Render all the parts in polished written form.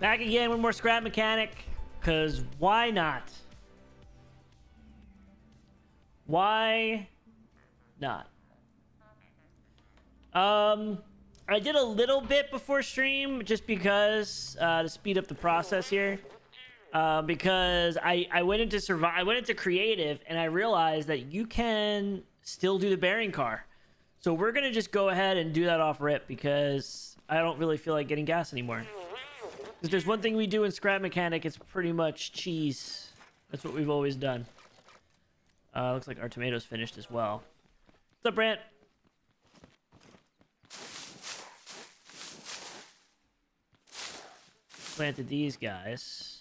Back again with more scrap mechanic, because why not? Why not? I did a little bit before stream just because to speed up the process here. Because I went into creative and I realized that you can still do the bearing car. So we're gonna just go ahead and do that off rip because I don't really feel like getting gas anymore. If there's one thing we do in scrap mechanic, it's pretty much cheese. That's what we've always done. Looks like our tomatoes finished as well. What's up, Brant? Planted these guys.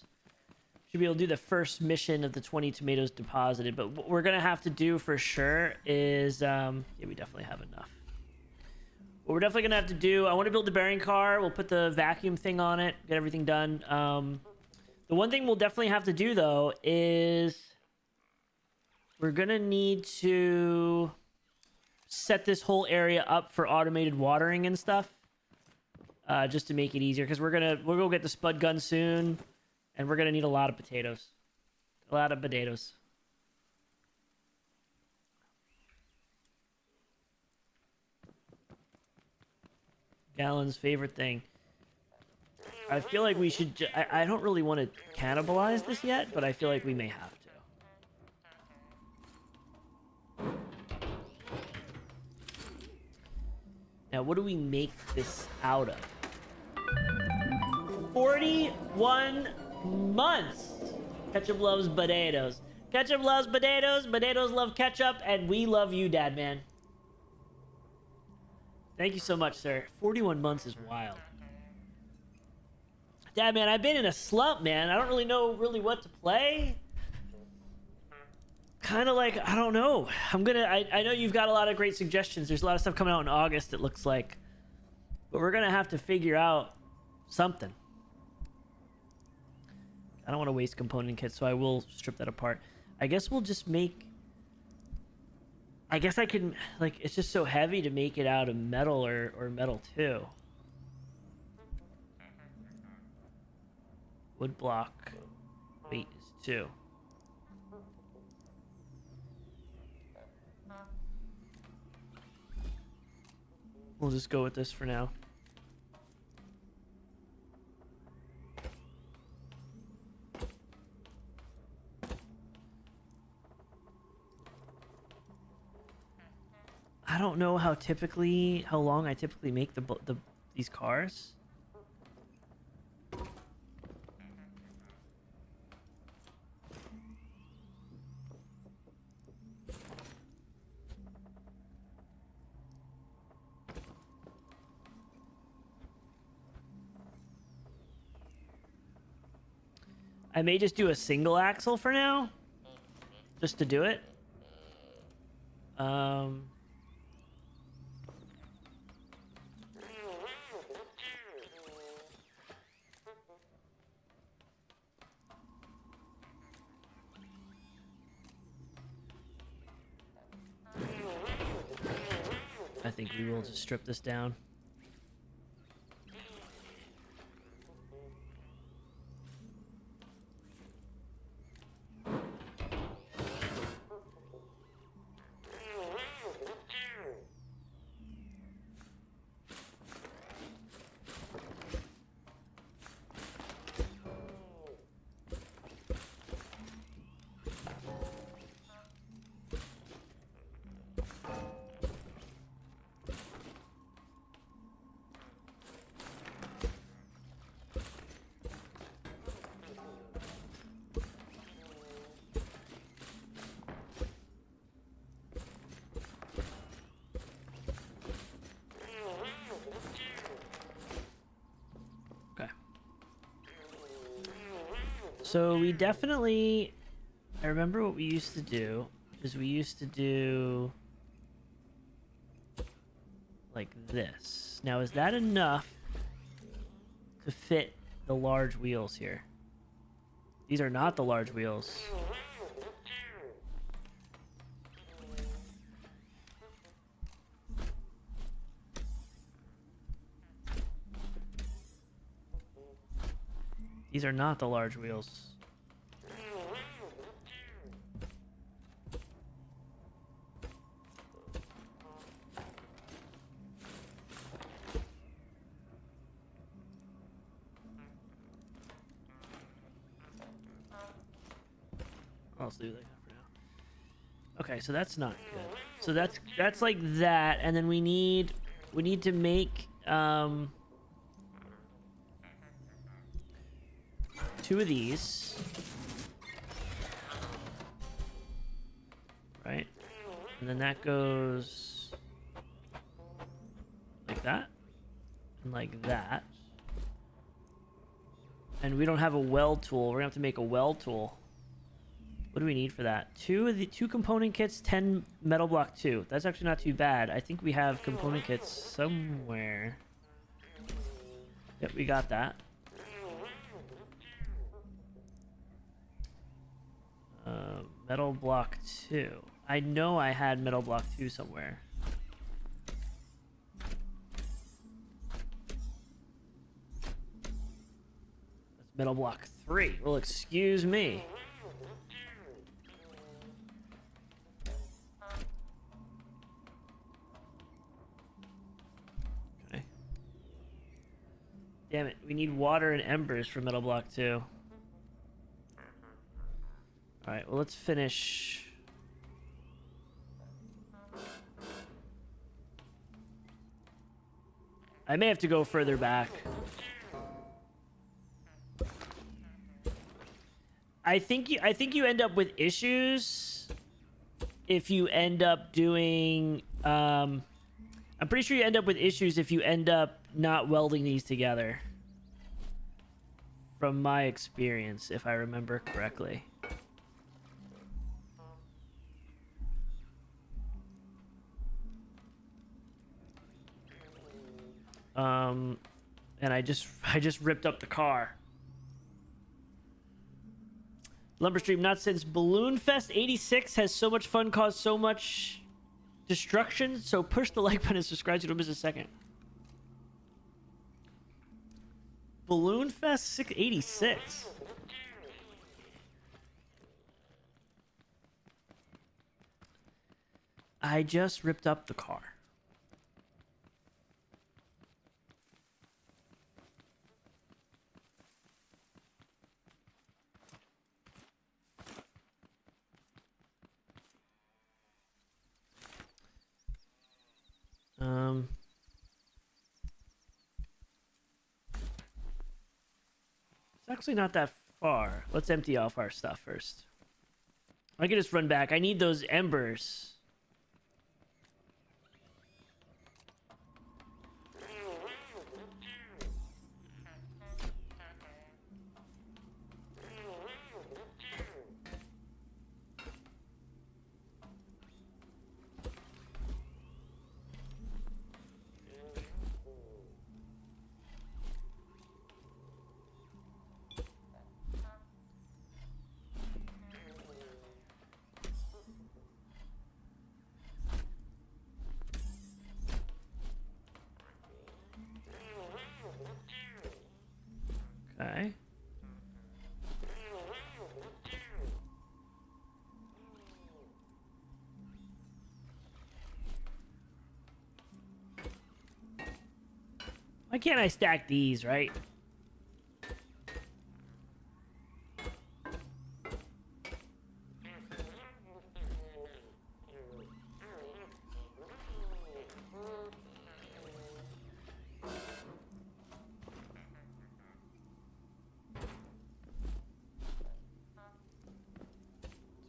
Should be able to do the first mission of the 20 tomatoes deposited, but what we're gonna have to do for sure is yeah, we definitely have enough. What we're definitely gonna have to do, I want to build the bearing car. We'll put the vacuum thing on it, get everything done. The one thing we'll definitely have to do though is we're gonna need to set this whole area up for automated watering and stuff, just to make it easier, because we'll go get the spud gun soon, and we're gonna need a lot of potatoes. A lot of potatoes. Gallon's favorite thing. I feel like we should... I don't really want to cannibalize this yet, but I feel like we may have to. Now, what do we make this out of? 41 months! Ketchup loves potatoes. Ketchup loves potatoes, potatoes love ketchup, and we love you, Dad Man. Thank you so much, sir. 41 months is wild. Dad Man, I've been in a slump, man. I don't really know what to play. Kind of like, I don't know. I know you've got a lot of great suggestions. There's a lot of stuff coming out in August, it looks like. But we're gonna have to figure out something. I don't want to waste component kits, so I will strip that apart. I guess we'll just make... I guess I can... Like, it's just so heavy to make it out of metal or metal too. Wood block weight is 2. We'll just go with this for now. I don't know how long I typically make these cars. I may just do a single axle for now, just to do it. I think we will just strip this down. So we definitely... I remember what we used to do is we used to do like this. Now, is that enough to fit the large wheels here? These are not the large wheels. These are not the large wheels. I'll just leave it like that for now. Okay, so that's not good. So that's like that, and then we need to make 2 of these, right? And then that goes like that and like that. And we don't have a weld tool. We're gonna have to make a weld tool. What do we need for that? 2 component kits, 10 metal block 2. That's actually not too bad. I think we have component kits somewhere. Yep, we got that. Metal block 2. I know I had metal block 2 somewhere. That's metal block 3. Well, excuse me. Okay. Damn it. We need water and embers for metal block 2. Alright, well, let's finish. I may have to go further back. I think you end up with issues if you end up doing I'm pretty sure you end up with issues if you end up not welding these together. From my experience, if I remember correctly. And I just ripped up the car. Lumberstream, not since Balloon Fest 86 has so much fun caused so much destruction. So push the like button and subscribe so you don't miss a second. Balloon Fest 86. I just ripped up the car. It's actually not that far. Let's empty off our stuff first. I can just run back. I need those embers. Okay. Why can't I stack these, right?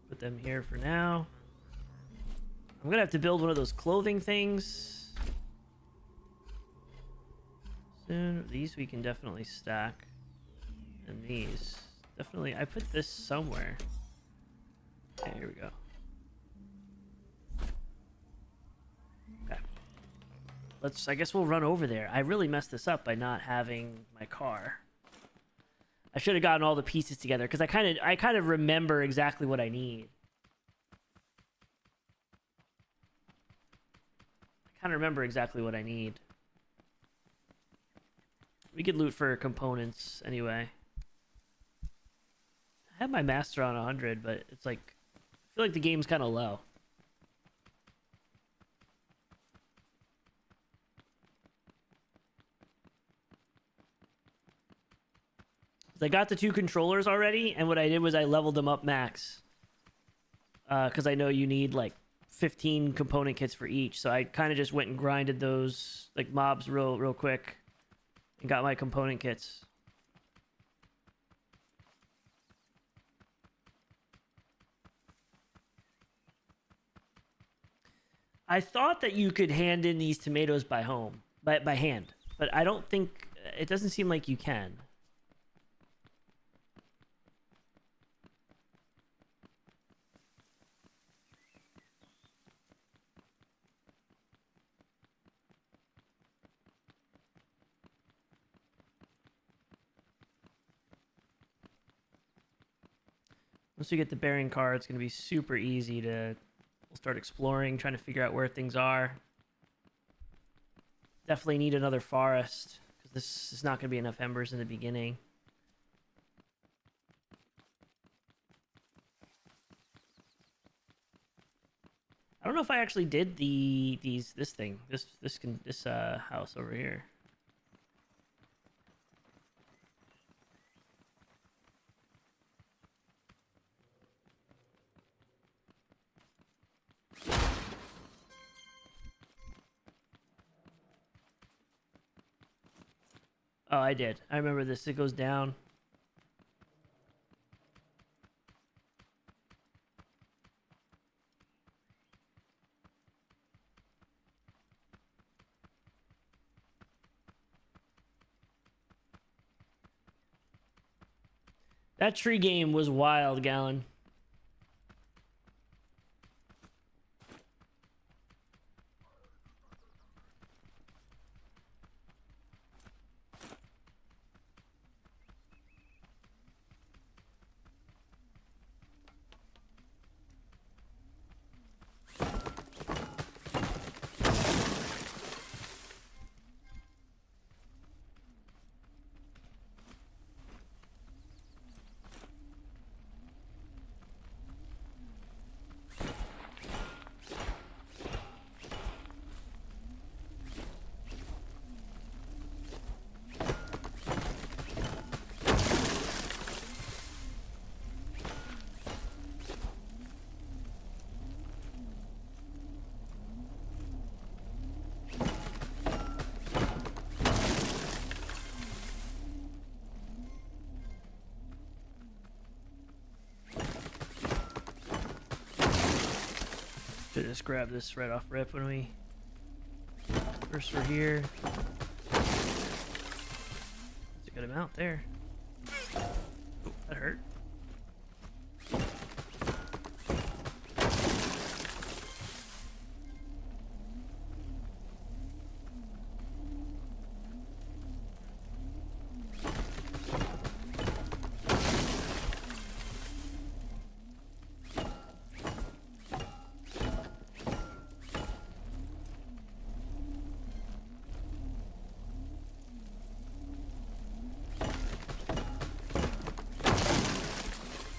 Put them here for now. I'm gonna have to build one of those clothing things soon. These we can definitely stack, and these definitely. I put this somewhere. Okay, here we go. Okay, I guess we'll run over there. I really messed this up by not having my car. I should have gotten all the pieces together because I kind of remember exactly what I need. I kind of remember exactly what I need. We could loot for components anyway. my master on 100, but it's like I feel like the game's kind of low. 'Cause I got the 2 controllers already, and what I did was I leveled them up max. Because I know you need like 15 component kits for each, so I kind of just went and grinded those like mobs real quick, and got my component kits. I thought that you could hand in these tomatoes by hand, but I don't think it doesn't seem like you can. Once we get the bearing car, it's going to be super easy to we'll start exploring, trying to figure out where things are. Definitely need another forest, because this is not going to be enough embers in the beginning. I don't know if I actually did this house over here. Oh, I did. I remember this. It goes down. That tree game was wild, Gallon. Should just grab this right off rip when we first were here. That's a good amount there. Oh, that hurt.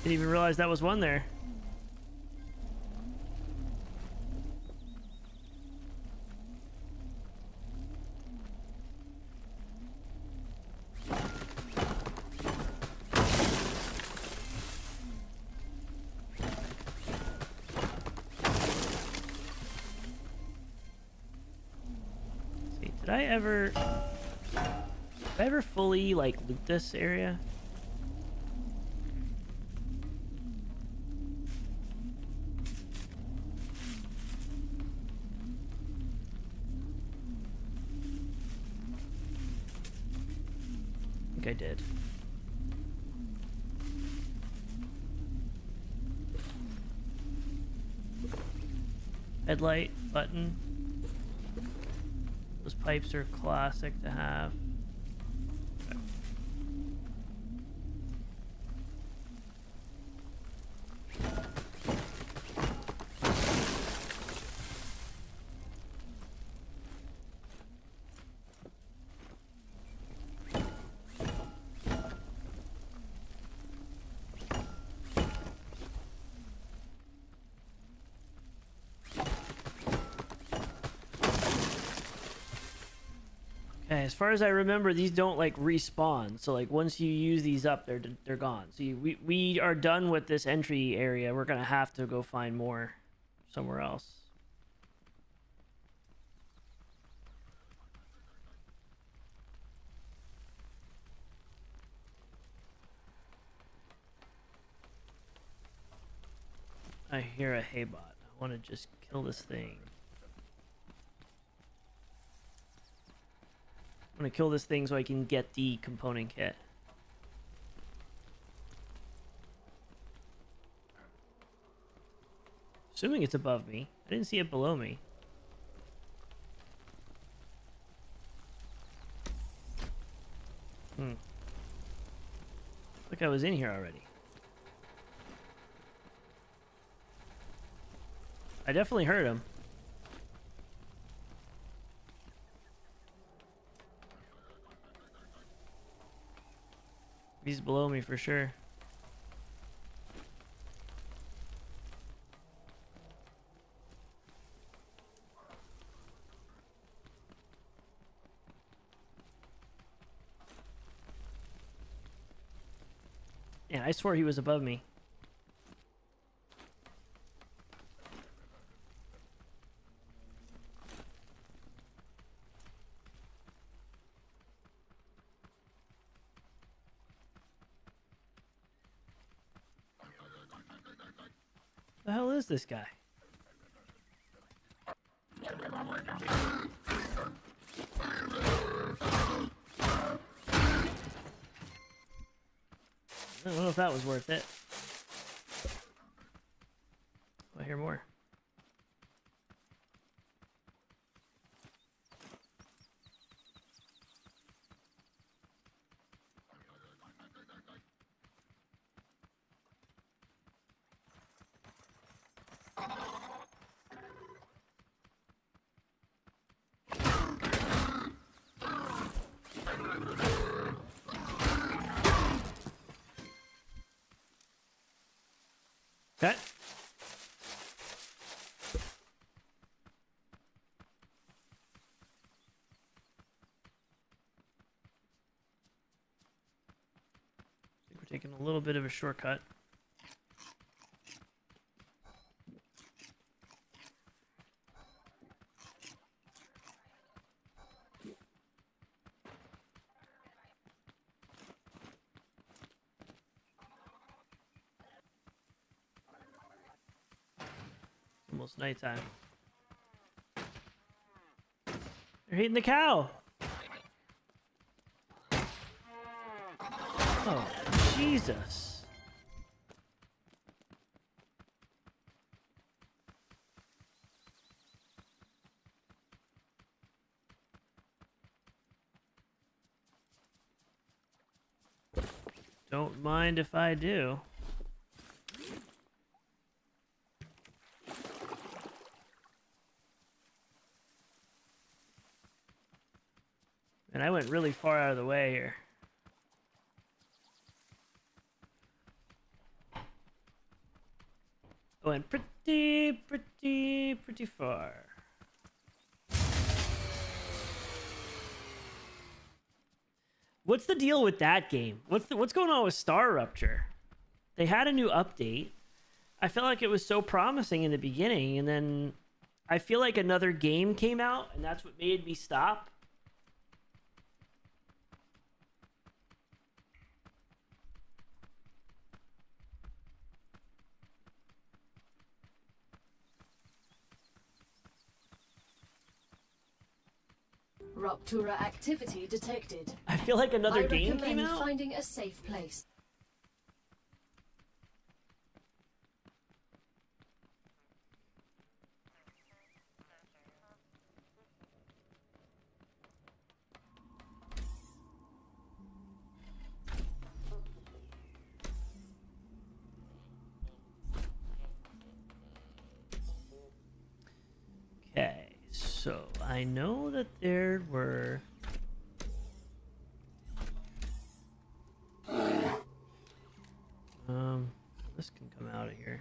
Didn't even realize that was one there. See, did I ever fully like loot this area? I did. Headlight button. Those pipes are classic to have. Okay. Okay, as far as I remember, these don't like respawn. So like once you use these up, they're gone. So we are done with this entry area. We're gonna have to go find more somewhere else. I hear a haybot. I want to just kill this thing. I'm gonna kill this thing so I can get the component kit. Assuming it's above me. I didn't see it below me. Like I was in here already. I definitely heard him. He's below me for sure. Yeah, I swore he was above me. The hell is this guy? I don't know if that was worth it. I hear more. Okay. I think we're taking a little bit of a shortcut. Almost nighttime. They're hitting the cow. Oh, Jesus. Don't mind if I do. And I went really far out of the way here. I went pretty far. What's the deal with that game? What's going on with Star Rupture? They had a new update. I felt like it was so promising in the beginning, and then I feel like another game came out, and that's what made me stop. Ruptura activity detected. I feel like another game came out. Finding a safe place. Okay, so I know that there were... this can come out of here.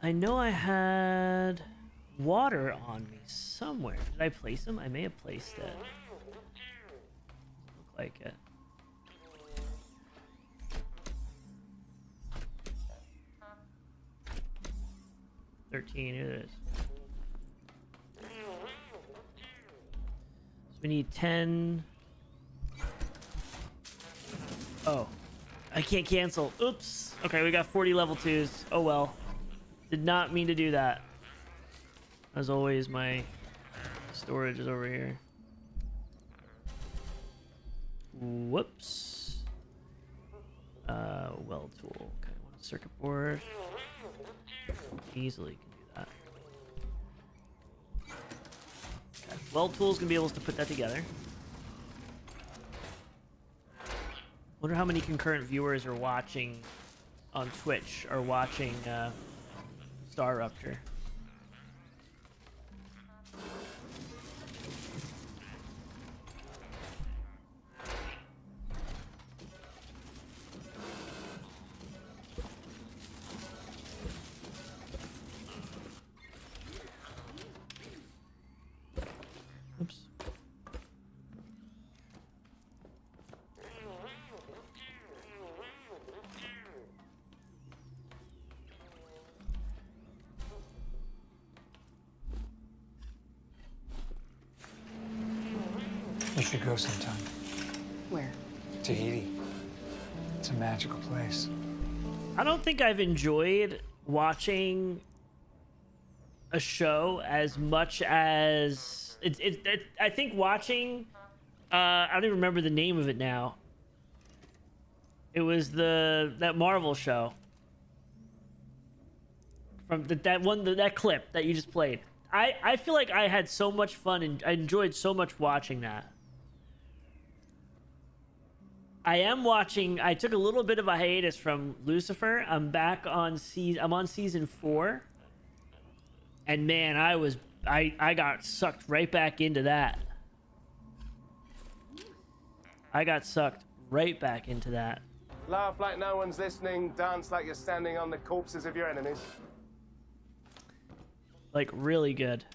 I know I had water on me somewhere. Did I place them? I may have placed it. Look like it. $13, here it is. So we need 10. Oh, I can't cancel. Oops. Okay, we got 40 level 2s. Oh well. Did not mean to do that. As always, my storage is over here. Whoops. Weld tool. Okay, I want a circuit board. Easily can do that. Okay. Weld tool's gonna be able to put that together. Wonder how many concurrent viewers are watching on Twitch or watching Star Rupture. Oops. We should go sometime. Where? Tahiti. It's a magical place. I don't think I've enjoyed watching a show as much as I think watching. I don't even remember the name of it now. It was that Marvel show from that clip that you just played. I feel like I had so much fun and I enjoyed so much watching that. I took a little bit of a hiatus from Lucifer. I'm back on I'm on season 4. And man, I got sucked right back into that. I got sucked right back into that. Laugh like no one's listening, dance like you're standing on the corpses of your enemies. Like really good.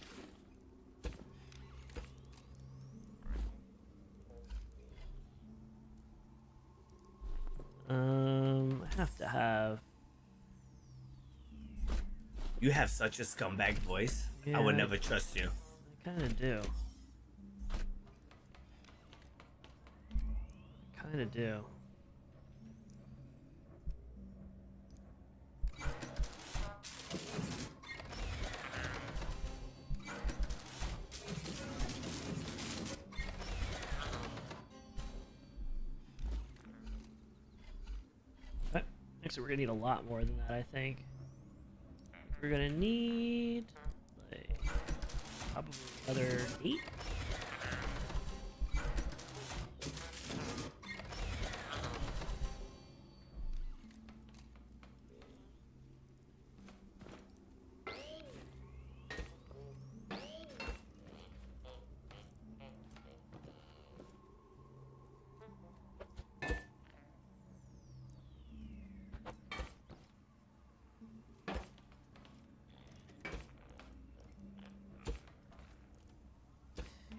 I have to have. You have such a scumbag voice. Yeah, I would never trust you. I kind of do. Kind of do. Okay. Actually, we're gonna need a lot more than that, I think. We're gonna need like probably another 8.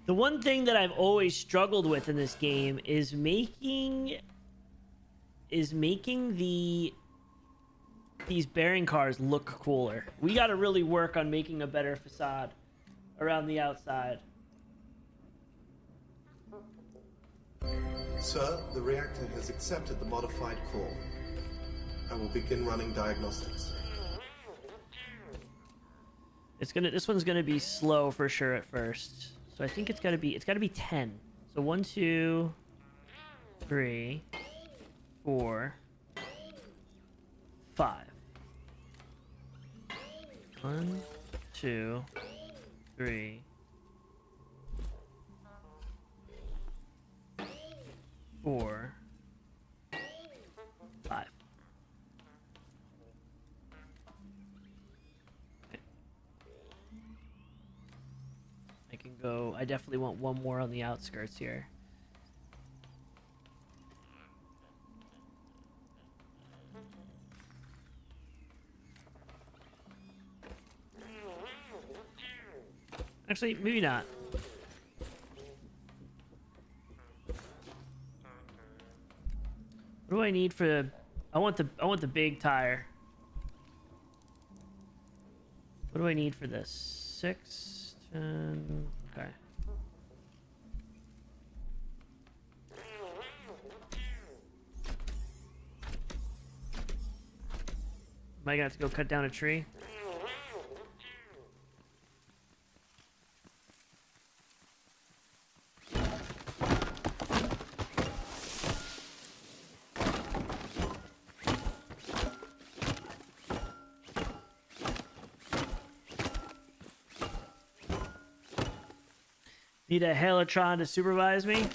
The one thing that I've always struggled with in this game is making these bearing cars look cooler. We got to really work on making a better facade around the outside. Sir, the reactor has accepted the modified core. I will begin running diagnostics. This one's gonna be slow for sure at first. So I think it's gotta be 10. So 1, 2, 3, 4, 5. 1, 2, 3, 4, 5. I can go. I definitely want one more on the outskirts here. Actually, maybe not. What do I need for? I want the big tire. What do I need for this? 6, 10. Okay. Am I gonna have to go cut down a tree? Need a Halotron to supervise me?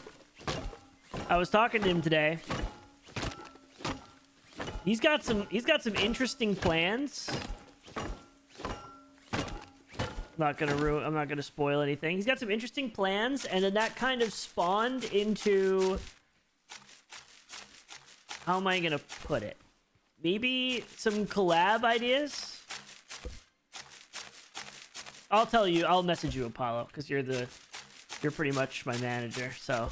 I was talking to him today. He's got some interesting plans. I'm not gonna spoil anything. He's got some interesting plans, and then that kind of spawned into, how am I gonna put it? Maybe some collab ideas? I'll tell you, I'll message you, Apollo, because you're pretty much my manager, so.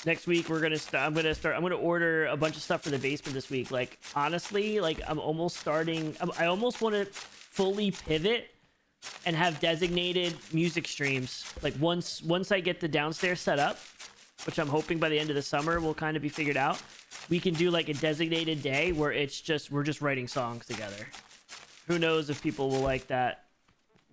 Next week I'm gonna order a bunch of stuff for the basement this week. Like, honestly, like I almost want to fully pivot and have designated music streams. Like once I get the downstairs set up, which I'm hoping by the end of the summer will kind of be figured out, we can do like a designated day where we're just writing songs together. Who knows if people will like that?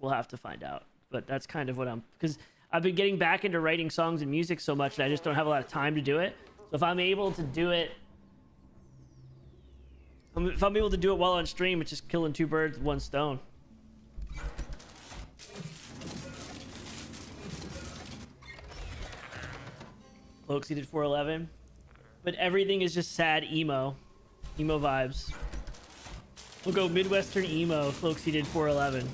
We'll have to find out. But that's kind of what because I've been getting back into writing songs and music so much that I just don't have a lot of time to do it. So if I'm able to do it while on stream, it's just killing 2 birds with 1 stone. Low exceeded 411. But everything is just sad emo vibes. We'll go Midwestern emo, low exceeded 411.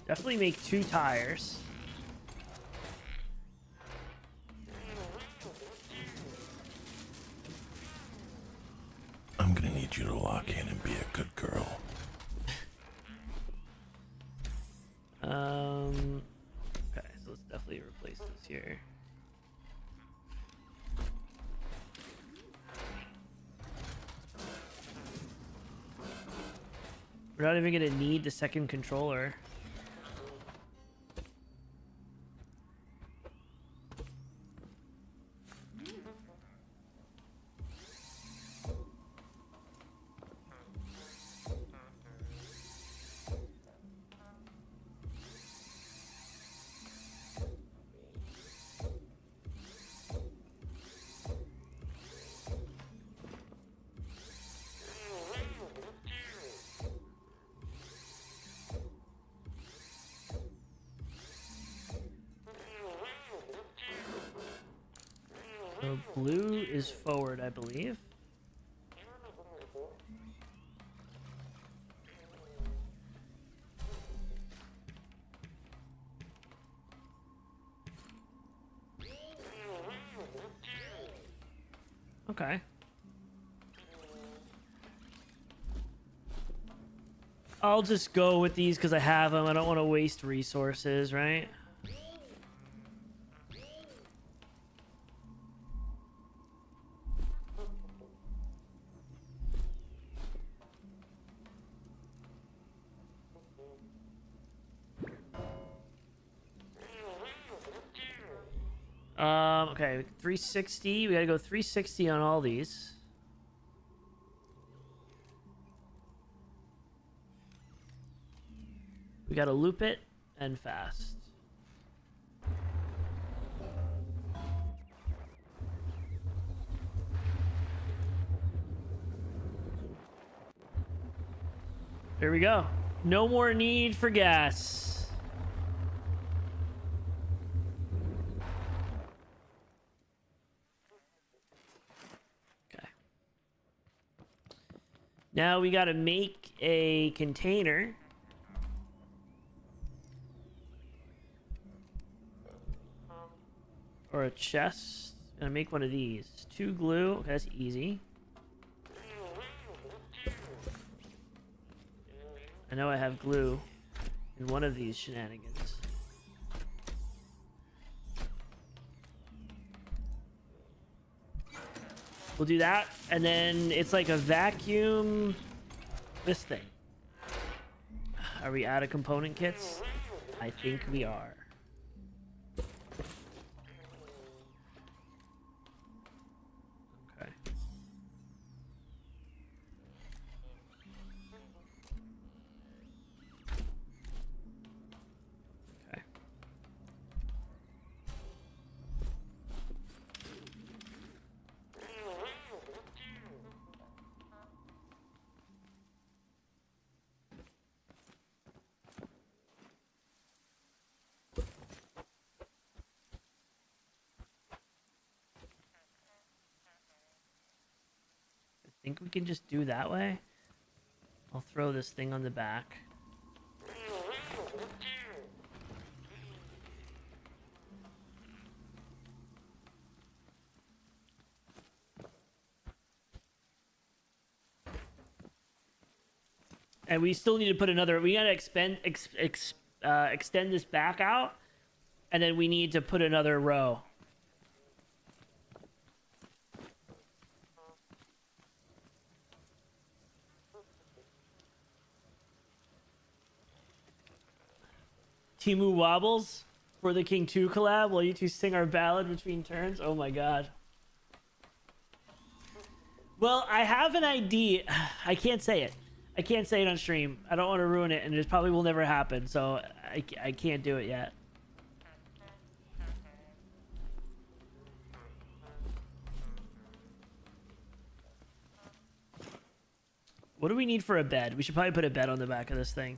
Definitely make 2 tires. I'm gonna need you to lock in and be a good girl. Okay, so let's definitely replace this here. We're not even gonna need the second controller. So blue is forward, I believe. Okay. I'll just go with these because I have them. I don't want to waste resources, right? Okay, 360. We gotta go 360 on all these. We gotta loop it and fast. There we go. No more need for gas. Okay. Now we got to make a container. Or a chest. Gonna make one of these. 2 glue. Okay, that's easy. I know I have glue in one of these shenanigans. We'll do that, and then it's like a vacuum. This thing. Are we out of component kits? I think we are. Okay. Okay. I think we can just do that way. I'll throw this thing on the back. And we still need to put another. We gotta extend this back out, and then we need to put another row. Timu wobbles for the King 2 collab while you two sing our ballad between turns. Oh my god. Well, I have an idea. I can't say it. I can't say it on stream. I don't want to ruin it, and it probably will never happen, so I can't do it yet. What do we need for a bed? We should probably put a bed on the back of this thing.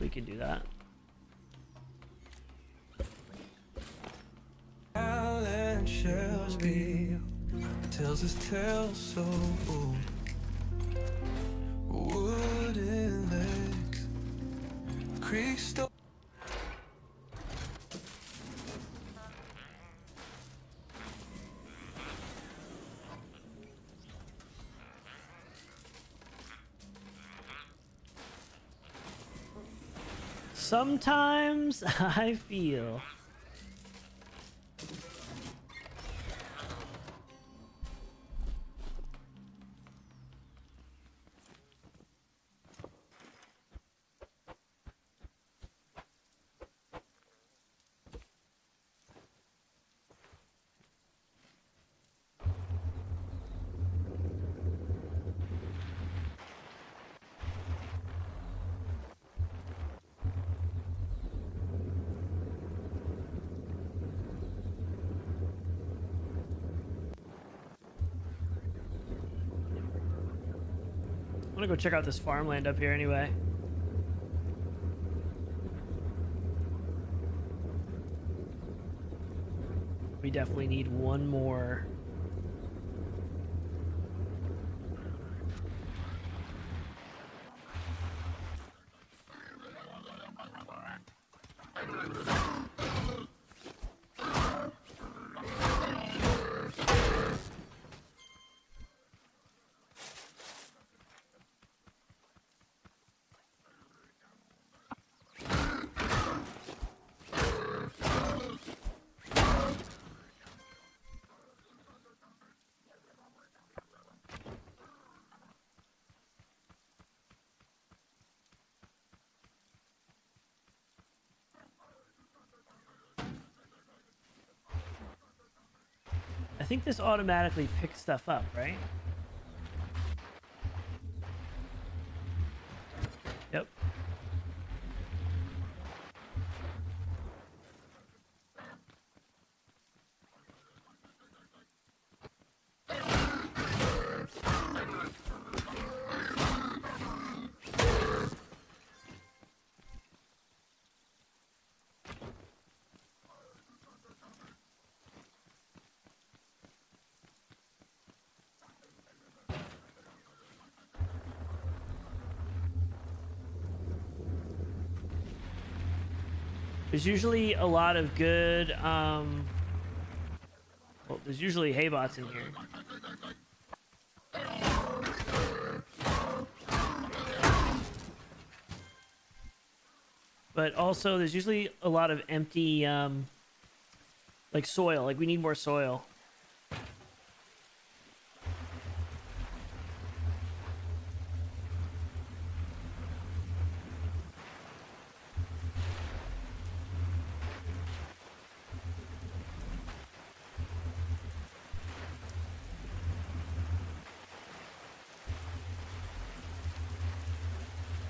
We can do that. Island shells be tells his tale so wooden legs creek store. Sometimes I feel. I'm gonna go check out this farmland up here anyway. We definitely need one more. think this automatically picks stuff up, right? Yep. There's usually a lot of good, well, there's usually haybots in here. But also, there's usually a lot of empty, like soil. Like, we need more soil.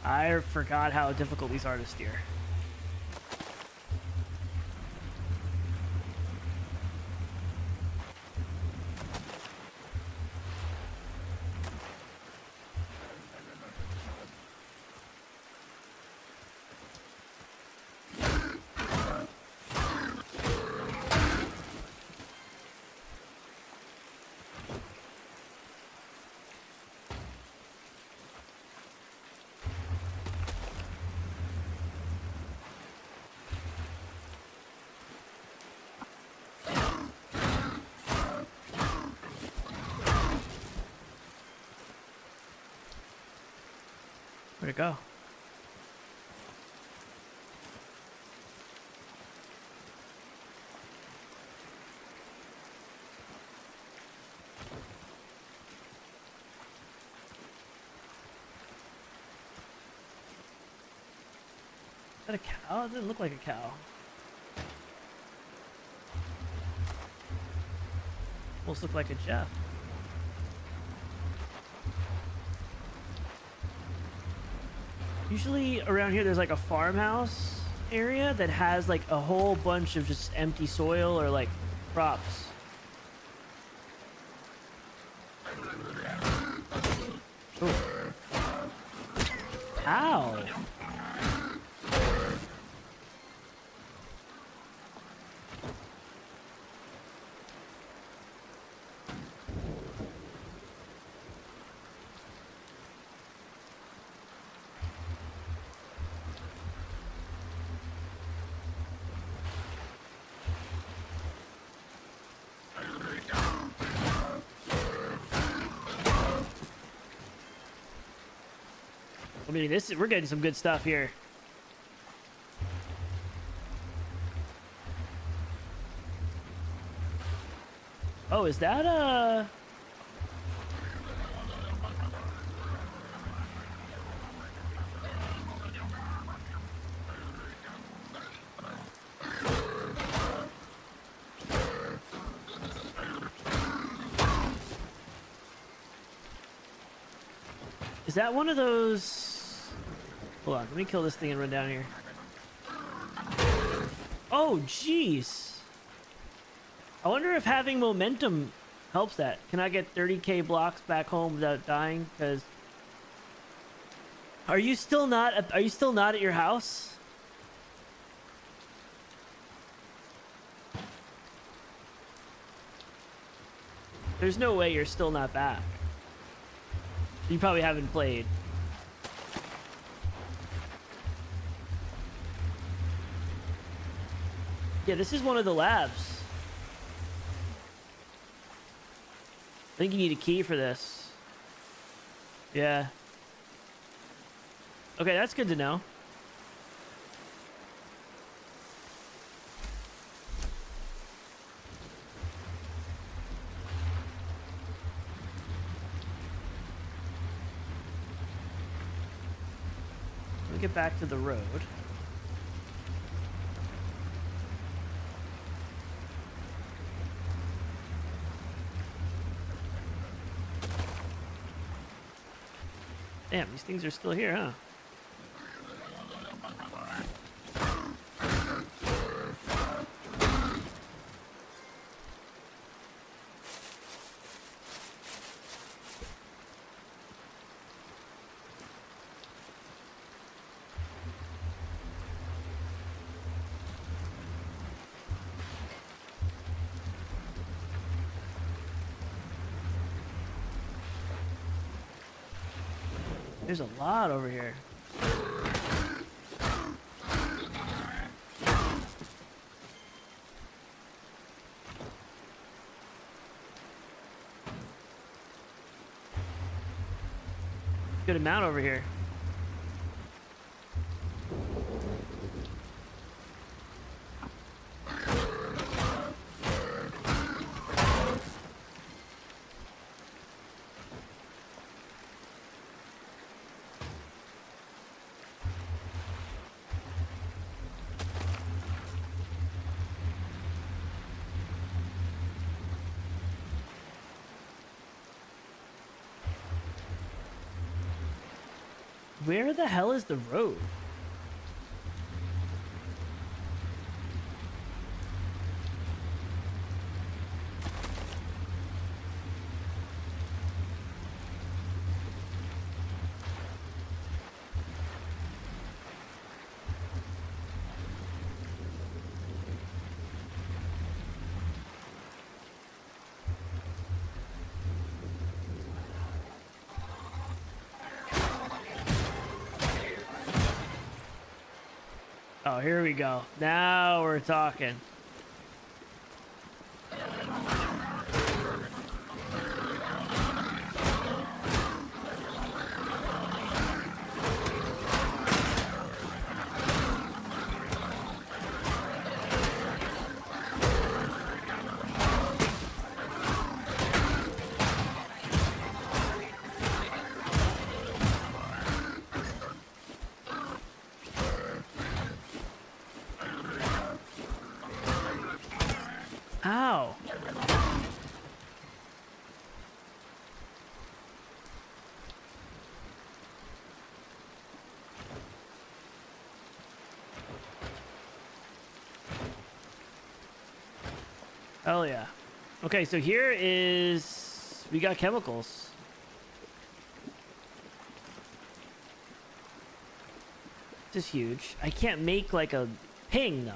I forgot how difficult these are to steer. Where'd it go? Is that a cow? It doesn't look like a cow. Almost look like a Jeff. Usually around here there's like a farmhouse area that has like a whole bunch of just empty soil or like crops. Ooh. Ow. I mean, we're getting some good stuff here. Oh, is that is that one of those? Hold on, let me kill this thing and run down here. Oh, jeez. I wonder if having momentum helps that. Can I get 30k blocks back home without dying? Because are you still not at your house? There's no way you're still not back. You probably haven't played. Yeah, this is one of the labs. I think you need a key for this. Yeah. Okay, that's good to know. Let me get back to the road. Damn, these things are still here, huh? There's a lot over here. Good amount over here. Where the hell is the road? Oh, here we go. Now we're talking. Ow. Hell yeah. Okay, so here is... we got chemicals. This is huge. I can't make like a ping though.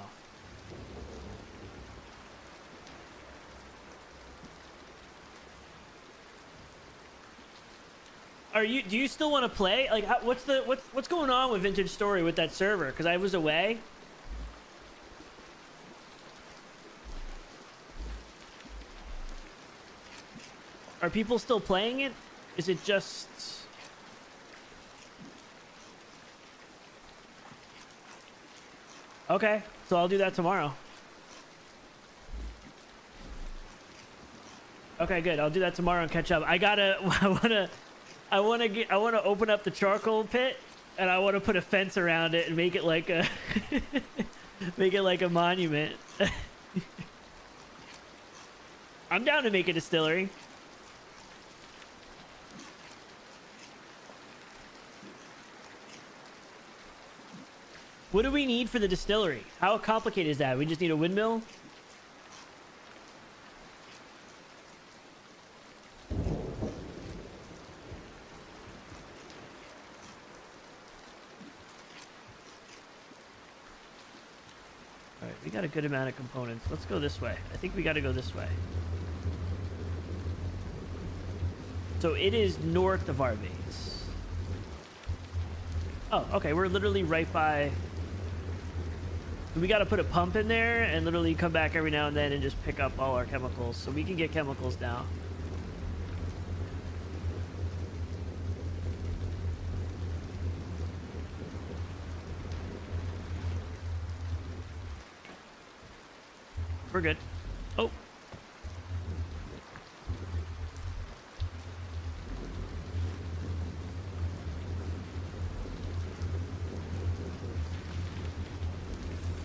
Do you still want to play? Like, what's going on with Vintage Story with that server? Because I was away. Are people still playing it? Is it just... Okay, so I'll do that tomorrow. Okay, good. I'll do that tomorrow and catch up. I want to open up the charcoal pit, and I want to put a fence around it and make it like a make it like a monument. I'm down to make a distillery. What do we need for the distillery? How complicated is that? We just need a windmill? Alright, we got a good amount of components. Let's go this way. I think we got to go this way. So it is north of our base. Oh, okay. We're literally right by... we got to put a pump in there and literally come back every now and then and just pick up all our chemicals. So we can get chemicals now. We're good. Oh.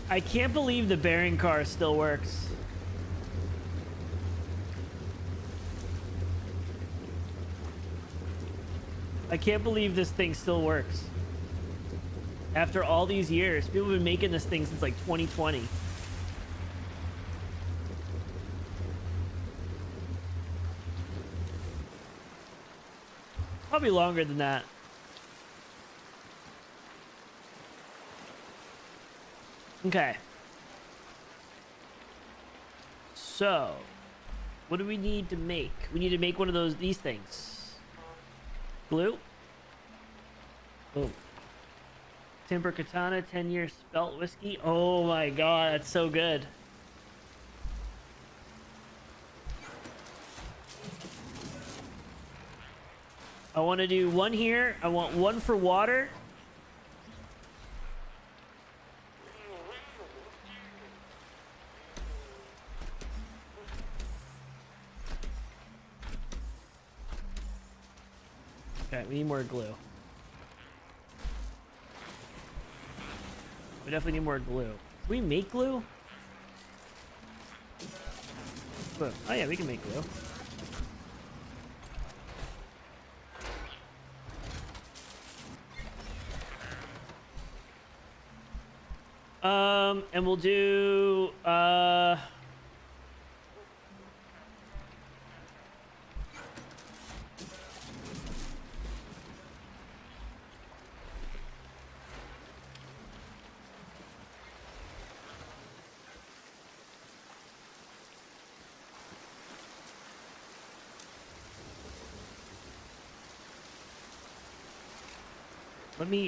I can't believe the bearing car still works. I can't believe this thing still works. After all these years, people have been making this thing since like 2020. Probably longer than that. Okay. So, what do we need to make? We need to make one of these things. Glue. Boom. Timber katana, 10-year spelt whiskey. Oh my god, that's so good. I want to do one here. I want one for water. Okay, we need more glue. We definitely need more glue. Can we make glue? Oh yeah, we can make glue. And we'll do,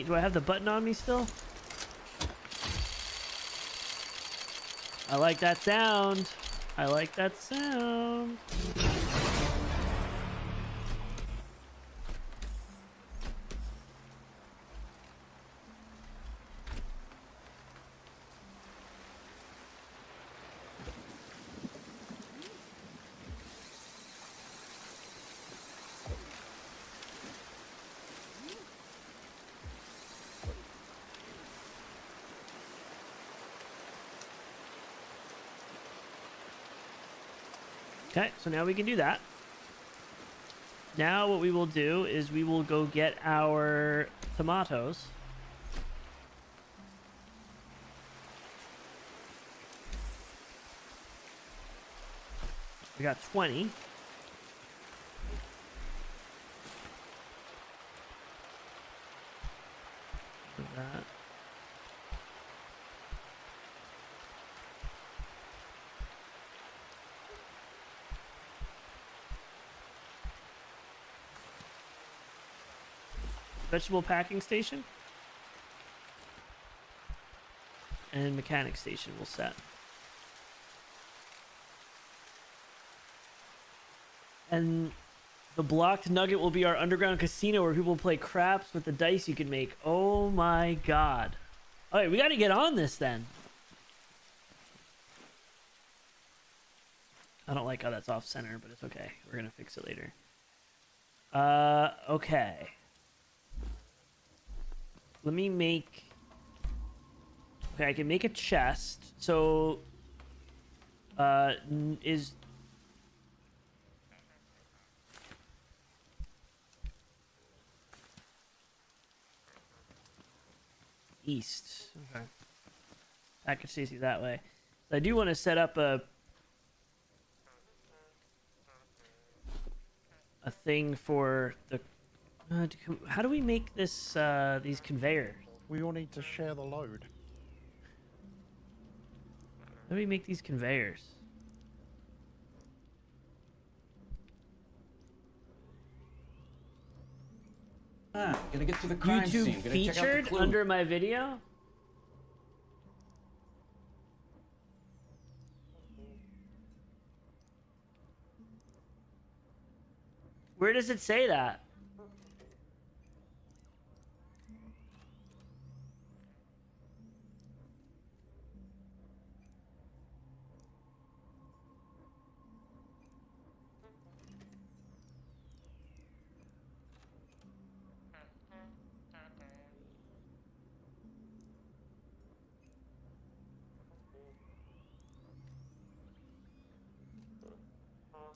do I have the button on me still? I like that sound. I like that sound. Okay, so now we can do that. Now what we will do is we will go get our tomatoes. We got 20. That. Vegetable packing station and mechanic station will set. And the blocked nugget will be our underground casino where people play craps with the dice you can make. Oh my god. All right, we got to get on this then. I don't like how that's off center, but it's okay. We're going to fix it later. Okay. Let me make... Okay, I can make a chest. So, is... East. Okay. Package stacy that way. So I do want to set up a thing for the... how do we make this, these conveyors? We all need to share the load. How do we make these conveyors? Gonna get to the crime YouTube scene. Gonna check out the featured clue. under my video? Where does it say that?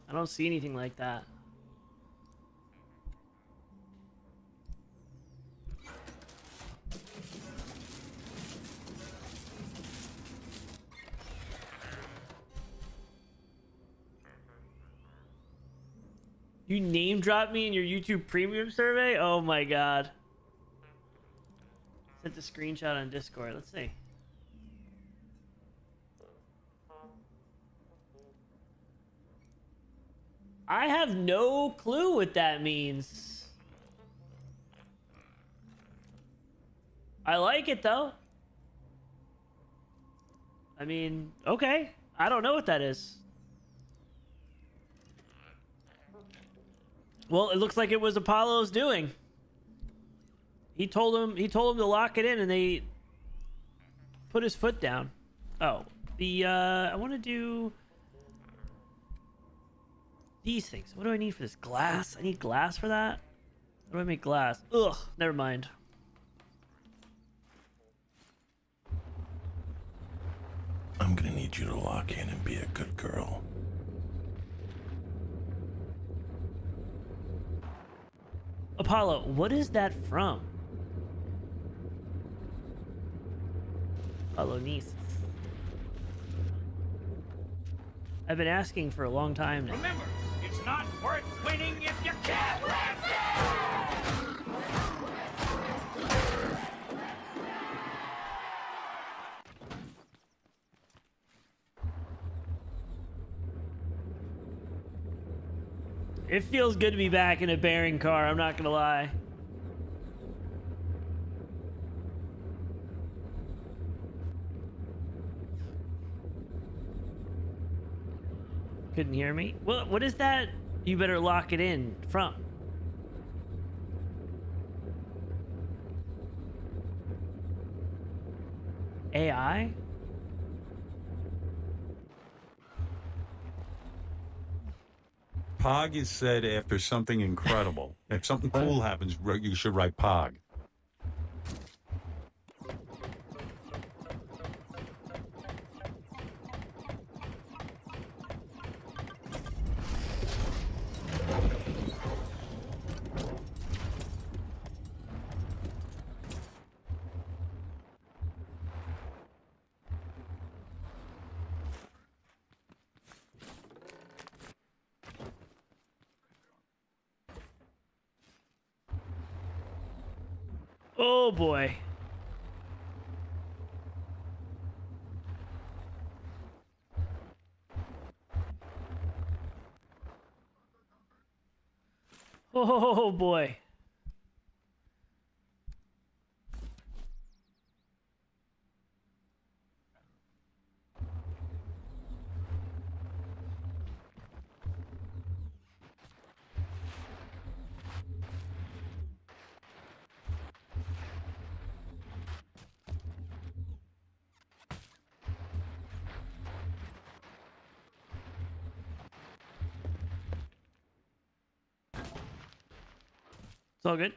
I don't see anything like that. You name dropped me in your YouTube Premium survey? Oh my god. Sent a screenshot on Discord. Let's see. I have no clue what that means. I like it though. I mean, okay. I don't know what that is. Well, it looks like it was Apollo's doing. He told him to lock it in, and they put his foot down. Oh, I want to do these things. What do I need for this? Glass? I need glass for that? How do I make glass? Ugh, never mind. I'm gonna need you to lock in and be a good girl. Apollo, what is that from? Apollonesis. I've been asking for a long time now. Remember, it's not worth winning if you can't win. It feels good to be back in a bearing car, I'm not gonna lie. Couldn't hear me? What is that? You better lock it in from. AI? Pog is said after something incredible. If something cool happens, you should write Pog. Oh boy. Oh boy. It's all good.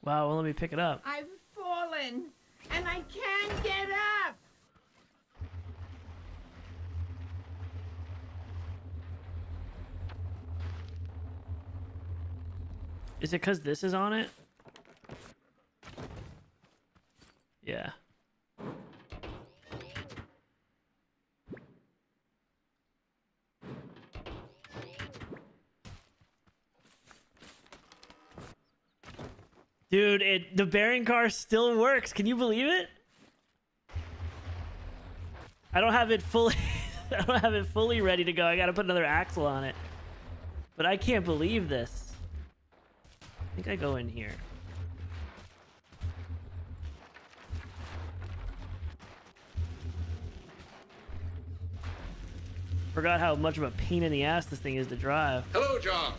Wow, well, let me pick it up. I've fallen, and I can't get up. Is it because this is on it? Yeah. Dude, the bearing car still works. Can you believe it? I don't have it fully I don't have it fully ready to go. I got to put another axle on it. But I can't believe this. I think I go in here. Forgot how much of a pain in the ass this thing is to drive. Hello, John.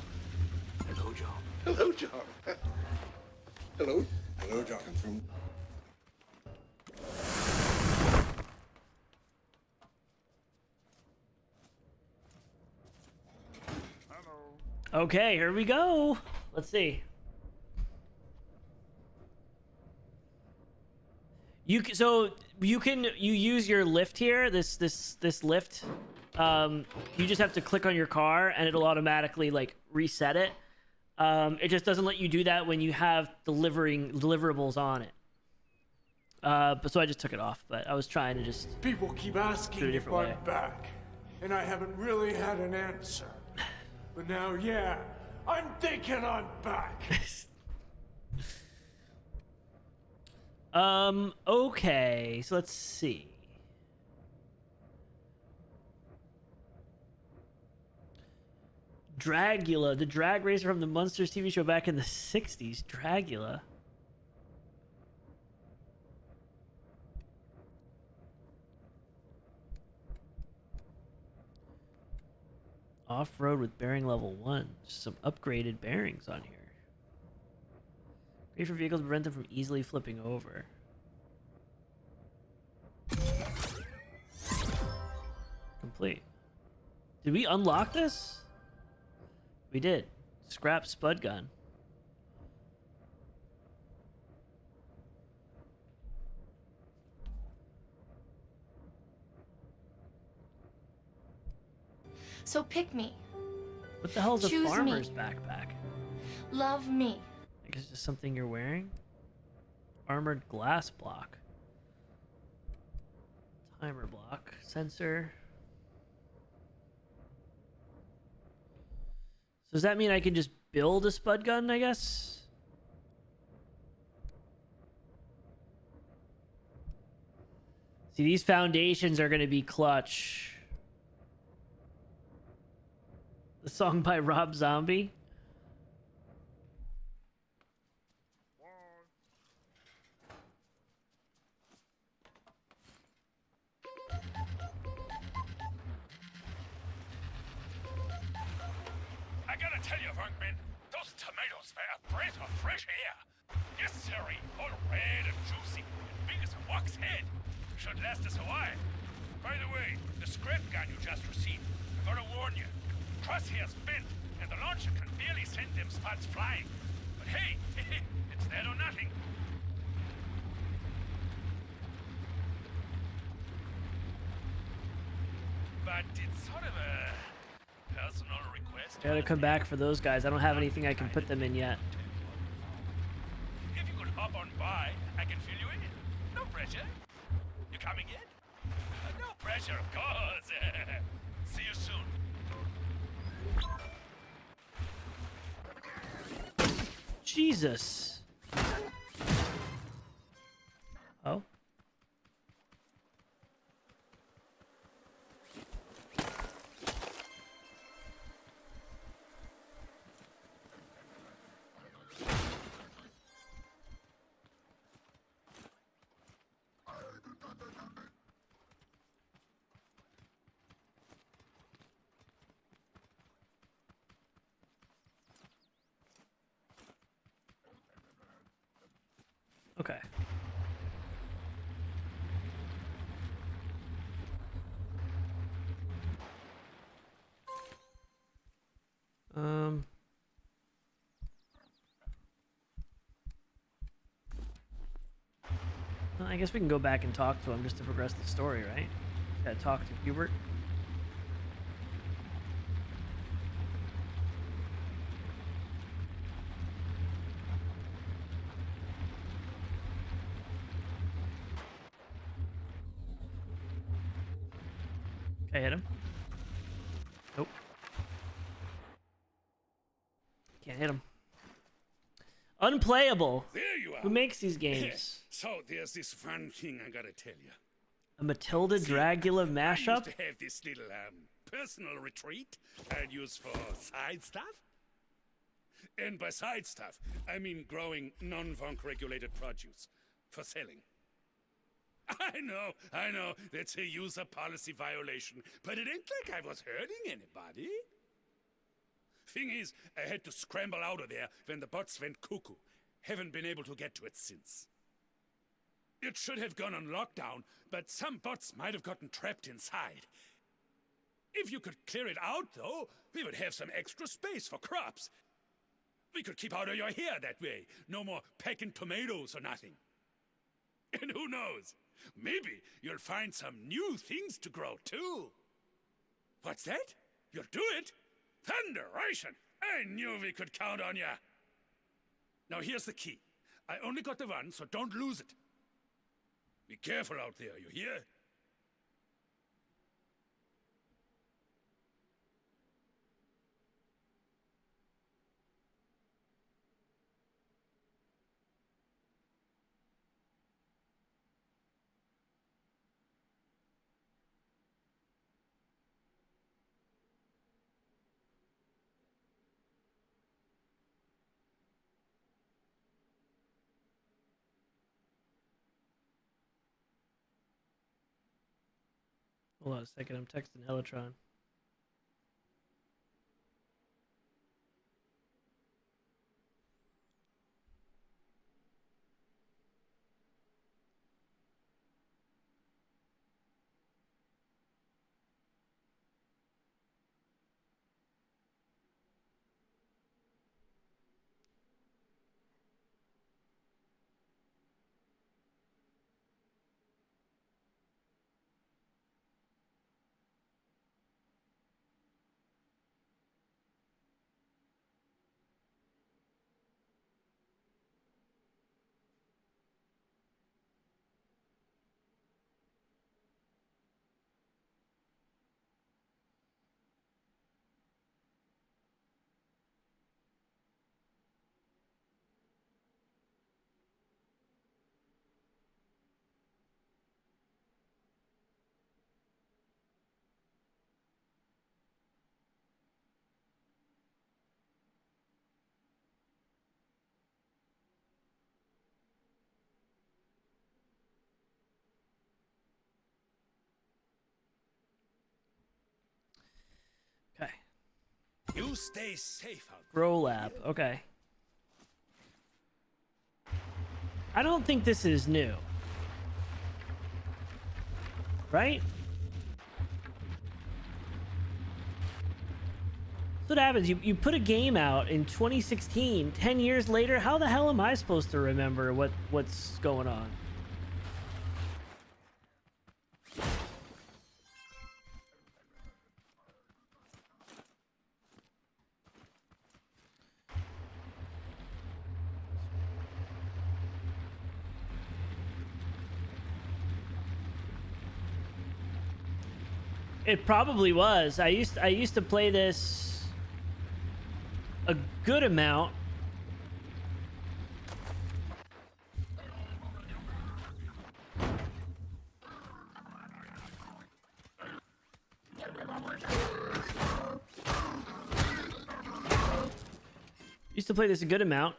Hello, John. Hello, John. Hello. Hello, John. From Okay, here we go. Let's see. So you use your lift here. This lift. You just have to click on your car and it'll automatically like reset it. It just doesn't let you do that when you have deliverables on it. But so I just took it off. But I was trying to just People keep asking if I'm back, and I haven't really had an answer. But now, yeah, I'm thinking I'm back. Okay, so let's see. Dragula, the drag racer from the Munsters TV show back in the 60s. Dragula. Off-road with bearing level 1. Some upgraded bearings on here. Great for vehicles to prevent them from easily flipping over. Complete. Did we unlock this? We did. Scrap spud gun. So pick me. What the hell is a Choose farmer's me. backpack? Love me. I guess it's just something you're wearing? Armored glass block. Timer block. Sensor. So does that mean I can just build a spud gun, I guess? See, these foundations are going to be clutch. The song by Rob Zombie. I gotta tell you, Workman, those tomatoes were a breath of fresh air. Yes, sirree, all red and juicy, and big as a wax head. Should last us a while. By the way, the scrap gun you just received, I gotta warn you, crosshair's bent, and the launcher can barely send them spots flying. But hey, it's that or nothing. But it's sort of a personal request. I gotta come back for those guys. I don't have anything I can put them in yet. If you could hop on by, I can fill you in. No pressure. You coming in? No pressure, of course. See you soon. Jesus. Oh. Okay. Well, I guess we can go back and talk to him just to progress the story, right? Gotta talk to Hubert. Okay, hit him. Nope. Can't hit him. Unplayable. There you are. Who makes these games? So there's this one thing I gotta tell you. A Matilda Dragula I mashup? used to have this little personal retreat I'd use for side stuff. And by side stuff, I mean growing non-funk regulated produce for selling. I know, that's a user policy violation, but it ain't like I was hurting anybody. Thing is, I had to scramble out of there when the bots went cuckoo. Haven't been able to get to it since. It should have gone on lockdown, but some bots might have gotten trapped inside. If you could clear it out, though, we would have some extra space for crops. We could keep out of your hair that way. No more pecking tomatoes or nothing. And who knows? Maybe you'll find some new things to grow too. What's that? You'll do it? Thunderation! I knew we could count on ya. Now here's the key. I only got the one, so don't lose it. Be careful out there, you hear? Hold on a second. I'm texting Elatron. Okay. You stay safe out Grow lab. Okay. I don't think this is new. Right? So what happens? You put a game out in 2016, 10 years later, how the hell am I supposed to remember what's going on? It probably was. I used to play this a good amount. Used to play this a good amount.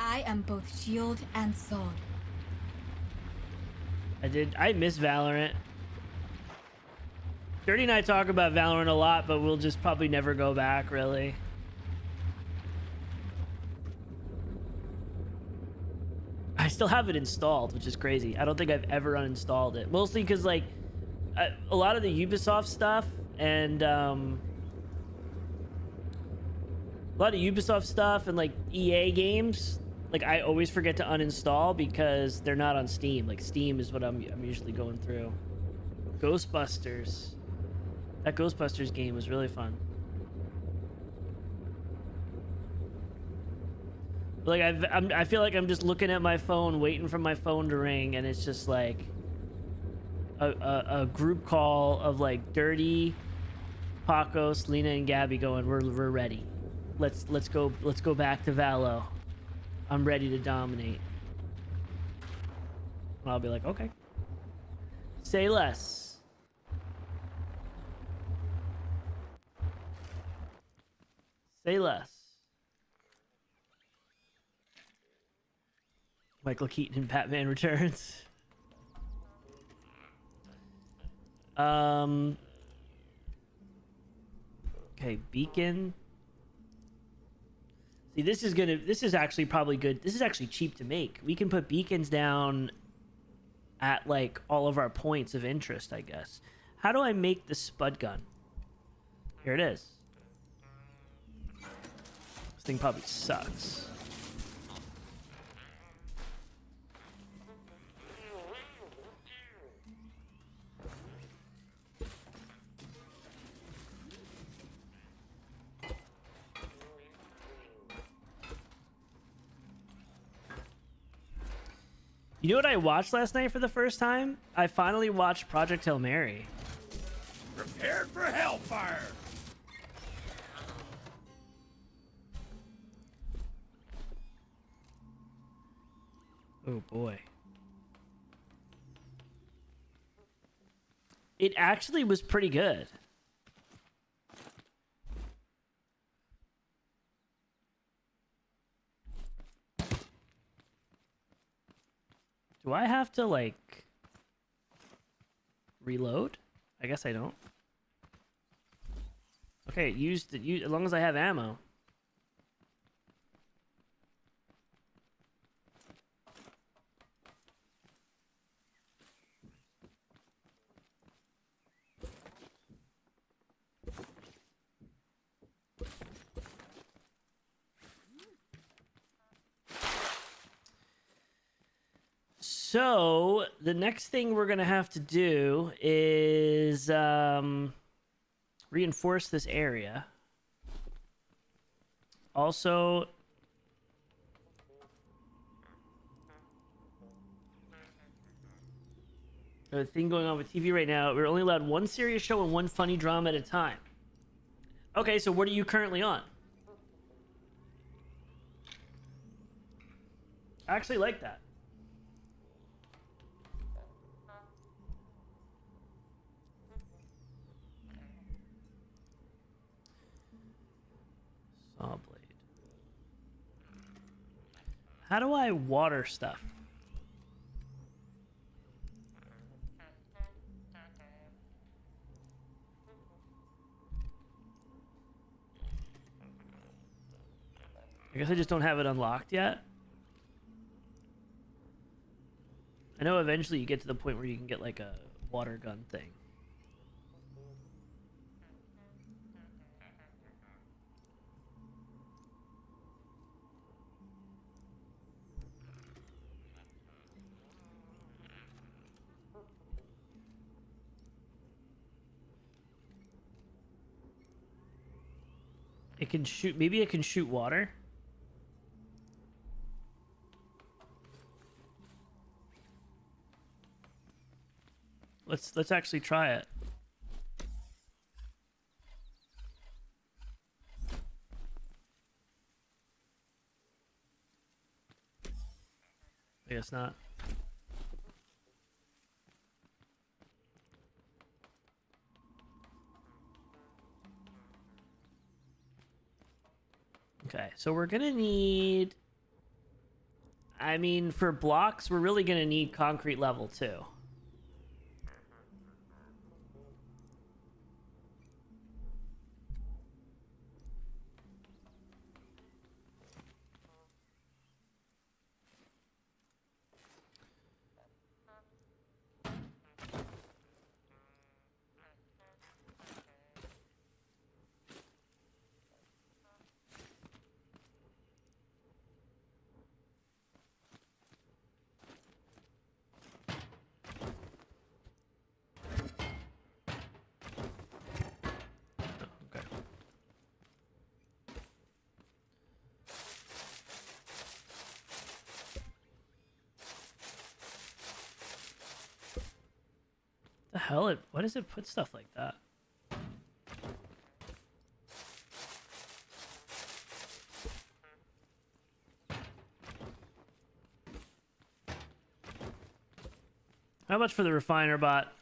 I am both shield and sword. I miss Valorant. Dirty and I talk about Valorant a lot, but we'll just probably never go back, really. I still have it installed, which is crazy. I don't think I've ever uninstalled it. Mostly because, like, a lot of the Ubisoft stuff and and like EA games, like I always forget to uninstall because they're not on Steam. Like Steam is what I'm usually going through. Ghostbusters. That Ghostbusters game was really fun. Like I feel like I'm just looking at my phone, waiting for my phone to ring, and it's just like a group call of like Dirty, Paco, Selena, and Gabby going, we're ready. Let's go back to Valo. I'm ready to dominate. And I'll be like, okay. Say less. Say less. Michael Keaton in Batman Returns. Okay, Beacon. See, this is actually probably good. This is actually cheap to make. We can put beacons down at like all of our points of interest, I guess. How do I make the spud gun? Here it is. This thing probably sucks. You know what I watched last night for the first time? I finally watched Project Hail Mary. Prepared for hellfire! Oh boy. It actually was pretty good. Do I have to, like, reload? I guess I don't. Okay, as long as I have ammo. So the next thing we're gonna have to do is reinforce this area. Also, the thing going on with TV right now, we're only allowed one serious show and one funny drama at a time. Okay, so what are you currently on? I actually like that. Saw blade. How do I water stuff? I guess I just don't have it unlocked yet. I know eventually you get to the point where you can get like a water gun thing. It can shoot, maybe it can shoot water. Let's actually try it. I guess not. Okay, so we're gonna need, I mean, for blocks, we're really gonna need concrete level 2. The hell? Why does it put stuff like that? How much for the refiner bot?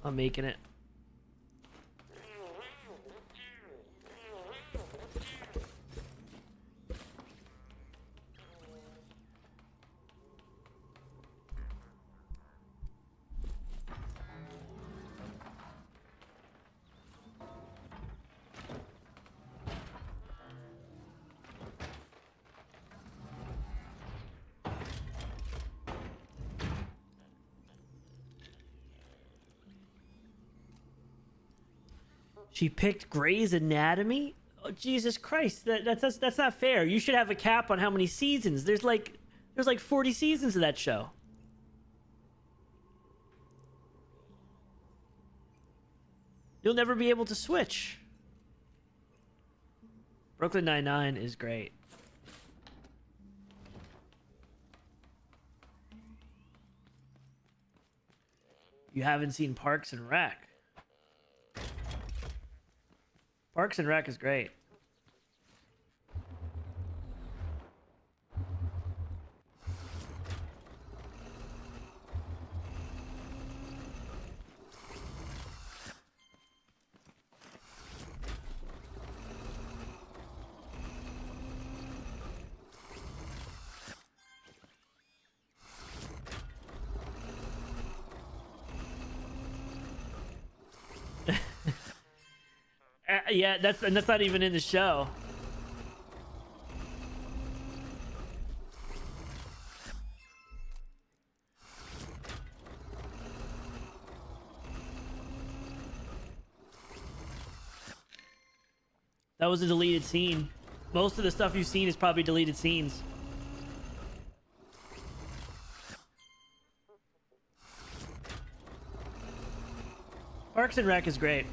I'm making it. She picked Grey's Anatomy? Oh, Jesus Christ, that's not fair. You should have a cap on how many seasons. There's like 40 seasons of that show. You'll never be able to switch. Brooklyn Nine-Nine is great. You haven't seen Parks and Rec. Parks and Rec is great. Yeah, that's not even in the show. That was a deleted scene. Most of the stuff you've seen is probably deleted scenes. Parks and Rec is great.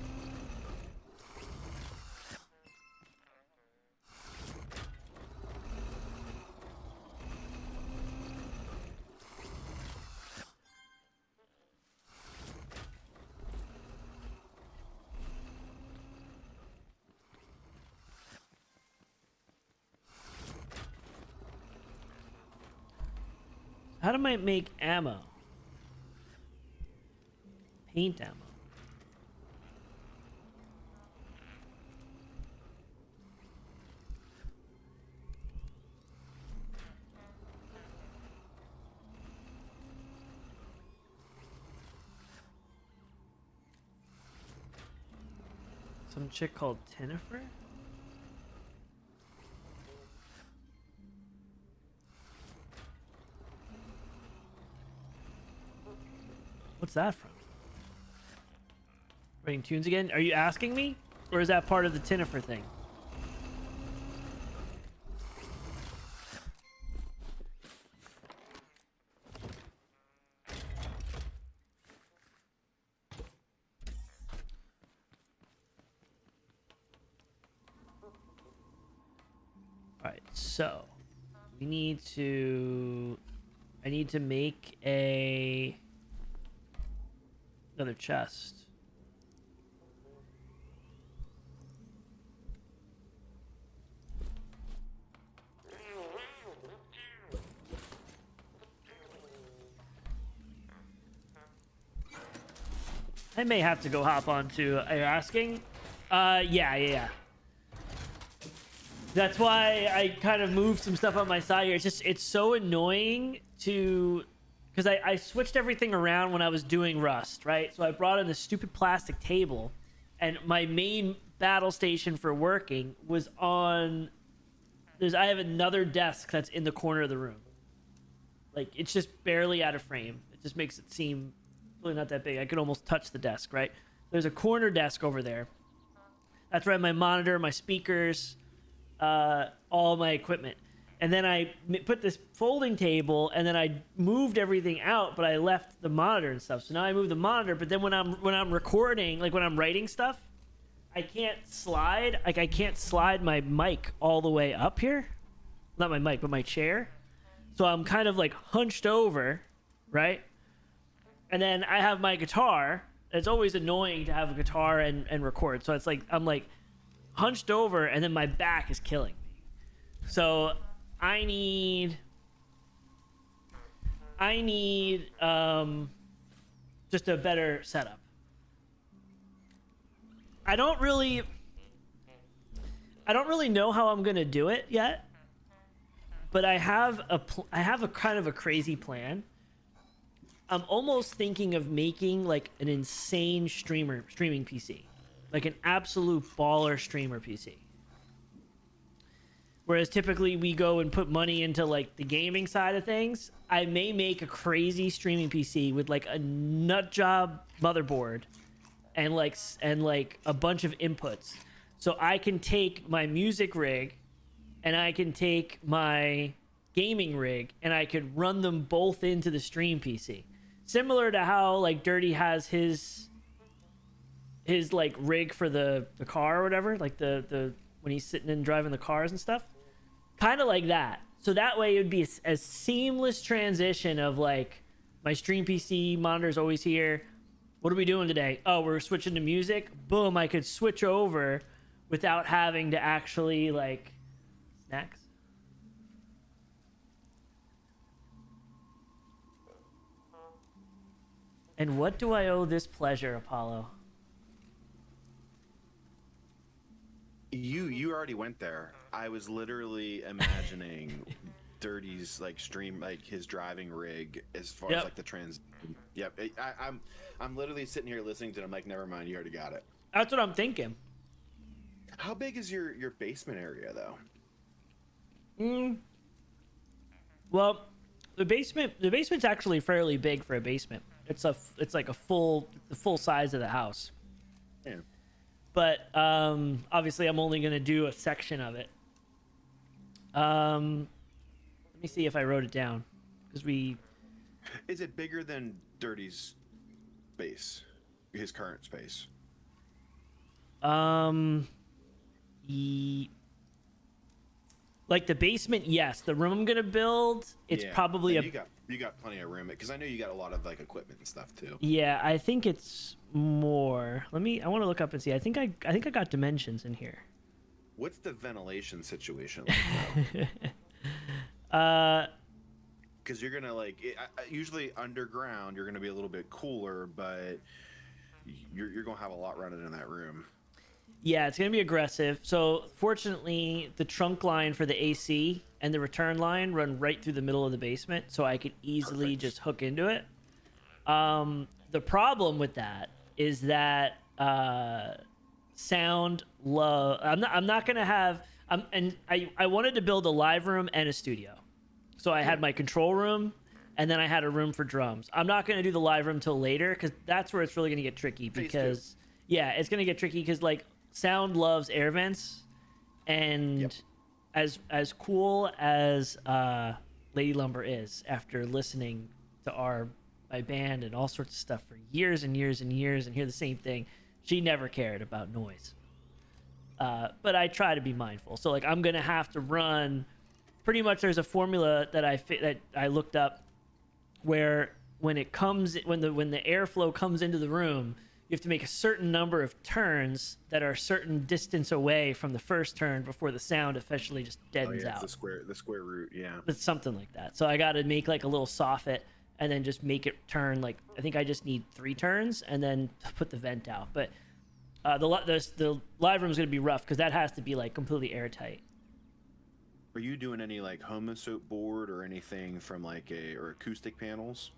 How do I make ammo? Paint ammo. Some chick called Jennifer? What's that from? Writing tunes again? Are you asking me? Or is that part of the Jennifer thing? Alright, so we need to... I need to make another chest. I may have to go hop on to... Are you asking? Yeah. That's why I kind of moved some stuff on my side here. It's so annoying to... Because I switched everything around when I was doing Rust, right? So I brought in this stupid plastic table, and my main battle station for working was on... I have another desk that's in the corner of the room. Like, it's just barely out of frame. It just makes it seem really not that big. I could almost touch the desk, right? There's a corner desk over there. That's where I have my monitor, my speakers, all my equipment. And then I put this folding table, and then I moved everything out, but I left the monitor and stuff. So now I move the monitor, but then when I'm recording, like when I'm writing stuff, I can't slide. Like I can't slide my mic all the way up here. Not my mic, but my chair. So I'm kind of like hunched over, right? And then I have my guitar. It's always annoying to have a guitar and record. So it's like I'm like hunched over, and then my back is killing me. So I need just a better setup. I don't really know how I'm gonna do it yet, but I have a kind of a crazy plan. I'm almost thinking of making like an insane streaming PC, like an absolute baller streamer PC. Whereas typically we go and put money into like the gaming side of things. I may make a crazy streaming PC with like a nut job motherboard and like a bunch of inputs. So I can take my music rig and I can take my gaming rig and I could run them both into the stream PC. Similar to how like Dirty has his like rig for the car or whatever, like the when he's sitting and driving the cars and stuff. Kind of like that. So that way it would be a seamless transition of like my stream PC monitor's always here. What are we doing today? Oh, we're switching to music. Boom, I could switch over without having to actually like snacks. And what do I owe this pleasure, Apollo? You already went there. I was literally imagining Dirty's like stream, like his driving rig, as far as like the trans. Yep, I'm literally sitting here listening to it. I'm like, never mind, you already got it. That's what I'm thinking. How big is your basement area though? Well, the basement's actually fairly big for a basement. It's like the full size of the house. Yeah. But obviously I'm only gonna do a section of it. Let me see if I wrote it down, because we. Is it bigger than Dirty's space, his current space? Like the basement, yes. The room I'm gonna build, it's probably you got plenty of room, because I know you got a lot of like equipment and stuff too. Yeah, I think it's more. I want to look up and see. I think I got dimensions in here. What's the ventilation situation like? Because you're gonna like usually underground, you're gonna be a little bit cooler, but you're gonna have a lot running in that room. Yeah, it's gonna be aggressive. So fortunately, the trunk line for the AC and the return line run right through the middle of the basement, so I could easily just hook into it. The problem with that is that sound low. I'm not gonna have. And I wanted to build a live room and a studio, so I had my control room, and then I had a room for drums. I'm not gonna do the live room till later, because that's where it's really gonna get tricky. Because it's gonna get tricky because like sound loves air vents, and as cool as Lady Lumber is, after listening to my band and all sorts of stuff for years and years and years, and hear the same thing, she never cared about noise. But I try to be mindful. So like I'm gonna have to run. Pretty much, there's a formula that I looked up, where when the airflow comes into the room, you have to make a certain number of turns that are a certain distance away from the first turn before the sound officially just deadens out. The square root, yeah. It's something like that. So I got to make like a little soffit and then just make it turn. Like I think I just need 3 turns and then put the vent out. But the live room is going to be rough, because that has to be like completely airtight. Are you doing any like homosoap board or anything from like or acoustic panels?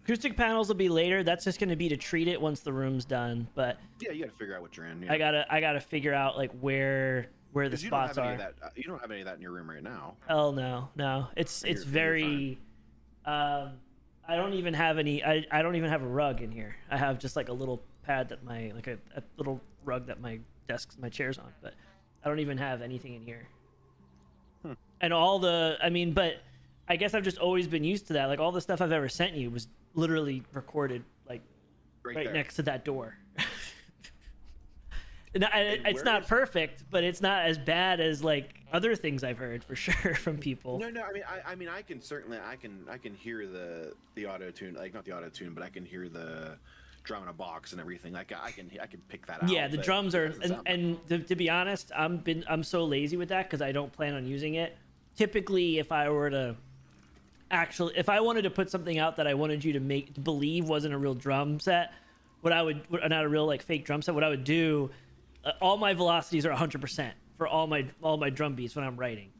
Acoustic panels will be later. That's just going to be to treat it once the room's done. But yeah, you got to figure out what you're in. Yeah. I gotta figure out like where the spots are. You don't have any of that in your room right now. Oh no. It's very. I don't even have any. I don't even have a rug in here. I have just like a little pad that a little rug that my chair's on. But I don't even have anything in here. And but I guess I've just always been used to that. Like all the stuff I've ever sent you was literally recorded like right next to that door. It's not perfect, but it's not as bad as like other things I've heard for sure from people. No. I mean, I can certainly I can hear the auto tune, like not the auto tune, but I can hear the drum in a box and everything. Like I can pick that out. Yeah, the drums are, and to be honest, I'm so lazy with that because I don't plan on using it. Typically, if I wanted to put something out that I wanted you to believe wasn't a real drum set, not a real like fake drum set, what I would do, all my velocities are 100% for all my drum beats when I'm writing.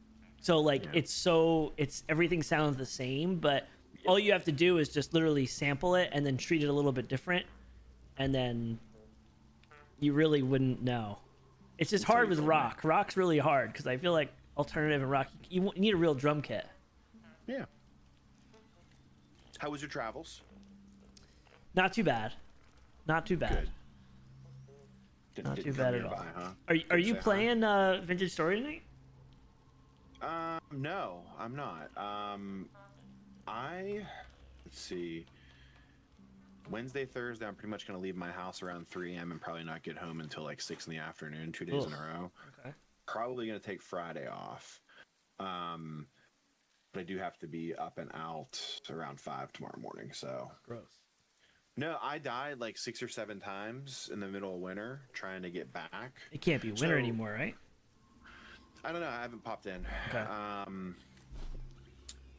So like it's everything sounds the same, but all you have to do is just literally sample it and then treat it a little bit different, and then you really wouldn't know. It's just hard with rock. Rock's really hard because I feel like alternative and rock, you need a real drum kit. Yeah. How was your travels? Not too bad. Good. Not too Didn't bad come at all. nearby, huh? Are Didn't you say hi. playing Vintage Story tonight? No, I'm not. Let's see. Wednesday, Thursday, I'm pretty much going to leave my house around 3 a.m. and probably not get home until like 6 in the afternoon, 2 days in a row. Okay. Probably going to take Friday off. But I do have to be up and out around 5 tomorrow morning, so. Gross. No, I died like 6 or 7 times in the middle of winter trying to get back. It can't be winter anymore, right? I don't know. I haven't popped in. Okay.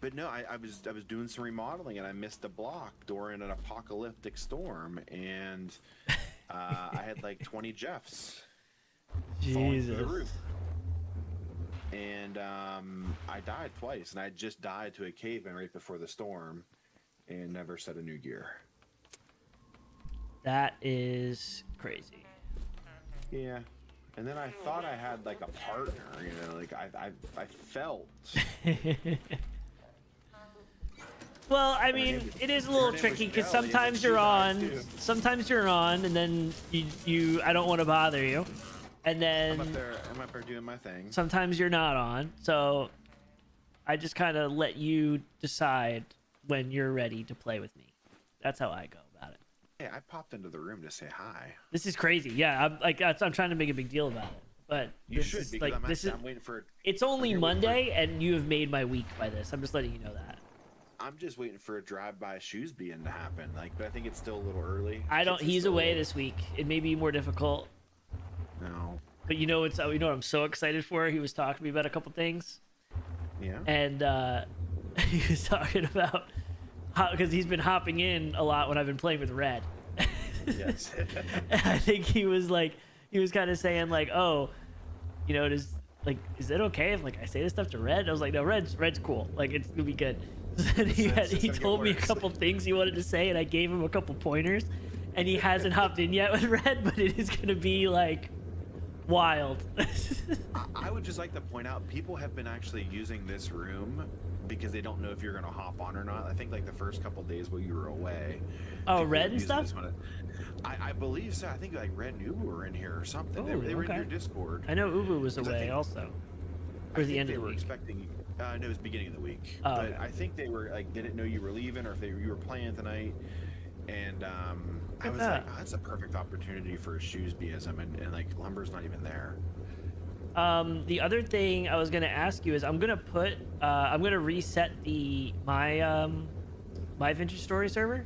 But no, I was doing some remodeling and I missed a block during an apocalyptic storm, and I had like 20 Jeffs falling through the roof. And I died twice, and I just died to a cave-in right before the storm, and never set a new gear. That is crazy. Yeah. And then I thought I had like a partner, you know, like I felt. Well, I mean, it is a little tricky because sometimes you're on, and then I don't want to bother you, and then I'm up there doing my thing. Sometimes you're not on, so I just kind of let you decide when you're ready to play with me. That's how I go about it. Hey, I popped into the room to say hi. This is crazy. Yeah, I'm trying to make a big deal about it, but You should, because I'm waiting for. It's only Monday, and you have made my week by this. I'm just letting you know that. I'm just waiting for a drive-by shoes being to happen. Like, but I think it's still a little early. He's away this week. It may be more difficult. No. But you know what I'm so excited for? He was talking to me about a couple things. Yeah. And he was talking about how, because he's been hopping in a lot when I've been playing with Red. Yes. I think he was kind of saying like, oh, you know, is it okay if like I say this stuff to Red? I was like, no, Red's cool. Like, it's gonna be good. He told me a couple things he wanted to say, and I gave him a couple pointers, and he hasn't hopped in yet with Red, but it is gonna be like wild. I would just like to point out, people have been actually using this room because they don't know if you're gonna hop on or not. I think like the first couple days while you were away. Oh, Red and stuff. I believe so. I think like Red and Ubu were in here or something. They were in your Discord. I know Ubu was away also. For the end of the week. Expecting. No, it was beginning of the week. Oh, but okay. I think they were like didn't know you were leaving, or if you were playing tonight. And I was like, oh, that's a perfect opportunity for a shoes BSM, and like Lumber's not even there. The other thing I was gonna ask you is I'm gonna reset my Vintage Story server.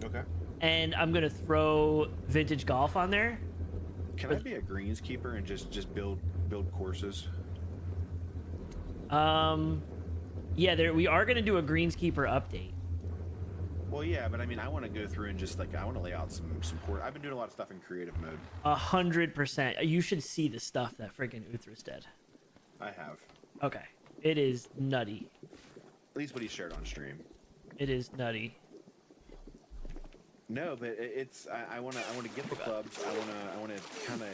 Okay. And I'm gonna throw Vintage Golf on there. Can I be a greenskeeper and just build courses? Yeah, we are gonna do a greenskeeper update. Well, yeah, but I mean, I want to go through and just like I want to lay out some course. I've been doing a lot of stuff in creative mode. 100%. You should see the stuff that freaking Uthras did. I have. Okay, it is nutty. At least what he shared on stream. It is nutty. No, but it's I want to get the clubs. I want to kind of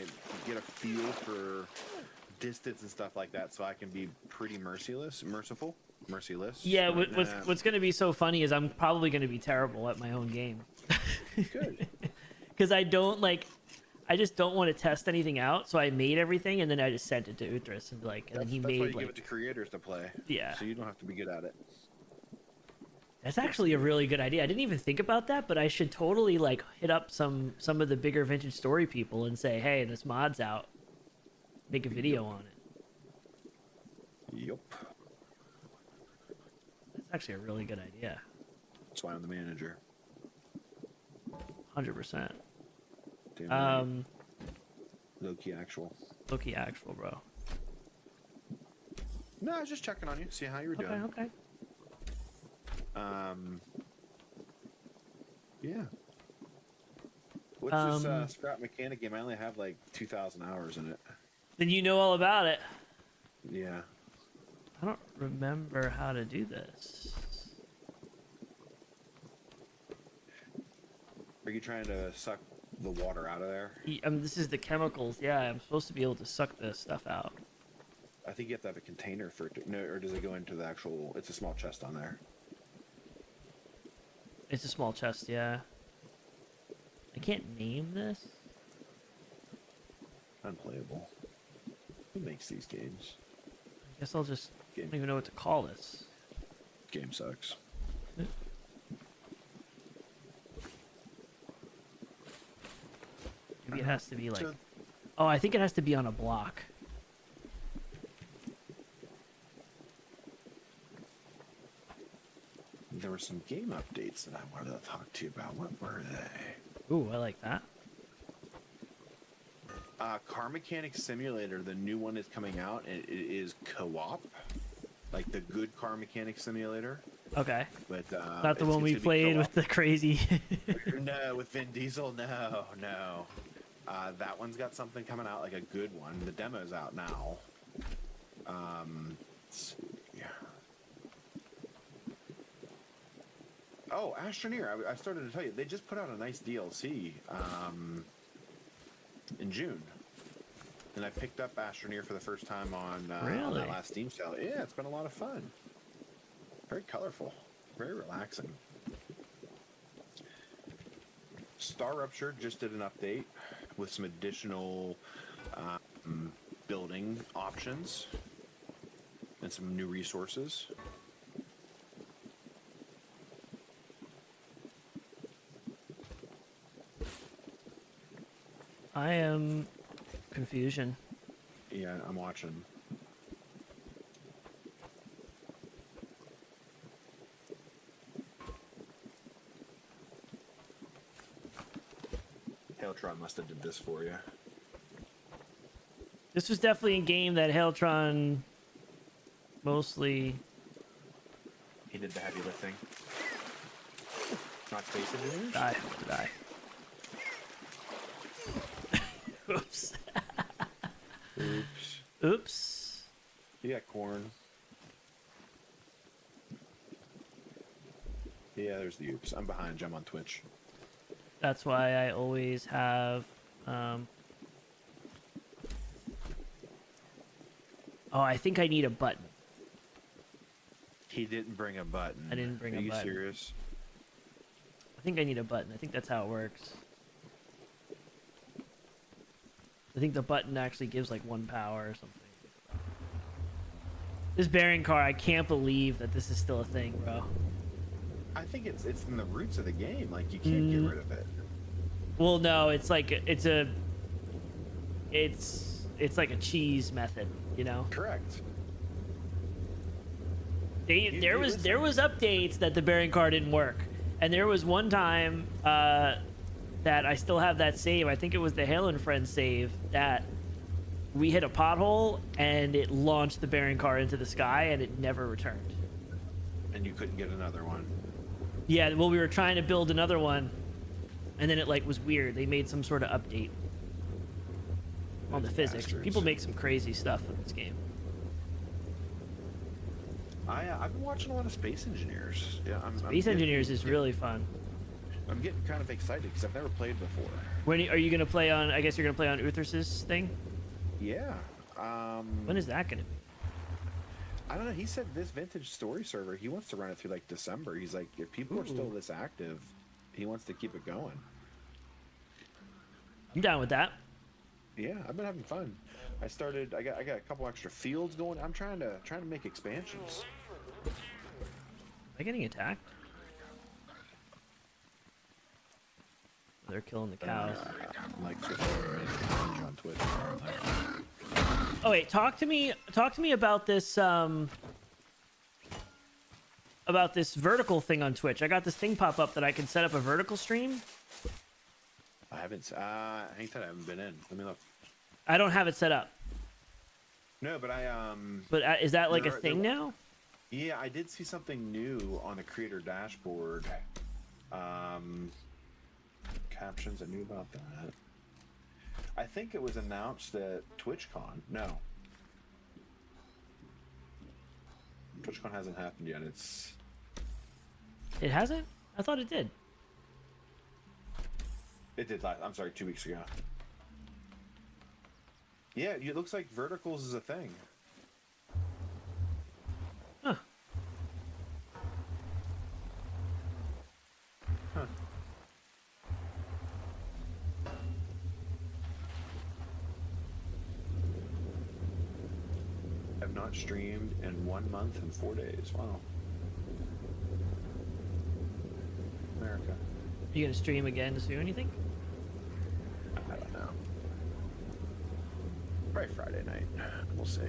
get a feel for distance and stuff like that, so I can be pretty merciless. Yeah, what's going to be so funny is I'm probably going to be terrible at my own game. Good. Because I just don't want to test anything out, so I made everything and then I just sent it to Uthras and then he made why you give it to creators to play. Yeah. So you don't have to be good at it. That's actually a really good idea. I didn't even think about that, but I should totally hit up some of the bigger Vintage Story people and say, hey, this mod's out. Make a video on it. Yup. That's actually a really good idea. That's why I'm the manager. 100%. Low-key actual. Low-key actual, bro. No, I was just checking on you, see how you were doing. Okay. Yeah. What's this scrap mechanic game? I only have 2,000 hours in it. Then you know all about it. Yeah. I don't remember how to do this. Are you trying to suck the water out of there? This is the chemicals. Yeah, I'm supposed to be able to suck this stuff out. I think you have to have a container for it. No, or does it go into the actual... It's a small chest on there. It's a small chest, yeah. I can't name this. Unplayable. Who makes these games? I guess I'll just... I don't even know what to call this. Game sucks. Maybe it has to be like... Oh, I think it has to be on a block. There were some game updates that I wanted to talk to you about. What were they? Ooh, I like that. Car Mechanic Simulator, the new one is coming out, and it is co-op. Like the good Car Mechanic Simulator. Okay. But not the one we played with the crazy... No, with Vin Diesel, no. That one's got something coming out, like a good one. The demo's out now. Let's see. Oh, Astroneer, I started to tell you, they just put out a nice DLC in June. And I picked up Astroneer for the first time on that last Steam sale. Yeah, it's been a lot of fun. Very colorful. Very relaxing. Star Rupture just did an update with some additional building options and some new resources. I am confusion. Yeah, I'm watching. Hailtron must have did this for you. This was definitely a game that Hailtron mostly... He did the heavy lifting. Not Space Engineers? Die. Oops. Oops. You got corn. Yeah, there's the oops. I'm behind you. I'm on Twitch. That's why I always have... Oh, I think I need a button. He didn't bring a button. I didn't bring a button. Are you serious? I think I need a button. I think that's how it works. I think the button actually gives like 1 power or something. This bearing car, I can't believe that this is still a thing, bro. I think it's in the roots of the game. Like, you can't get rid of it. Well, no, it's like it's like a cheese method, you know? Correct. There was updates that the bearing car didn't work, and there was one time that I still have that save. I think it was the Halo and Friends save that we hit a pothole and it launched the bearing car into the sky and it never returned. And you couldn't get another one. Yeah, well, we were trying to build another one, and then it like was weird. They made some sort of update on the physics. Bastards. People make some crazy stuff in this game. I've been watching a lot of Space Engineers. Yeah, Space Engineers is really fun. I'm getting kind of excited because I've never played before. When are you gonna play on? I guess you're gonna play on Uthers's thing. Yeah. When is that gonna be? I don't know. He said this vintage story server, he wants to run it through like December. He's like, if people are still this active, he wants to keep it going. I'm down with that. Yeah, I've been having fun. I got a couple extra fields going. I'm trying to make expansions. Am I getting attacked? They're killing the cows. Like on Twitch. Oh wait, talk to me about this vertical thing on Twitch. I got this thing pop up that I can set up a vertical stream. I haven't. I haven't been in. Let me look. I don't have it set up. No, but But is that like a thing now? Yeah, I did see something new on the creator dashboard. Captions. I knew about that. I think it was announced at TwitchCon. No. TwitchCon hasn't happened yet. It hasn't? I thought it did. It did last. I'm sorry, 2 weeks ago. Yeah, it looks like verticals is a thing. Huh. Huh. have not streamed in 1 month and 4 days. Wow. America. You gonna stream again soon, you think? I don't know. Probably Friday night. We'll see.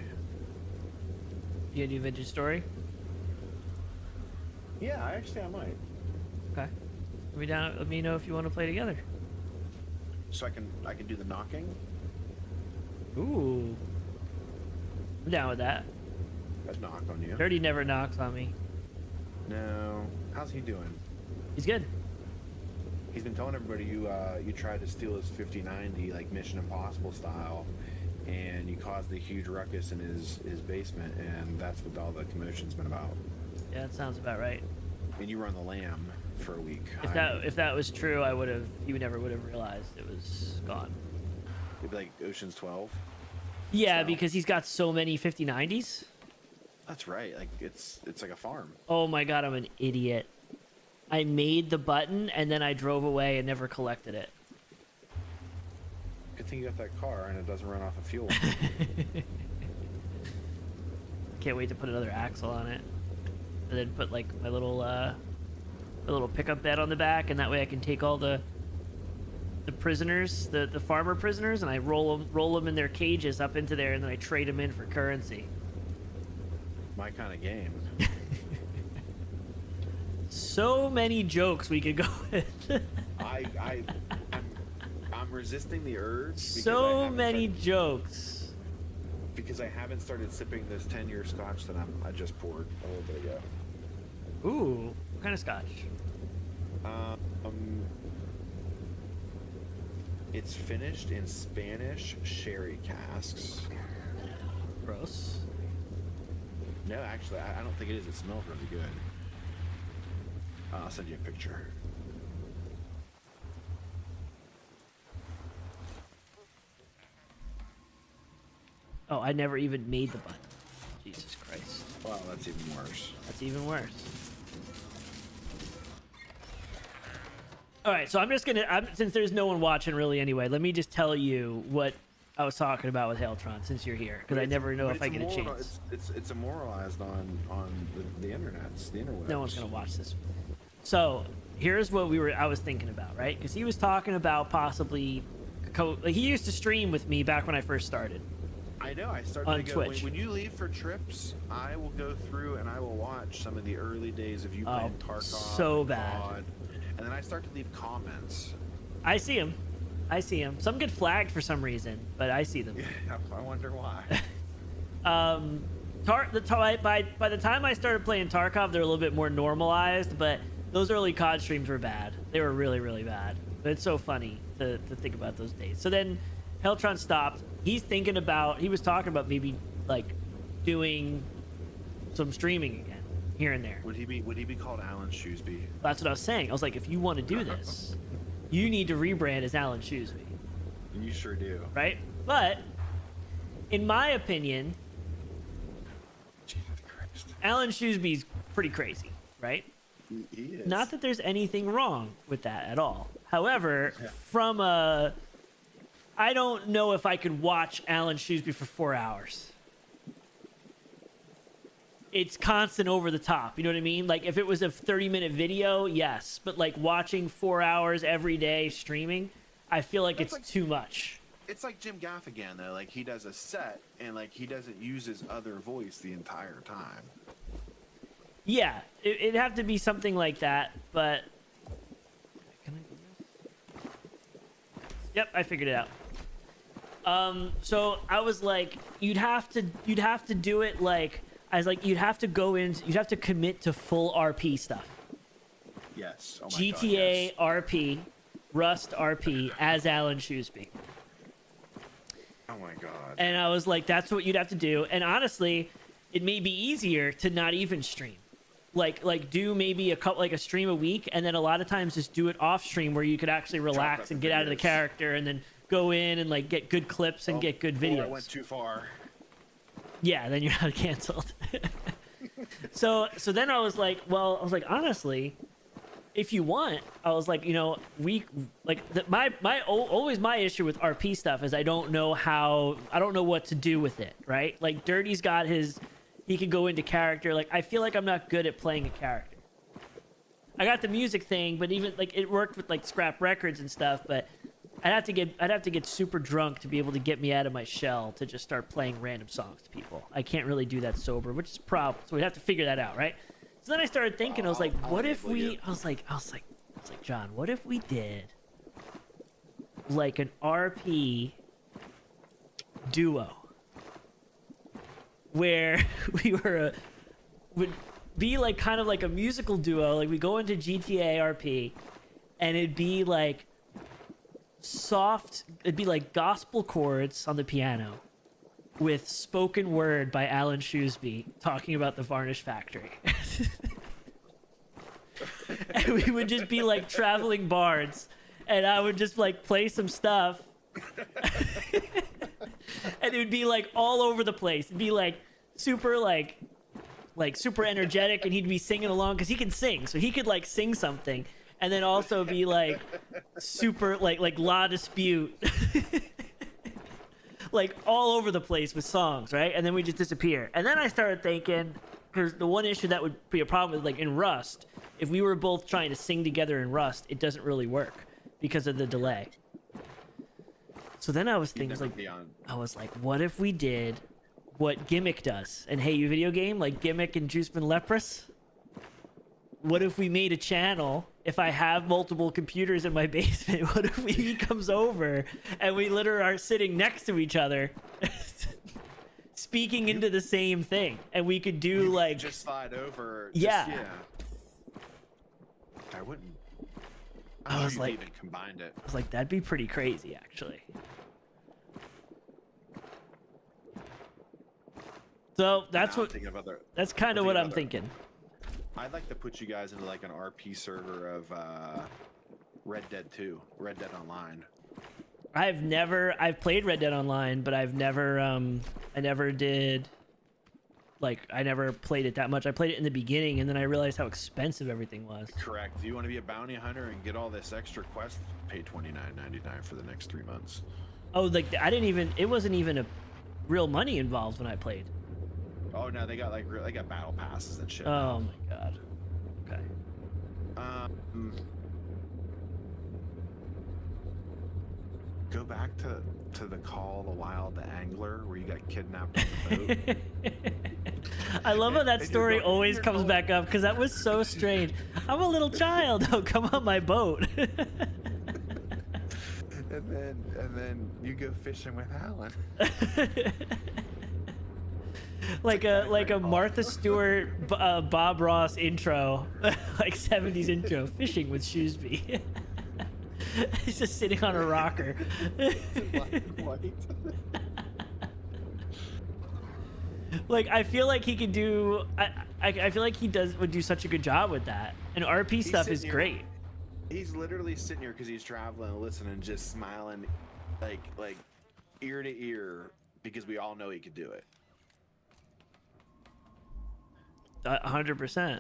You gonna do Vintage Story? Yeah, I might. Okay. Let me know if you want to play together. So I can do the knocking. Ooh. I'm down with that. I'd knock on you. Dirty never knocks on me. No. How's he doing? He's good. He's been telling everybody you tried to steal his 5090 like Mission Impossible style, and you caused a huge ruckus in his basement, and that's what all the commotion's been about. Yeah, that sounds about right. And you were on the lam for a week. If that was true, you never would have realized it was gone. It'd be like Ocean's 12. Yeah, because he's got so many 5090s. That's right. Like it's like a farm. Oh my god, I'm an idiot. I made the button and then I drove away and never collected it. Good thing you got that car and it doesn't run off of fuel. Can't wait to put another axle on it, and then put like my little pickup bed on the back, and that way I can take all the prisoners, the farmer prisoners, and I roll them in their cages up into there, and then I trade them in for currency. My kind of game. So many jokes we could go with. I'm resisting the urge. So many jokes. Because I haven't started sipping this 10-year scotch that I just poured a little bit ago. Ooh, what kind of scotch? It's finished in Spanish sherry casks. Gross. No, actually, I don't think it is. It smells really good. I'll send you a picture. Oh, I never even made the button. Jesus Christ. Wow, that's even worse. That's even worse. All right, so I'm just gonna, since there's no one watching really anyway, let me just tell you what I was talking about with Hailtron since you're here, because I never know if I get a chance. It's immoralized on the internets, the interwebs. No one's gonna watch this. So here's what I was thinking about, right? Because he was talking about possibly, he used to stream with me back when I first started. I know. I started on to go, Twitch. When you leave for trips, I will go through and I will watch some of the early days of you playing Tarkov. So bad. God, and then I start to leave comments. I see him. Some get flagged for some reason, but I see them. Yeah, I wonder why. By the time I started playing Tarkov, they're a little bit more normalized, but those early COD streams were bad. They were really, really bad. But it's so funny to think about those days. So then Heltron stopped. He was talking about maybe like doing some streaming again here and there. Would he be called Alan Shoesby? That's what I was saying. I was like, if you want to do this, you need to rebrand as Alan Shoesby. You sure do. Right? But in my opinion, Jesus Christ, Alan Shoesby's pretty crazy, right? He is. Not that there's anything wrong with that at all. However, I don't know if I could watch Alan Shoesby for 4 hours. It's constant over the top. You know what I mean? Like if it was a 30-minute video, yes. But like watching 4 hours every day streaming, I feel like it's too much. It's like Jim Gaffigan though. Like he does a set and like he doesn't use his other voice the entire time. Yeah, it'd have to be something like that. But can I do this? Yep, I figured it out. So I was like, you'd have to do it like. I was like, you'd have to commit to full RP stuff. Yes. Oh my GTA God, yes. RP, Rust RP as Alan Shoesby. Oh my God. And I was like, that's what you'd have to do. And honestly, it may be easier to not even stream. Like do maybe a stream a week, and then a lot of times just do it off stream where you could actually relax and get out of the character, and then go in and like get good clips and get good videos. I went too far. Yeah, then you're not canceled. So then I was like, honestly, if you want, I was like, you know, always my issue with RP stuff is I don't know what to do with it, right? Like Dirty's got he could go into character. Like I feel like I'm not good at playing a character. I got the music thing, but even like it worked with like scrap records and stuff, but I'd have to get super drunk to be able to get me out of my shell to just start playing random songs to people. I can't really do that sober, which is a problem. So we'd have to figure that out, right? So then I started thinking, I was like, what if we, I was like, John, what if we did like an RP duo where would be like kind of like a musical duo, like we go into GTA RP and it'd be like it'd be like gospel chords on the piano with spoken word by Alan Shrewsbury talking about the Varnish Factory. And we would just be like traveling bards and I would just like play some stuff and it would be like all over the place. It'd be like super like super energetic and he'd be singing along because he can sing, so he could like sing something and then also be like super like La Dispute like all over the place with songs, right? And then we just disappear. And then I started thinking, because the one issue that would be a problem is like in Rust, if we were both trying to sing together in Rust, it doesn't really work because of the delay. So then I was thinking, what if we did what Gimmick does and Hey You Video Game, like Gimmick and Juiceman Leprous? What if we made a channel? If I have multiple computers in my basement, what if he comes over and we literally are sitting next to each other speaking into the same thing, and we could do like just slide over. Yeah. I wouldn't. I was like, even combined it. I was like, that'd be pretty crazy, actually. So that's that's kind of what I'm thinking. I'd like to put you guys into like an RP server of Red Dead 2, Red Dead Online. I've played Red Dead Online, but I never played it that much. I played it in the beginning and then I realized how expensive everything was. Correct. Do you want to be a bounty hunter and get all this extra quest? Pay $29.99 for the next 3 months. Oh, like it wasn't even a real money involved when I played. Oh no, they got battle passes and shit. Oh my god. Okay. Go back to the Call of the Wild Angler where you got kidnapped on the boat. I love how that story always comes back up because that was so strange. I'm a little child. Oh, come on my boat. and then you go fishing with Alan. like a Martha Stewart, Bob Ross intro, like 70s intro, fishing with Shrewsbury. He's just sitting on a rocker. Like I feel like he could do. I feel like he would do such a good job with that. And RP stuff is great. He's literally sitting here because he's traveling and listening, just smiling, like ear to ear, because we all know he could do it. 100%.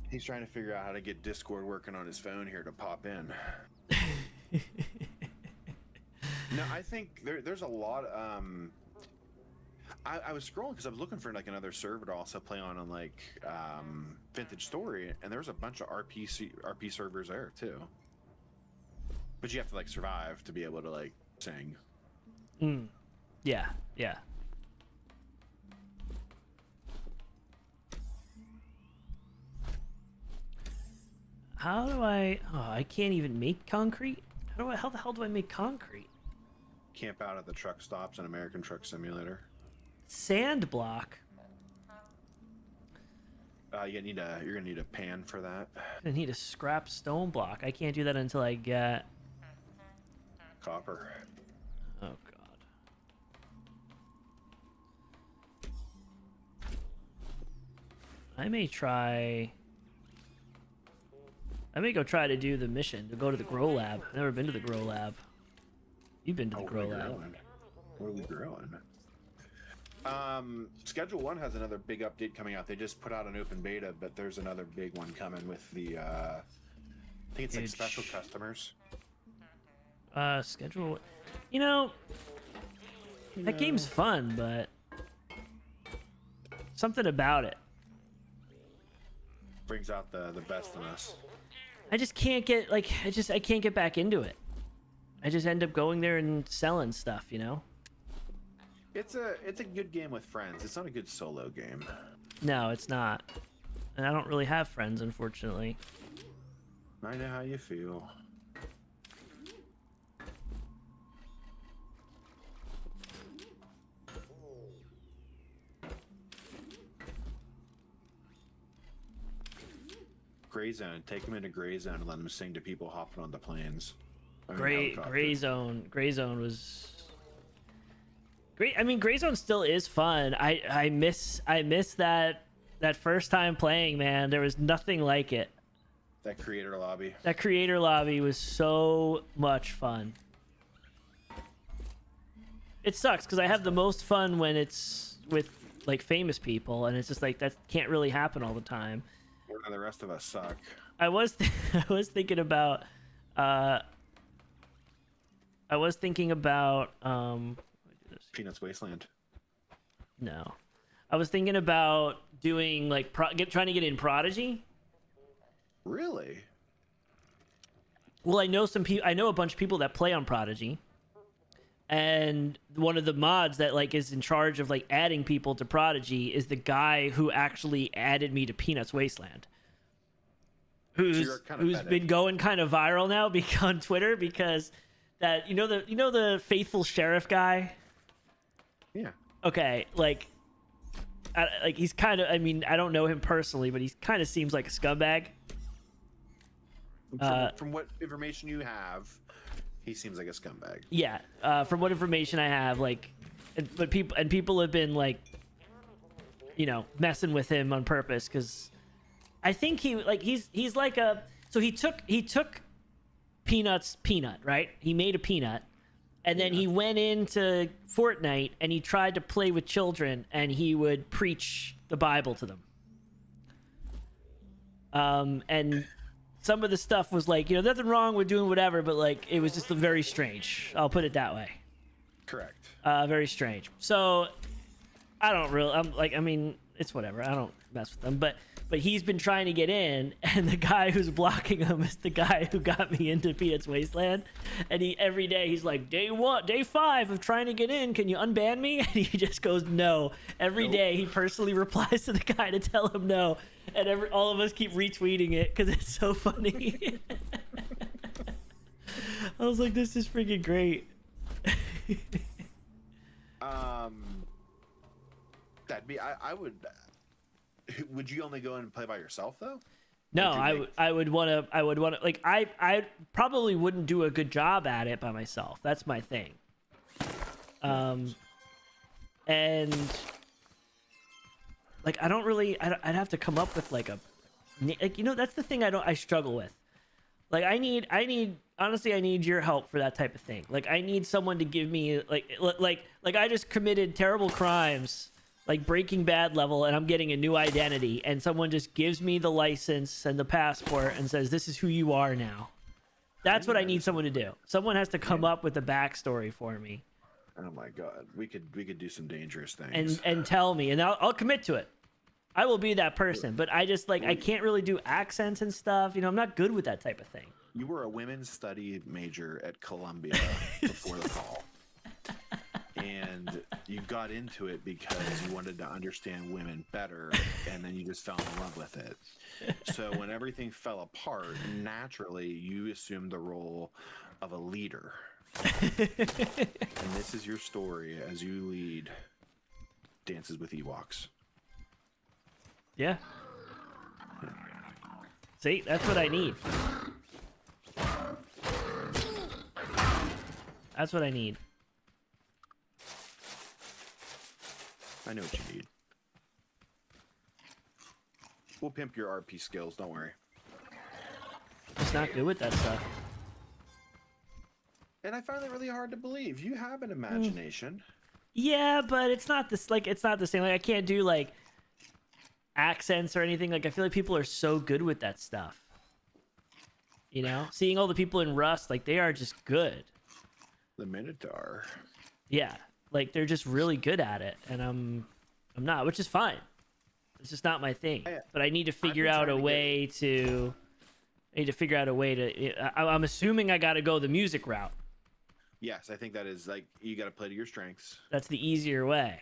He's trying to figure out how to get Discord working on his phone here to pop in. No, I think there's a lot. I was scrolling because I was looking for like another server to also play on like Vintage Story, and there's a bunch of RP servers there too. But you have to like survive to be able to like sing. Yeah. How do I? Oh, I can't even make concrete. How the hell do I make concrete? Camp out at the truck stops in American Truck Simulator. Sand block. You're gonna need a pan for that. I need a scrap stone block. I can't do that until I get copper. Oh god. I may go try to do the mission to go to the grow lab. I've never been to the grow lab. You've been to the grow lab. What are we growing? Schedule 1 has another big update coming out. They just put out an open beta, but there's another big one coming with the I think it's like special customers. Schedule. You know, that game's fun, but something about it Brings out the best in us. I just can't get like I can't get back into it. I just end up going there and selling stuff, you know? It's a good game with friends. It's not a good solo game. No, it's not. And I don't really have friends, unfortunately. I know how you feel. Gray Zone. Take them into Gray Zone and let them sing to people hopping on the planes. Gray Zone was great. I mean, Gray Zone still is fun. I miss that first time playing, man. There was nothing like it. That creator lobby. That creator lobby was so much fun. It sucks because I have the most fun when it's with like famous people, and it's just like that can't really happen all the time. The rest of us suck. I was thinking about Peanuts Wasteland. No, I was thinking about doing like trying to get in Prodigy. Really? Well, I know some people. I know a bunch of people that play on Prodigy, and one of the mods that like is in charge of like adding people to Prodigy is the guy who actually added me to Peanuts Wasteland. Who's been going kind of viral now on Twitter because that you know the faithful sheriff guy. Yeah. Okay, like he's kind of. I mean, I don't know him personally, but he kind of seems like a scumbag. From what information you have, he seems like a scumbag. Yeah. From what information I have, like, but people have been like, you know, messing with him on purpose because I think he's like a so he took Peanut's peanut, right? He made a peanut, and then he went into Fortnite and he tried to play with children and he would preach the Bible to them. And some of the stuff was like, you know, nothing wrong with doing whatever, but like it was just very strange. I'll put it that way. Correct. Very strange. So I don't really. I mean, it's whatever. I don't mess with them, but he's been trying to get in, and the guy who's blocking him is the guy who got me into Peanuts Wasteland. And every day he's like, day 5 of trying to get in, can you unban me? And he just goes no. Every day he personally replies to the guy to tell him no, and all of us keep retweeting it because it's so funny. I was like, this is freaking great. That'd be I would. Would you only go in and play by yourself though? No, I would want to like I probably wouldn't do a good job at it by myself. That's my thing. And like I don't really I'd have to come up with like you know, that's the thing I struggle with. Like I need honestly I need your help for that type of thing. Like I need someone to give me like I just committed terrible crimes like Breaking Bad level, and I'm getting a new identity, and someone just gives me the license and the passport and says, this is who you are now. That's what I need someone to do. Someone has to come up with a backstory for me. Oh my god, we could do some dangerous things. And tell me, and I'll commit to it. I will be that person, but I just like I can't really do accents and stuff. You know, I'm not good with that type of thing. You were a women's study major at Columbia before the fall. And you got into it because you wanted to understand women better, and then you just fell in love with it. So when everything fell apart, naturally you assumed the role of a leader. And this is your story as you lead Dances with Ewoks. Yeah. See, that's what I need. That's what I need. I know what you need. We'll pimp your RP skills, don't worry. Just not good with that stuff. And I find it really hard to believe. You have an imagination. Yeah, but it's not this it's not the same. Like I can't do like accents or anything. Like I feel like people are so good with that stuff. You know, seeing all the people in Rust, like they are just good. The Minotaur. Yeah, like they're just really good at it, and I'm not, which is fine. It's just not my thing. But I need to figure out a way to. I need to figure out a way to. I'm assuming I got to go the music route. Yes, I think that is like you got to play to your strengths. That's the easier way.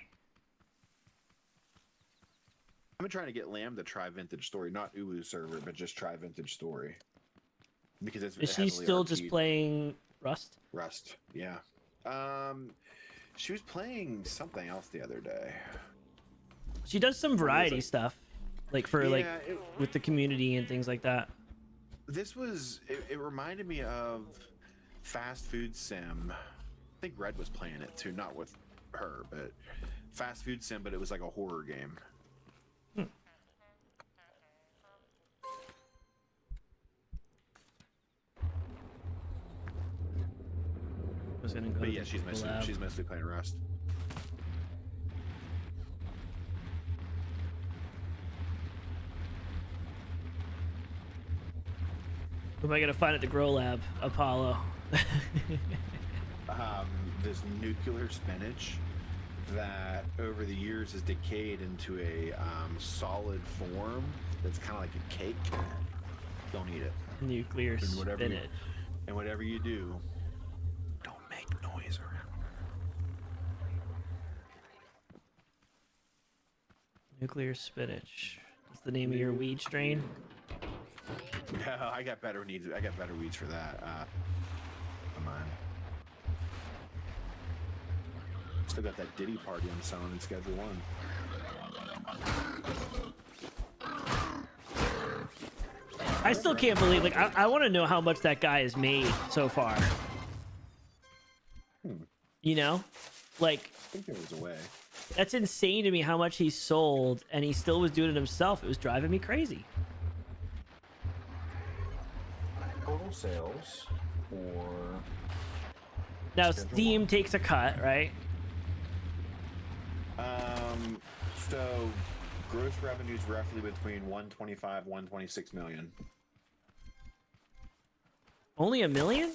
I've been trying to get Lamb to try Vintage Story, not Uwu server, but just try Vintage Story. Because it's Is she still just playing Rust? Rust, yeah. She was playing something else the other day. She does some variety stuff, like for Yeah, with the community and things like that. This was it reminded me of Fast Food Sim. I think Red was playing it too, not with her, but Fast Food Sim, but it was like a horror game. Was gonna go But yeah, she's mostly playing Rust. Who am I gonna find at the Grow Lab? Apollo. This nuclear spinach that over the years has decayed into a solid form that's kind of like a cake. Don't eat it. Nuclear spinach. And whatever you do, don't make noise around. Nuclear spinach. What's the name of your weed strain? No, I got better weeds. I got better weeds for that. Come on. Still got that Diddy party I'm selling in Schedule 1. I still can't believe. Like, I want to know how much that guy has made so far. You know, like. I think there was a way. That's insane to me how much he sold, and he still was doing it himself. It was driving me crazy. Total sales or now Steam takes a cut, right? So gross revenues roughly between 125 126 million. Only $1 million?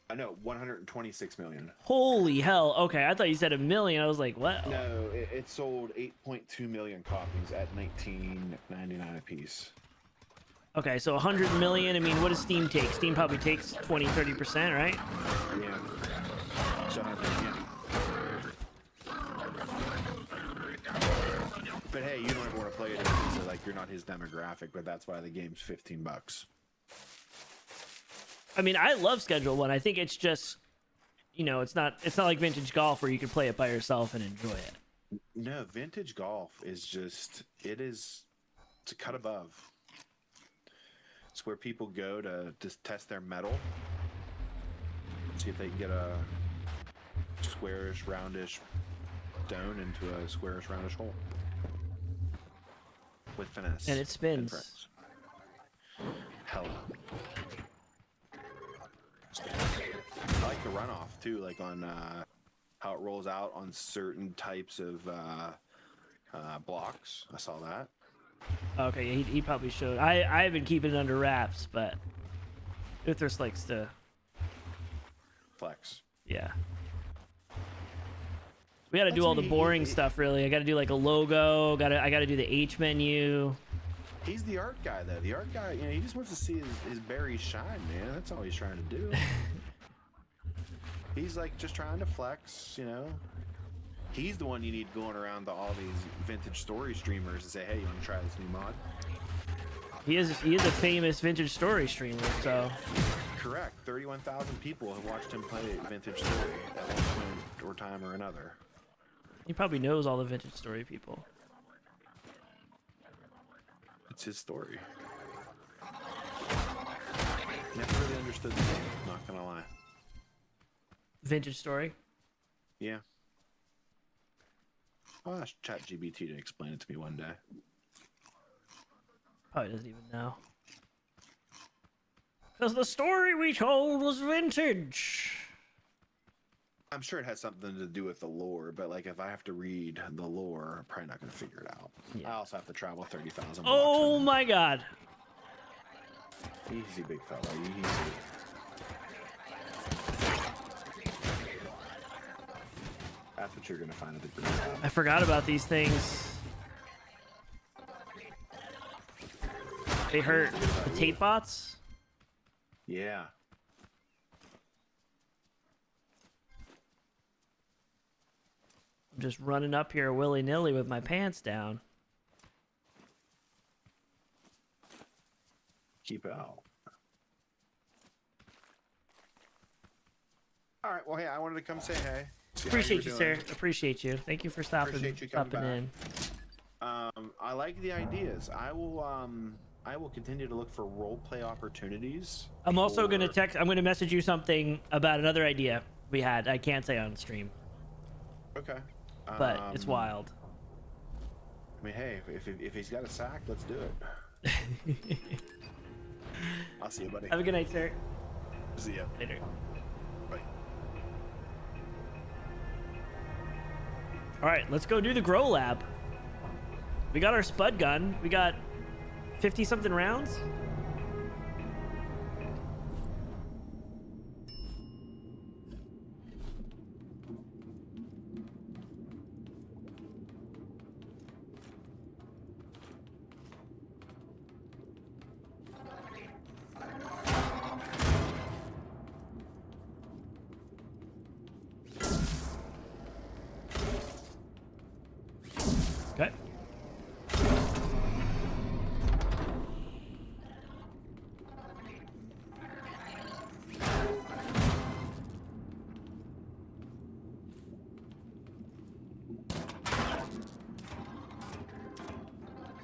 I know, 126 million. Holy hell. Okay, I thought you said $1 million. I was like, what? No, it sold 8.2 million copies at $19.99 a piece. Okay, so 100 million. I mean, what does Steam take? Steam probably takes 20-30%, right? Yeah. So, yeah. But hey, you don't ever want to play it so like you're not his demographic, but that's why the game's $15. I mean, I love Schedule 1. I think it's just, you know, it's not like Vintage Golf where you can play it by yourself and enjoy it. No, Vintage Golf is just it's a cut above. It's where people go to just test their metal, see if they can get a squarish, roundish stone into a squarish, roundish hole with finesse. And it spins. Hella. I like the runoff too, like on how it rolls out on certain types of blocks. I saw that. Okay, yeah, he probably showed. I've been keeping it under wraps, but Uthras likes to flex. Yeah. We got to do all the boring stuff, really. I got to do like a logo. I got to do the H menu. He's the art guy, though. The art guy, you know, he just wants to see his berries shine, man. That's all he's trying to do. He's like just trying to flex, you know. He's the one you need going around to all these Vintage Story streamers and say, "Hey, you want to try this new mod?" He is a famous Vintage Story streamer, so. Correct. 31,000 people have watched him play Vintage Story at one point or time or another. He probably knows all the Vintage Story people. It's his story. Never really understood the game, not gonna lie. Vintage Story? Yeah. I'll ask ChatGPT to explain it to me one day. Probably doesn't even know. Because the story we told was vintage. I'm sure it has something to do with the lore, but like if I have to read the lore, I'm probably not going to figure it out. Yeah. I also have to travel 30,000 blocks. Oh my god. Easy, big fella. Easy. That's what you're gonna find at the green zone. I forgot about these things. They hurt the tape bots? Yeah. I'm just running up here willy-nilly with my pants down. Keep out. All right. Well, hey, I wanted to come say hey. Appreciate you, sir. Appreciate you. Thank you for stopping in. I like the ideas. I will continue to look for role play opportunities. I'm also gonna text. I'm gonna message you something about another idea we had. I can't say on stream. Okay. But it's wild. I mean, hey, if he's got a sack, let's do it. I'll see you, buddy. Have a good night, sir. See ya. Later. Bye. All right, let's go do the grow lab. We got our spud gun. We got 50-something rounds. Okay.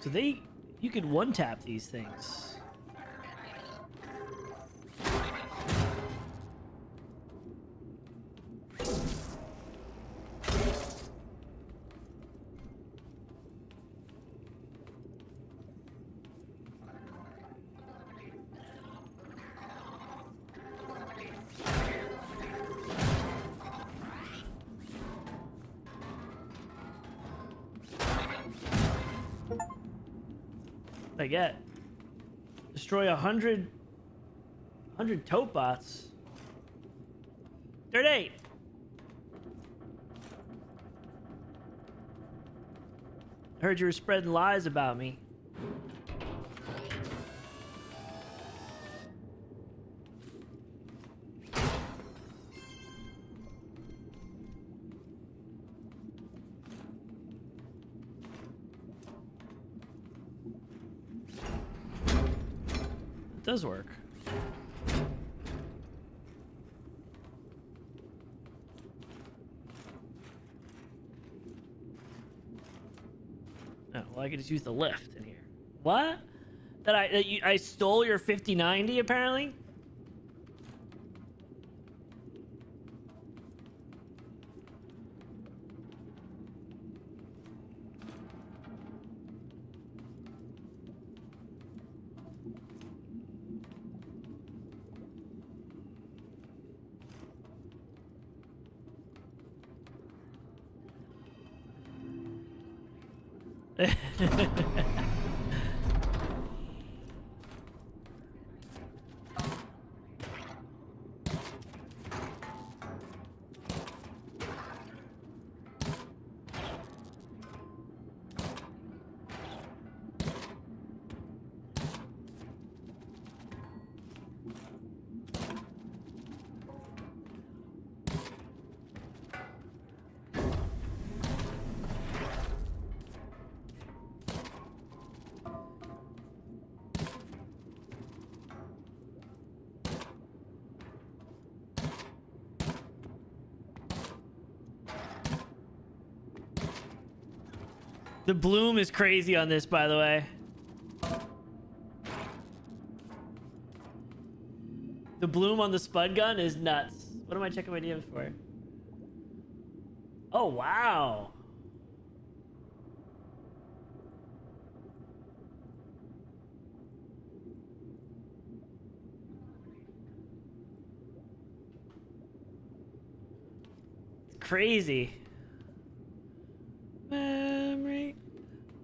So you could one-tap these things. I get destroy 100 tote bots. 38. I heard you were spreading lies about me. Does work. Oh, well, I could just use the lift in here. What? I stole your 5090 apparently? The bloom is crazy on this, by the way. The bloom on the spud gun is nuts. What am I checking my DMs for? Oh, wow. It's crazy. Memory,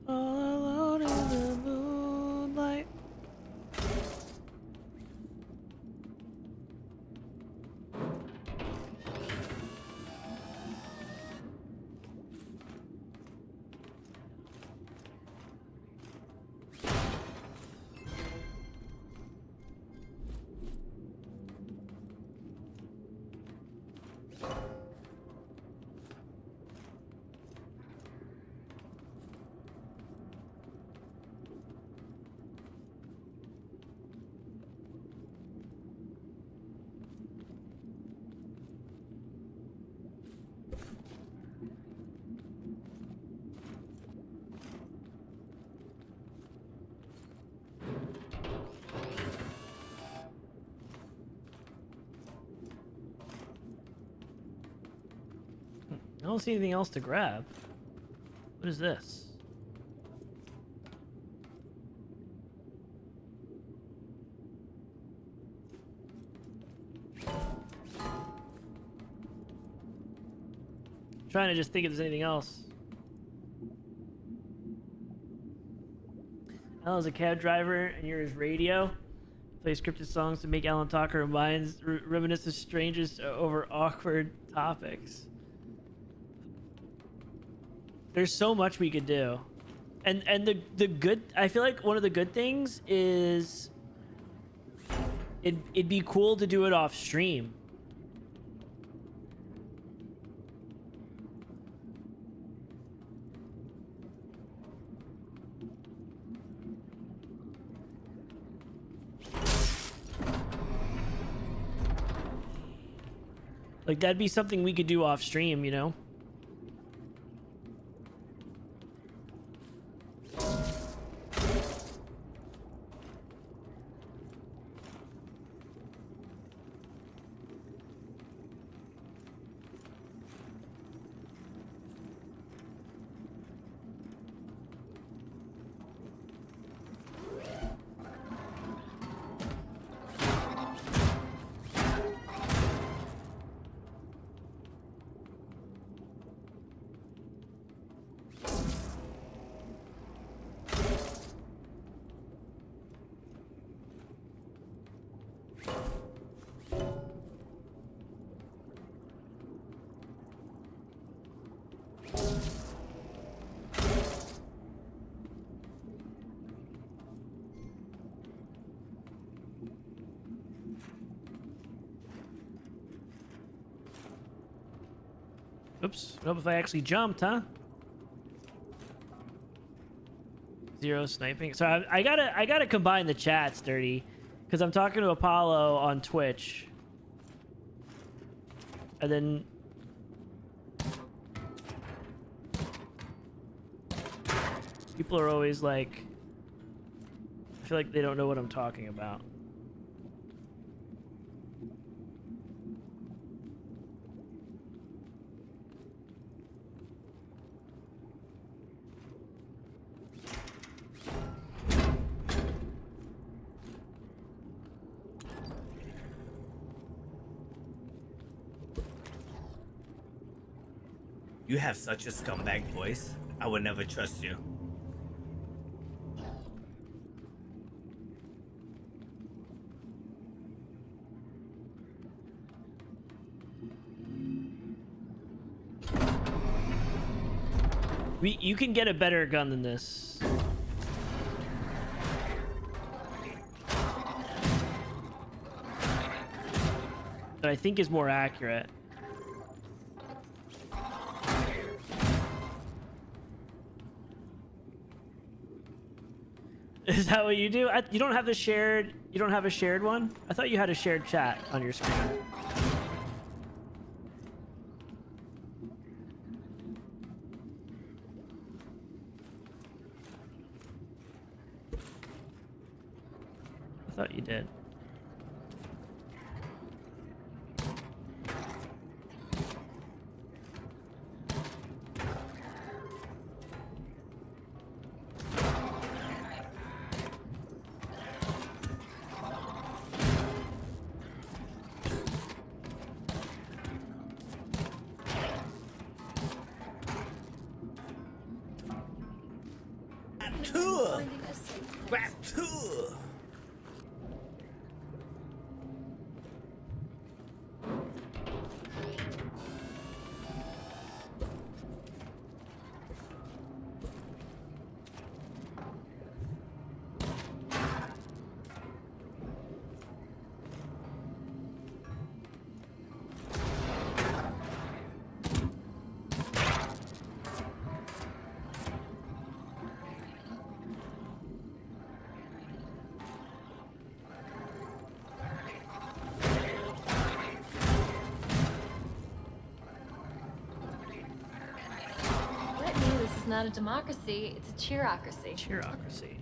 all alone in the moonlight. don't see anything else to grab. What is this? Trying to just think if there's anything else. Alan's a cab driver and you're his radio. Play scripted songs to make Alan talk or reminisce of strangers over awkward topics. There's so much we could do. And the good, I feel like one of the good things is it'd be cool to do it off stream. Like, that'd be something we could do off stream, you know? Oops. What if I actually jumped, huh? Zero sniping. So I gotta combine the chats, Dirty, because I'm talking to Apollo on Twitch, and then people are always like, I feel like they don't know what I'm talking about. You have such a scumbag voice. I would never trust you. You can get a better gun than this. That I think is more accurate. Is that what you do? You don't have the shared. You don't have a shared one? I thought you had a shared chat on your screen. I thought you did. It's not a democracy, it's a cheerocracy. Cheerocracy.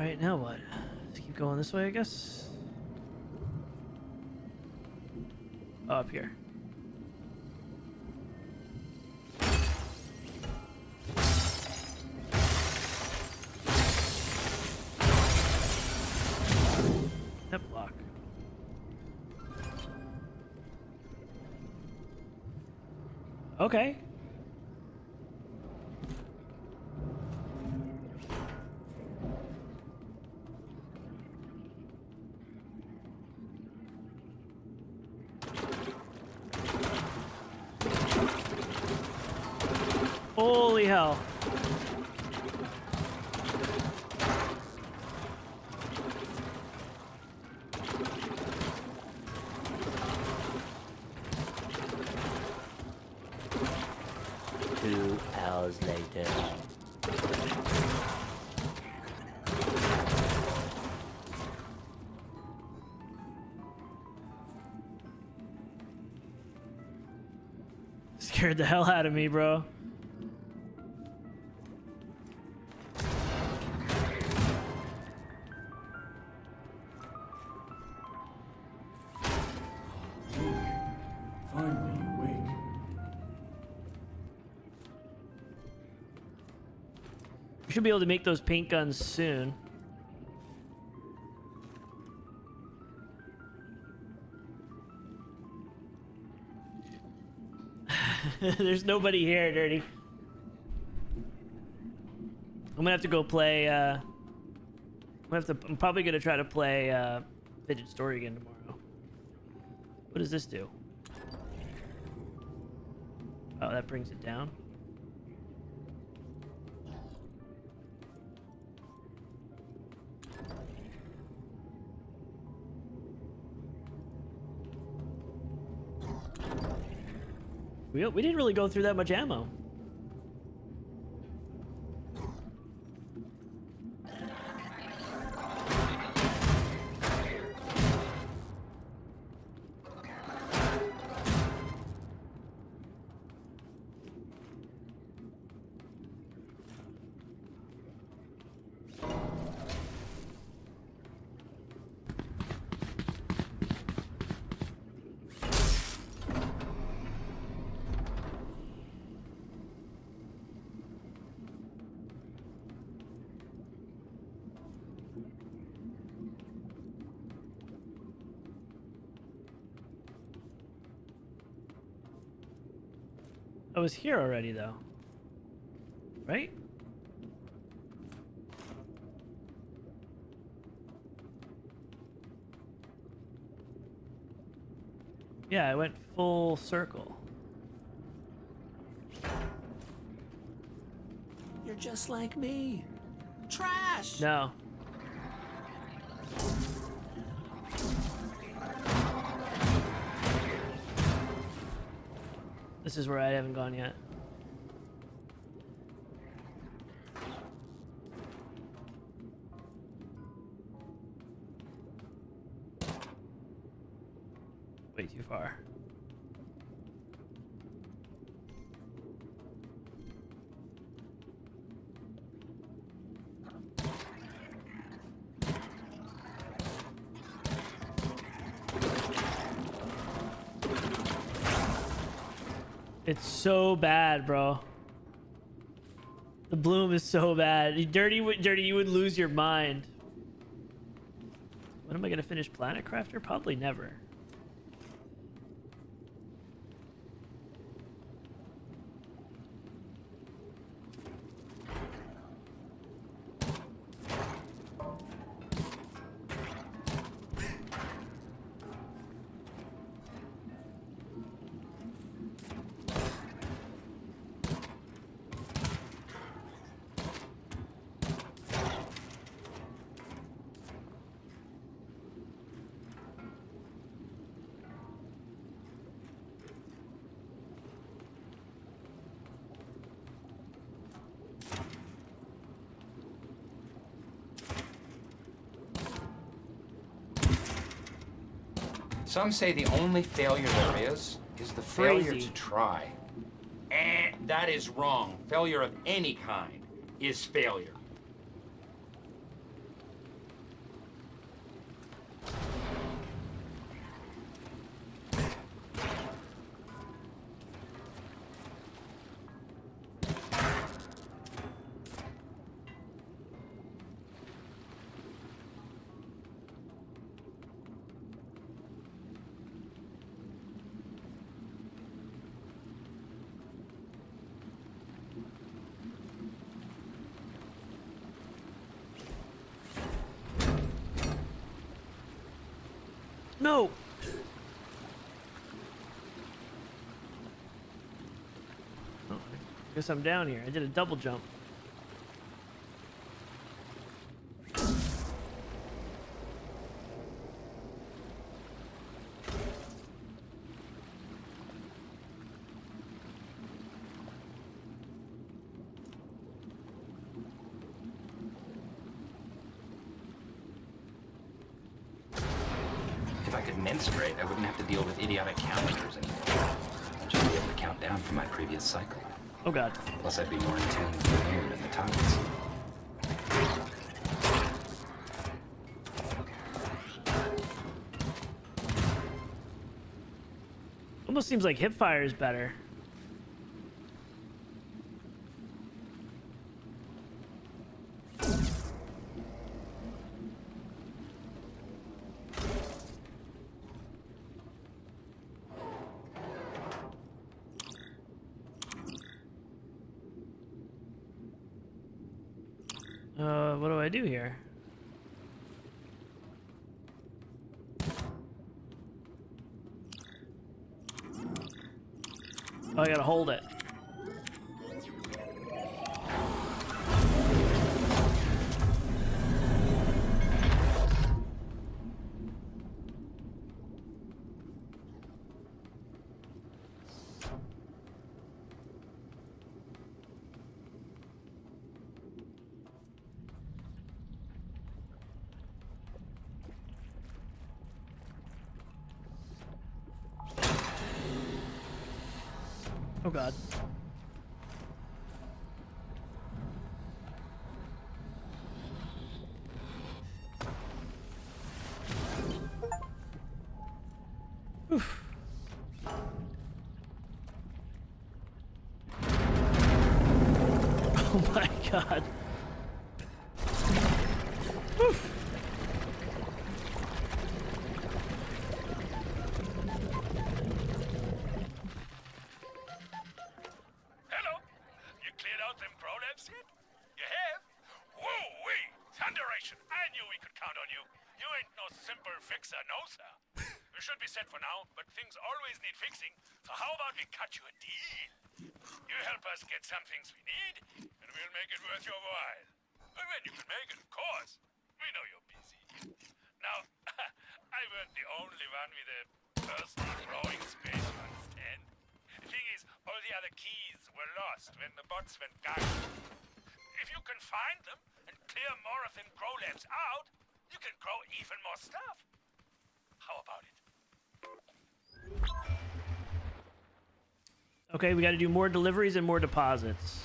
Alright, now what? Let's keep going this way, I guess. Oh, up here. Step block. Okay. Holy hell. Hours later. Scared the hell out of me, bro. Finally awake. We should be able to make those paint guns soon. There's nobody here, Dirty. I'm gonna have to go play, I'm probably gonna try to play, Fidget Story again tomorrow. What does this do? Oh, that brings it down. We didn't really go through that much ammo. I was here already, though. Right? Yeah, I went full circle. You're just like me. Trash! No. This is where I haven't gone yet. Way too far. It's so bad, bro. The bloom is so bad. Dirty, you would lose your mind. When am I gonna finish Planet Crafter? Probably never. Some say the only failure there is the failure to try. That is wrong. Failure of any kind is failure. No! Oh, I guess I'm down here. I did a double jump. If I could menstruate, I wouldn't have to deal with idiotic calendars anymore. I'd just be able to count down from my previous cycle. Oh god. Plus, I'd be more in tune with the moon and the tides. Almost seems like hipfire is better. What do I do here? Oh, I gotta hold it. Oh god. Oof. Oh my god. Oof. Hello? You cleared out them prolapse yet? You have? Woo-wee! Thunderation! I knew we could count on you. You ain't no simple fixer, no, sir. We should be set for now, but things always need fixing, so how about we cut you a deal? You help us get some things we need, and we'll make it worth your while. And when you can make it, of course. We know you're busy. Now, I weren't the only one with a personal growing space, you understand? The thing is, all the other keys were lost when the bots went gaga. If you can find them and clear more of them grow labs out, you can grow even more stuff. How about it? Okay, we gotta do more deliveries and more deposits.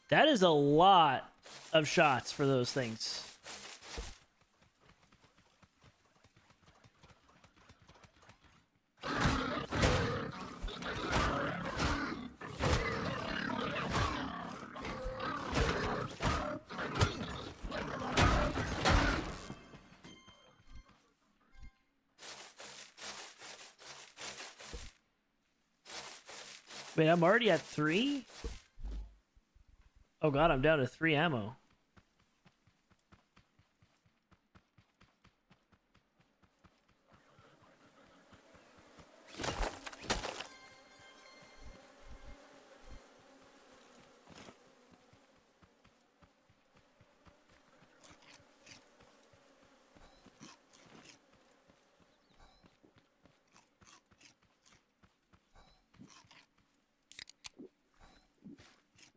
That is a lot of shots for those things. Wait, I'm already at 3? Oh god, I'm down to 3 ammo.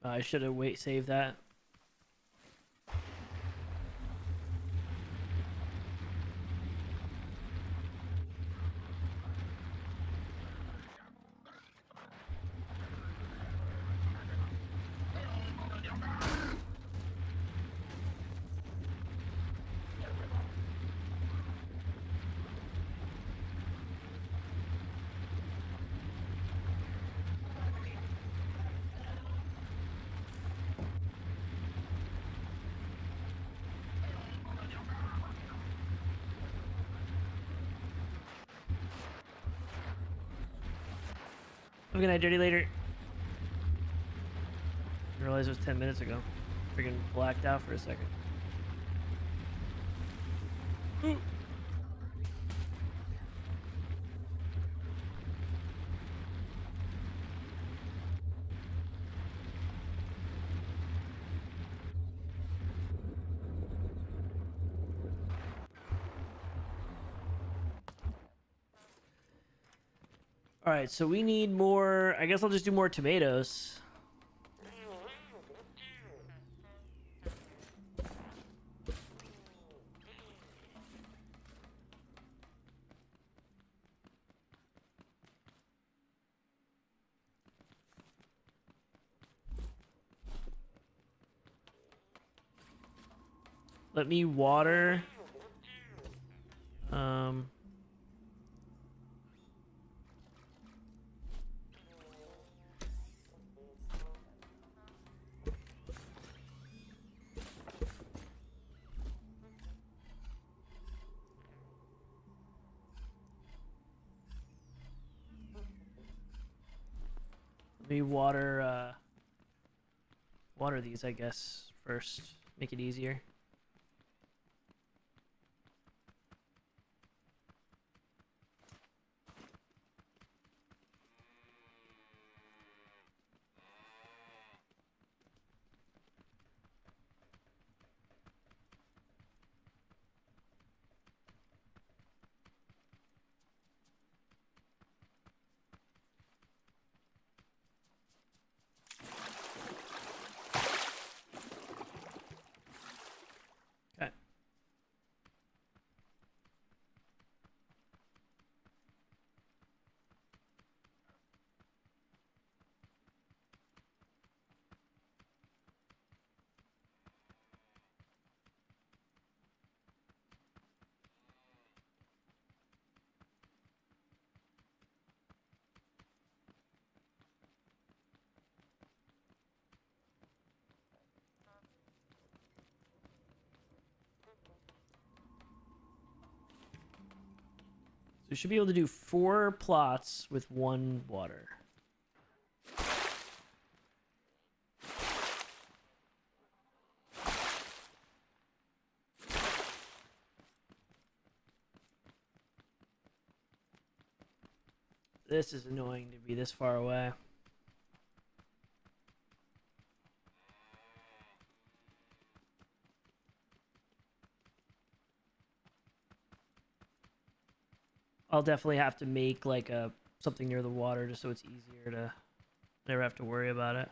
I should have saved that. Have a good night, Dirty Later. I realized it was 10 minutes ago. Freaking blacked out for a second. Ooh. All right, so we need more. I guess I'll just do more tomatoes. Let me water. Let me water these, I guess, first. Make it easier. We should be able to do 4 plots with 1 water. This is annoying to be this far away. I'll definitely have to make like something near the water just so it's easier to never have to worry about it.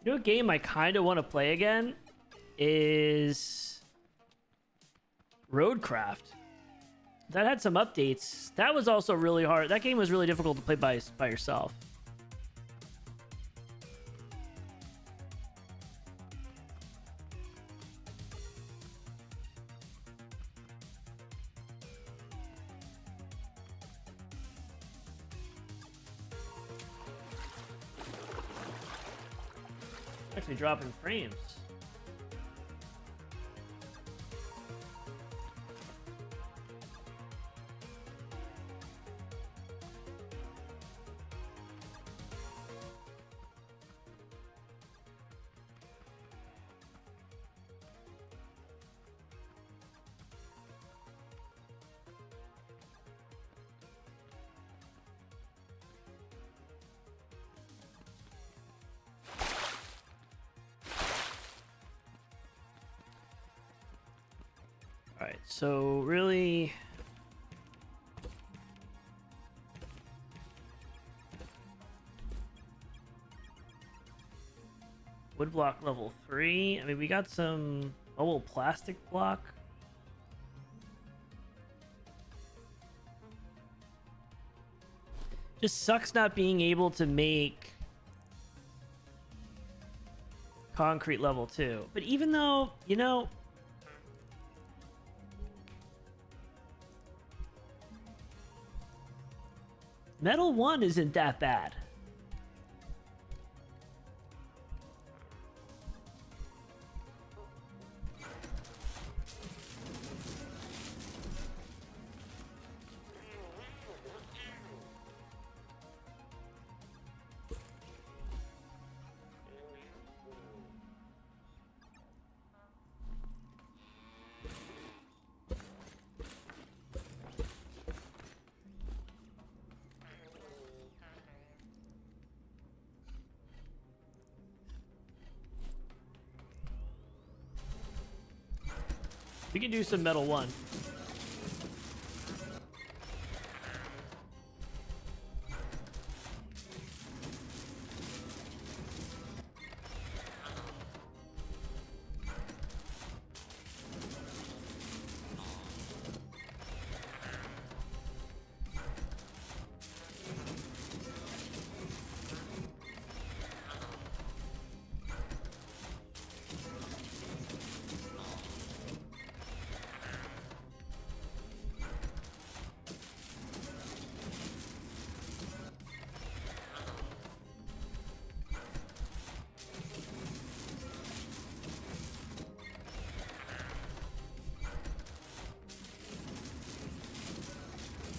You know, a game I kind of want to play again is Roadcraft. That had some updates. That was also really hard. That game was really difficult to play by yourself. Actually dropping frames. Alright, so really... wood block level 3. I mean, we got some... oh, well, plastic block. Just sucks not being able to make concrete level 2. But even though, you know... metal 1 isn't that bad. We can do some metal 1.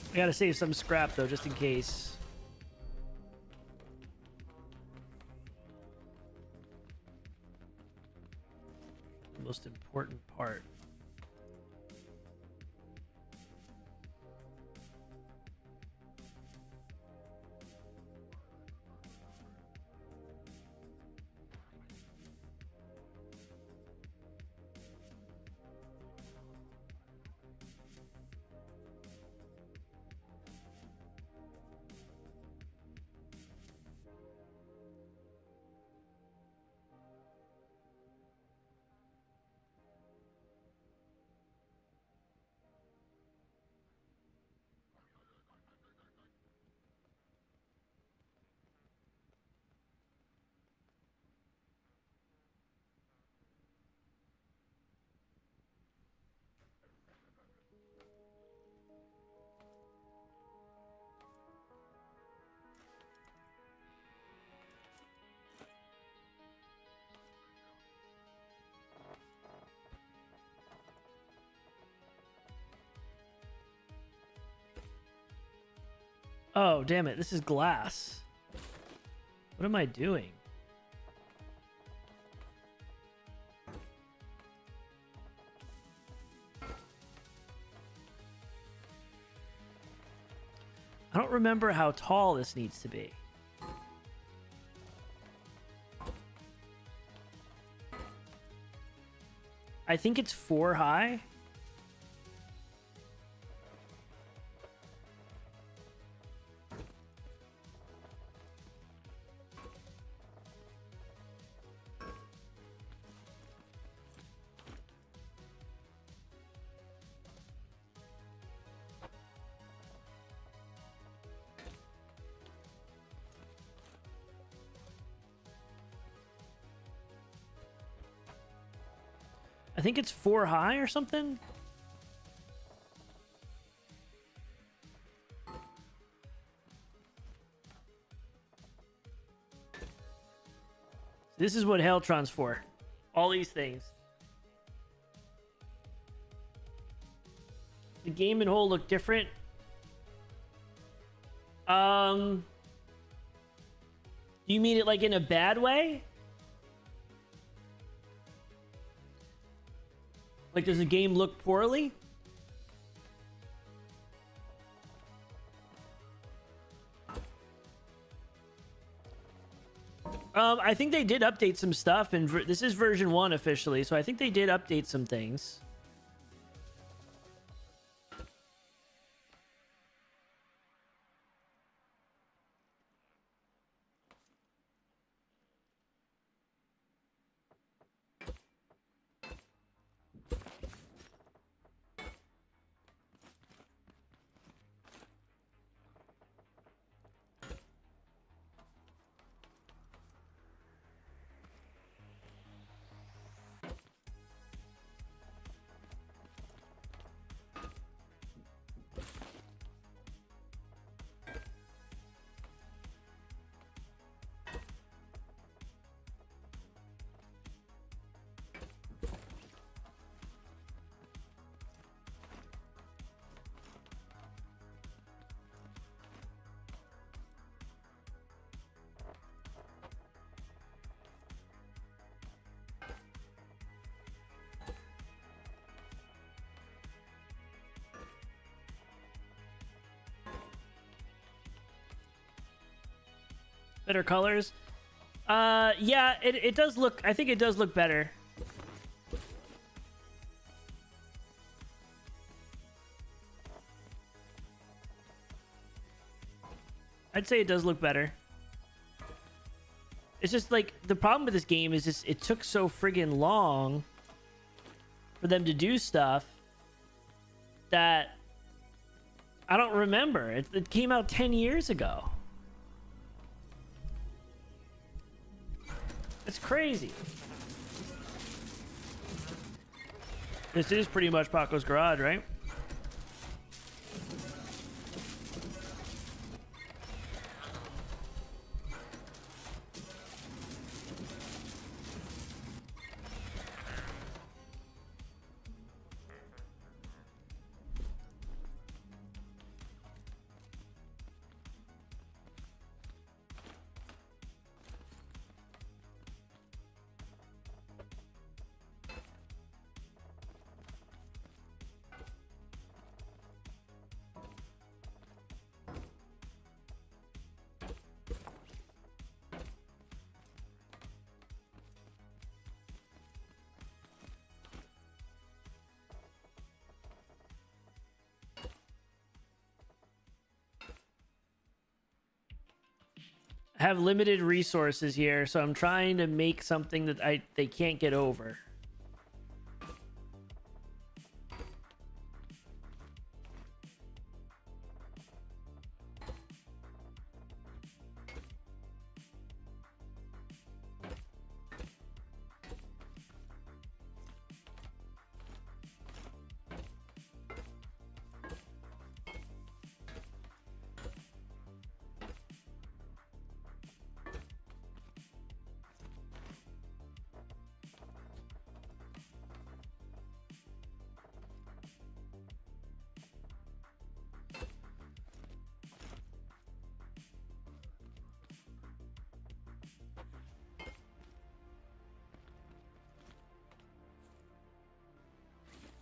I gotta save some scrap though, just in case. The most important part. Oh, damn it. This is glass. What am I doing? I don't remember how tall this needs to be. I think it's 4 high. I think it's 4 high or something. This is what Heltron's for. All these things. The game and whole look different. Do you mean it like in a bad way? Like, does the game look poorly? I think they did update some stuff, and this is version 1 officially, so I think they did update some things. Better colors. Yeah, it does look. I think it does look better. I'd say it does look better. It's just like the problem with this game is just it took so friggin' long for them to do stuff that I don't remember. It came out 10 years ago. It's crazy. This is pretty much Paco's garage, right? I have limited resources here, so I'm trying to make something that they can't get over.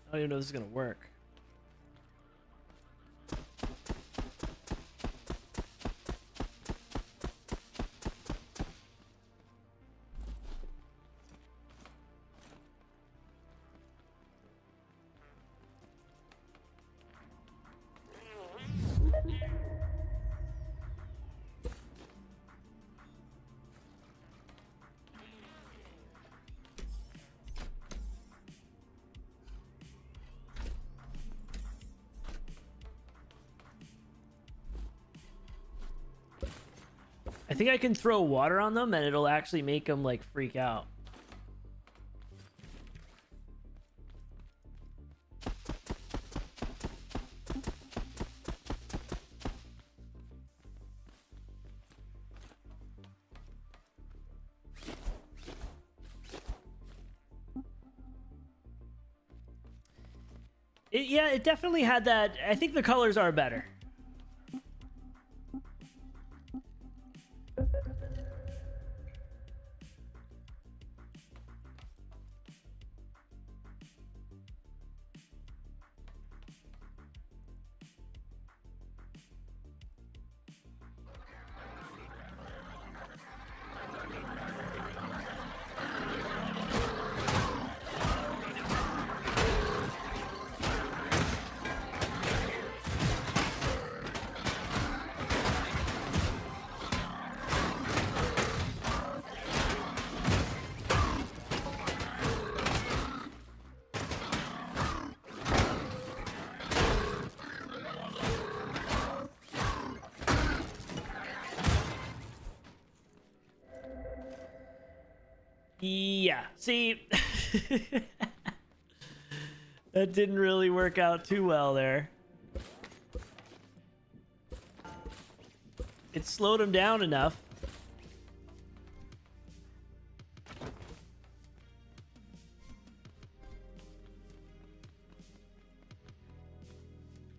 I don't even know if this is gonna work. I think I can throw water on them and it'll actually make them like freak out. Yeah, it definitely had that. I think the colors are better. Yeah, see, that didn't really work out too well there. It slowed him down enough.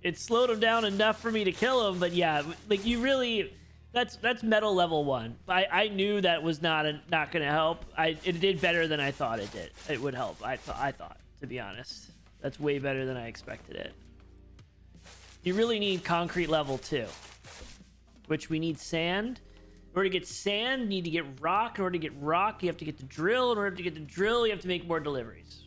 It slowed him down enough for me to kill him, but yeah, like you really... That's metal level 1. I knew that was not gonna help. It did better than I thought it did. It would help. I thought, to be honest, that's way better than I expected it. You really need concrete level 2, which we need sand. order to get sand, you need to get rock. In order to get rock, you have to get the drill. In order to get the drill, you have to make more deliveries.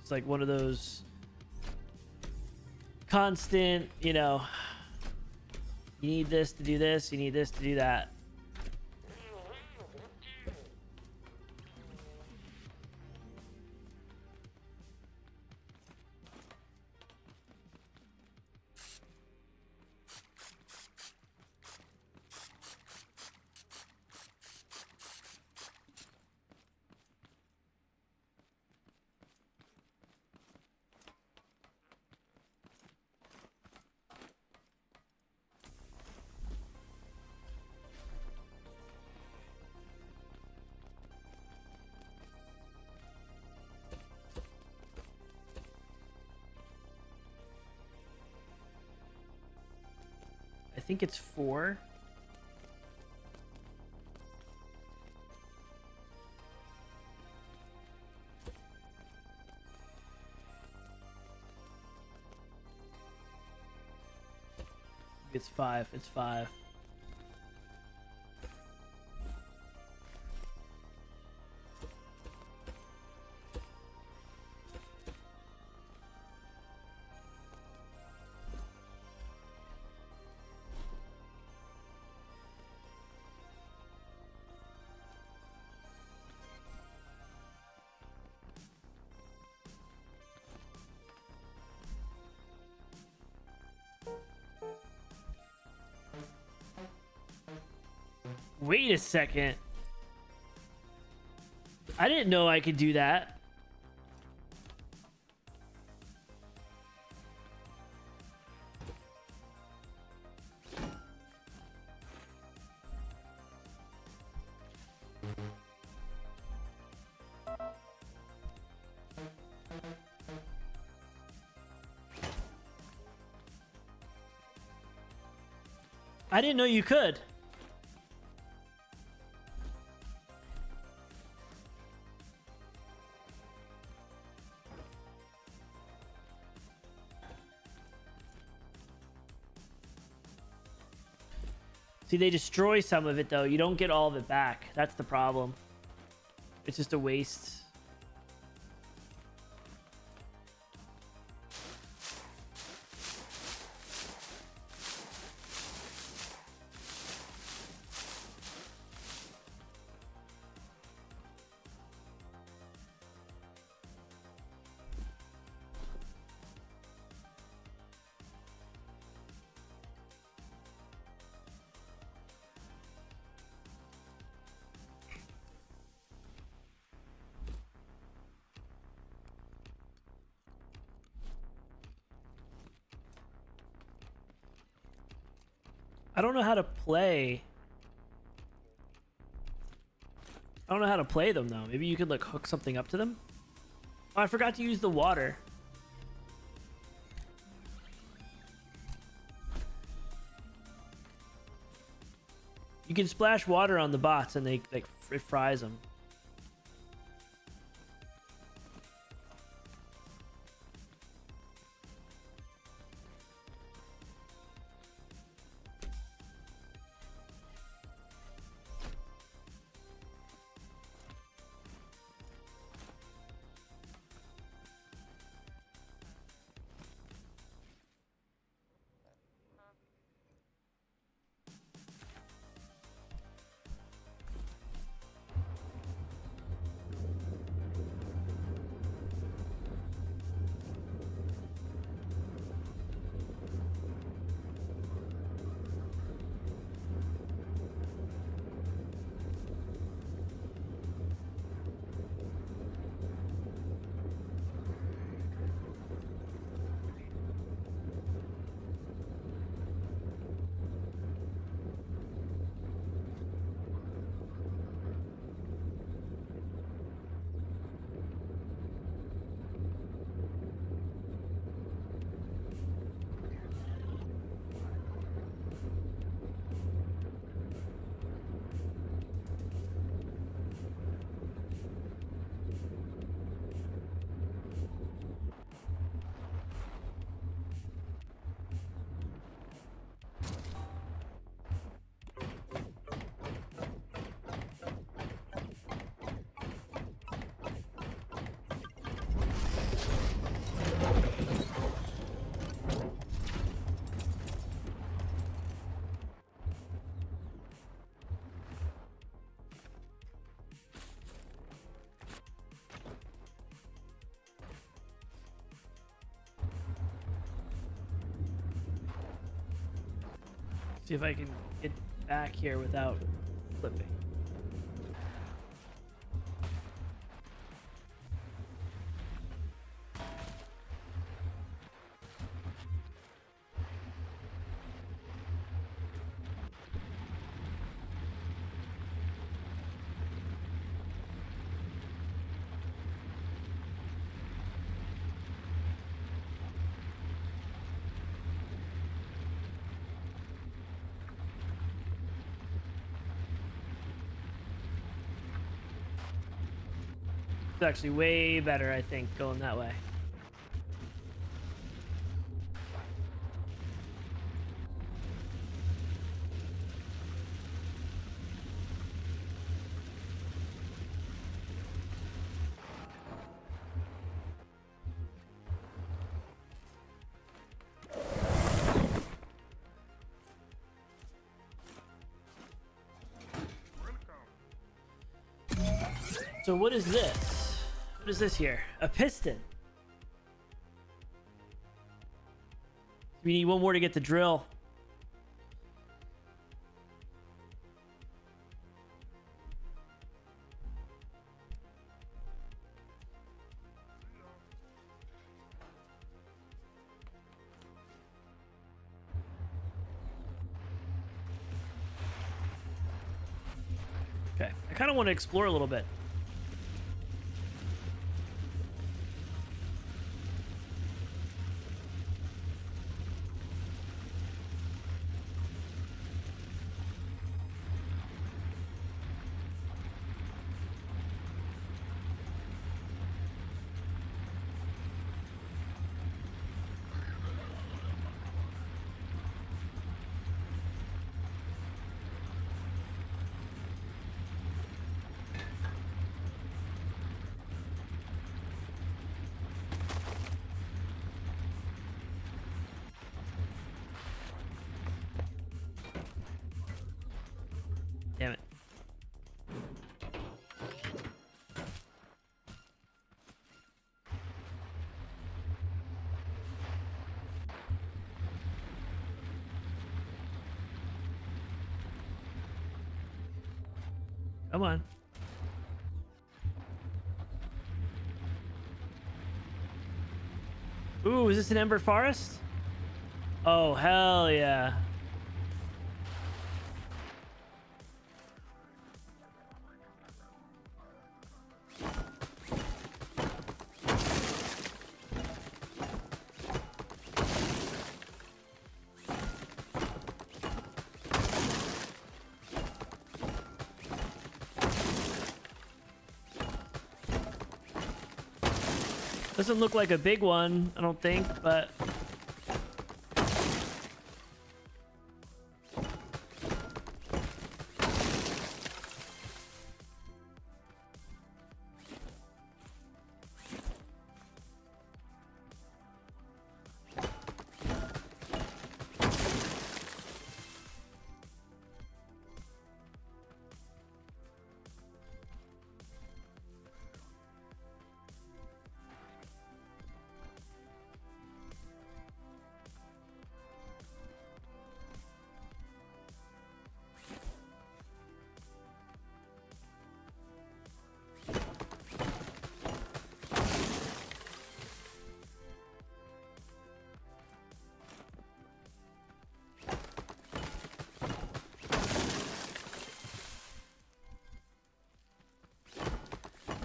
It's like one of those constant, you know, you need this to do this, you need this to do that. I think it's 4. It's 5. It's 5. Wait a second. I didn't know I could do that. I didn't know you could. See, they destroy some of it, though. You don't get all of it back. That's the problem. It's just a waste. I don't know how to play. I don't know how to play them, though. Maybe you could, like, hook something up to them? Oh, I forgot to use the water. You can splash water on the bots and they, like, it fries them. See if I can get back here without flipping. It's actually way better, I think, going that way. So what is this? What is this here? A piston. We need one more to get the drill. Okay, I kind of want to explore a little bit. Damn it. Come on. Ooh, is this an Ember Forest? Oh, hell yeah. Doesn't look like a big one, I don't think, but...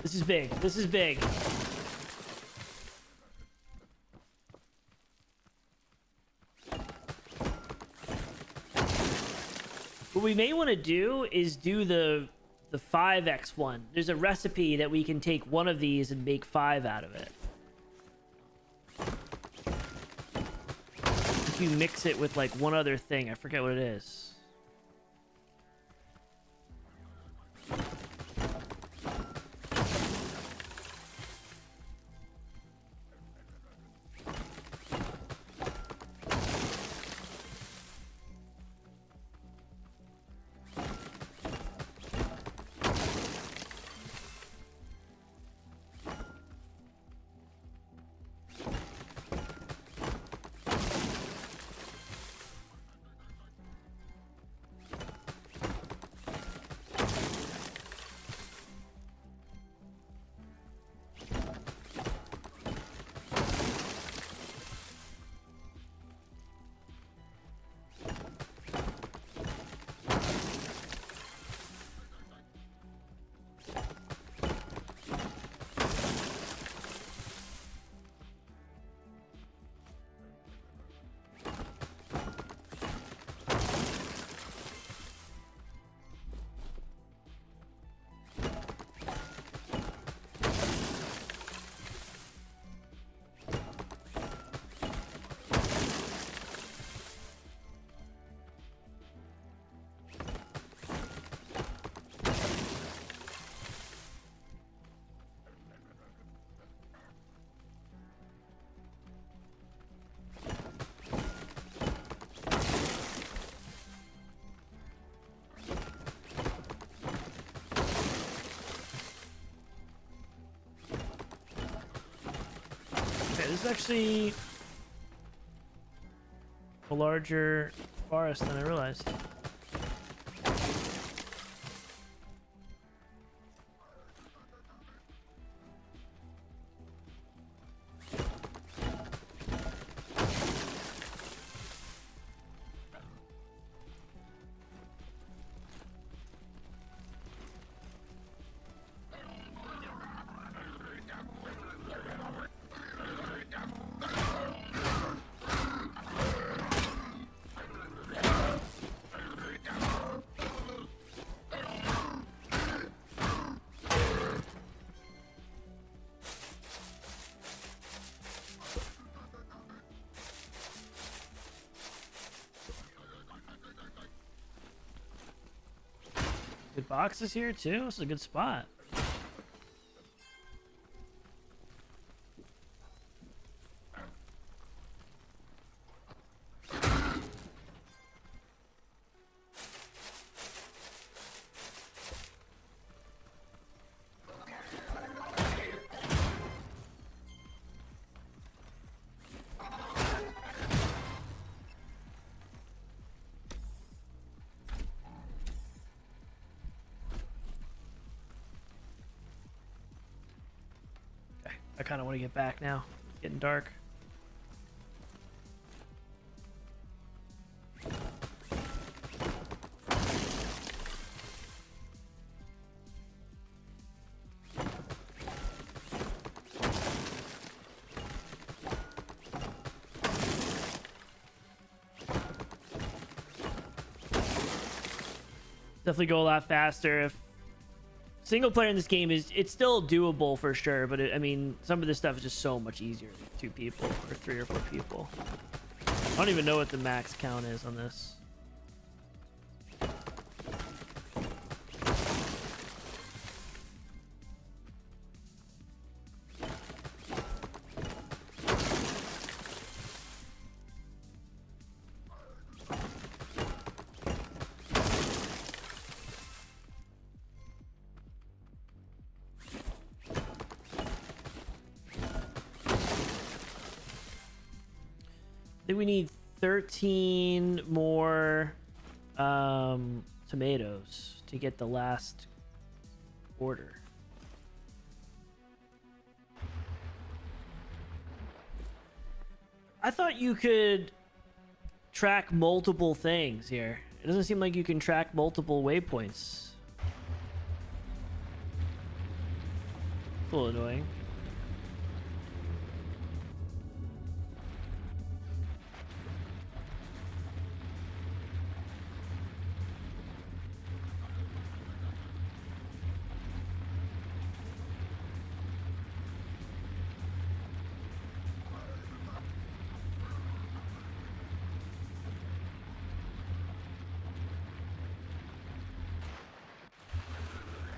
This is big. This is big. What we may want to do is do the 5x one. There's a recipe that we can take one of these and make 5 out of it. If you mix it with like one other thing, I forget what it is. It's actually a larger forest than I realized. Good boxes here too. This is a good spot. I kind of want to get back now. It's getting dark. Definitely go a lot faster if single player in this game it's still doable for sure, but I mean, some of this stuff is just so much easier with 2 people or 3 or 4 people. I don't even know what the max count is on this. I think we need 13 more tomatoes to get the last order. I thought you could track multiple things here. It doesn't seem like you can track multiple waypoints. A little annoying.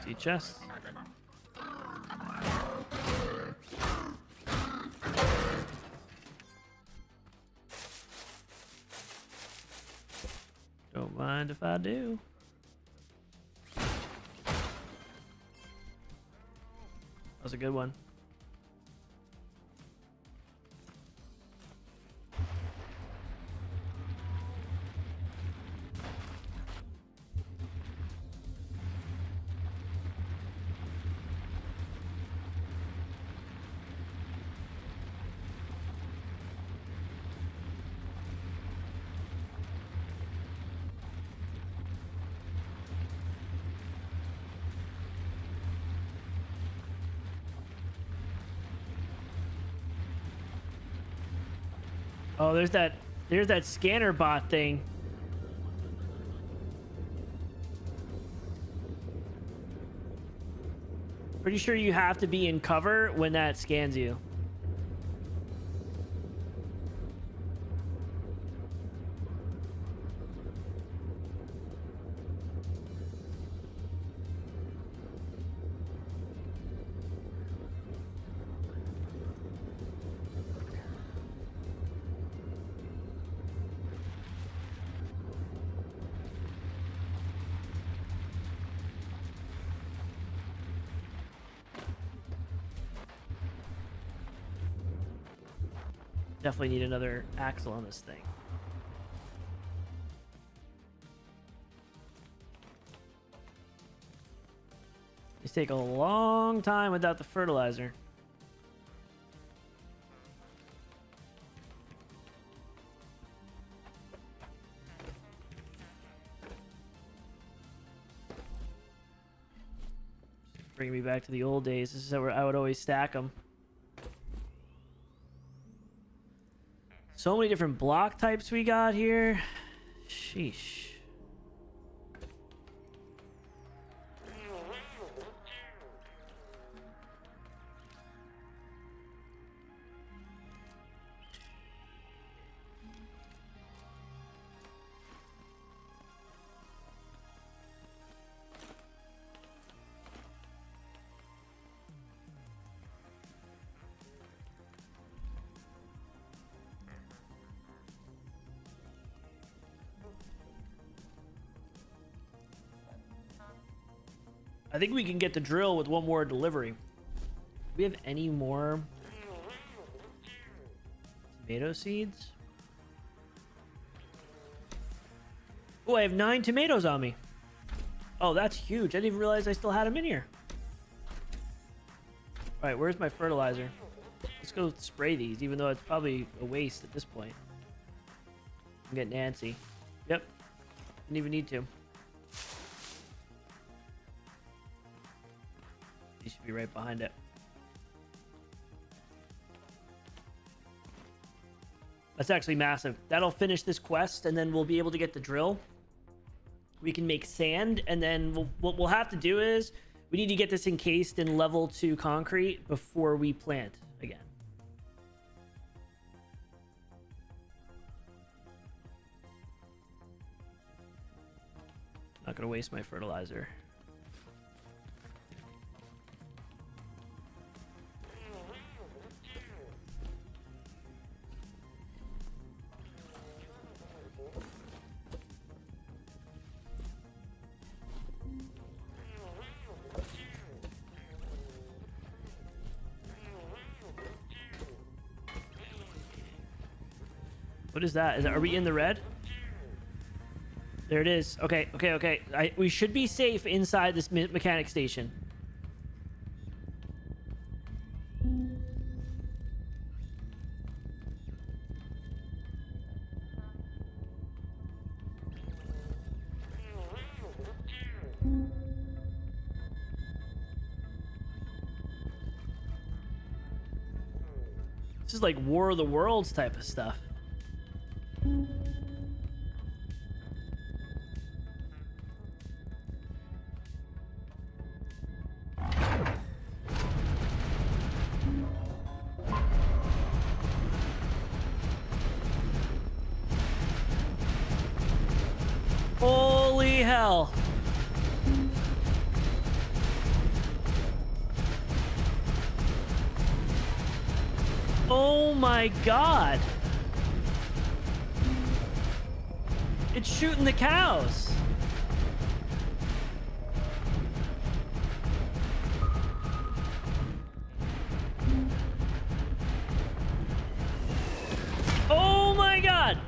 See chests. Don't mind if I do. That was a good one. Oh, there's that scanner bot thing. Pretty sure you have to be in cover when that scans you. Definitely need another axle on this thing. These take a long time without the fertilizer. Bring me back to the old days. This is where I would always stack them. So many different block types we got here. Sheesh. I think we can get the drill with one more delivery. Do we have any more tomato seeds? Oh, I have 9 tomatoes on me. Oh, that's huge. I didn't even realize I still had them in here. All right, where's my fertilizer? Let's go spray these, even though it's probably a waste at this point. Get Nancy. Yep. Didn't even need to. He should be right behind it. That's actually massive. That'll finish this quest, and then we'll be able to get the drill. We can make sand, and then what we'll have to do is we need to get this encased in level 2 concrete before we plant again. Not gonna waste my fertilizer. What is that? Are we in the red? There it is. Okay, okay, okay. We should be safe inside this mechanic station. This is like War of the Worlds type of stuff. Holy hell. Oh my god. It's shooting the cows. Oh my god.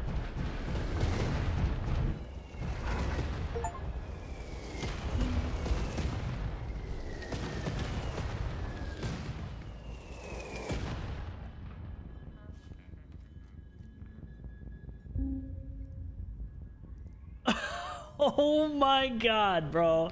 Oh my god, bro.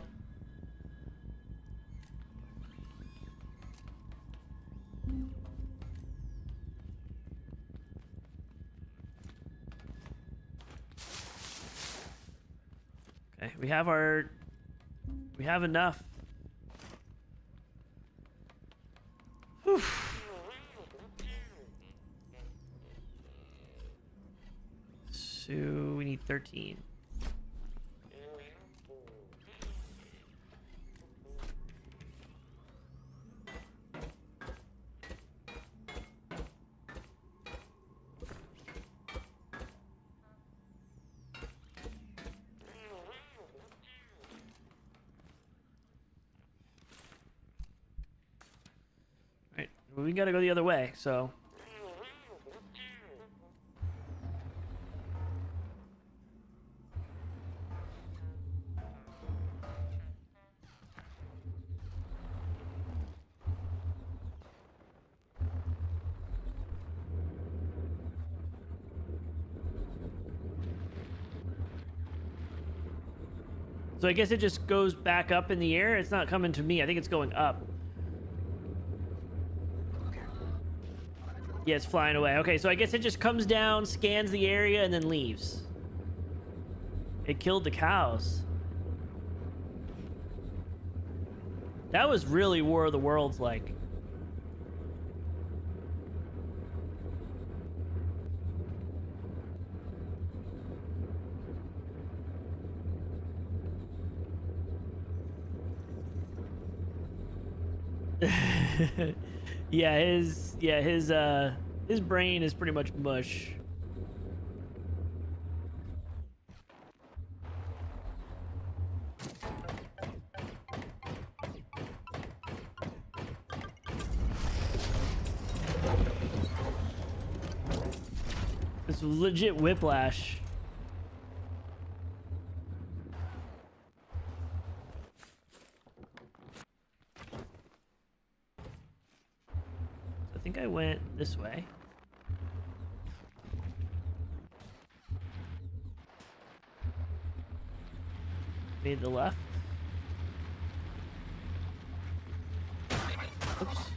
Okay, we have enough. Whew. So we need 13. We gotta go the other way, so So I guess it just goes back up in the air. It's not coming to me. I think it's going up. Yeah, it's flying away. Okay, so I guess it just comes down, scans the area, and then leaves. It killed the cows. That was really War of the Worlds like. Yeah, his brain is pretty much mush. It's legit whiplash. I think I went this way. Made the left. Oops.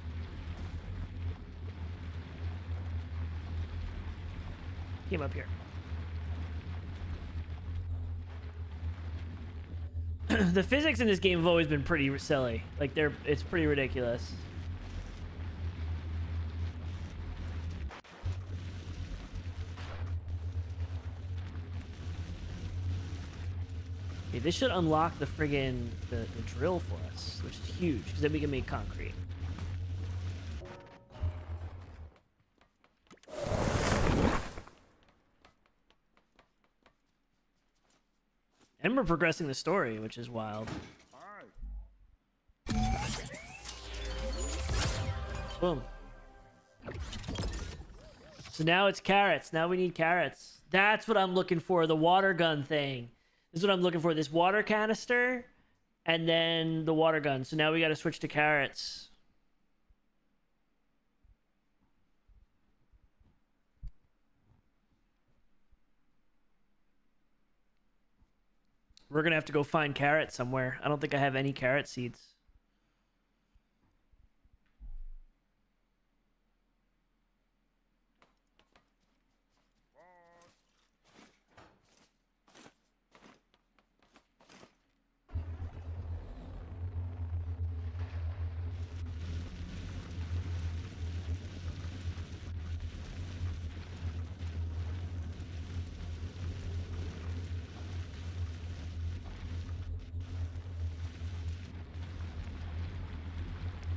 Came up here. The physics in this game have always been pretty silly. Like it's pretty ridiculous. Okay, this should unlock the friggin' the drill for us, which is huge, because then we can make concrete. And we're progressing the story, which is wild. Boom. So now it's carrots. Now we need carrots. That's what I'm looking for, the water gun thing. This is what I'm looking for, this water canister, and then the water gun. So now we got to switch to carrots. We're going to have to go find carrots somewhere. I don't think I have any carrot seeds.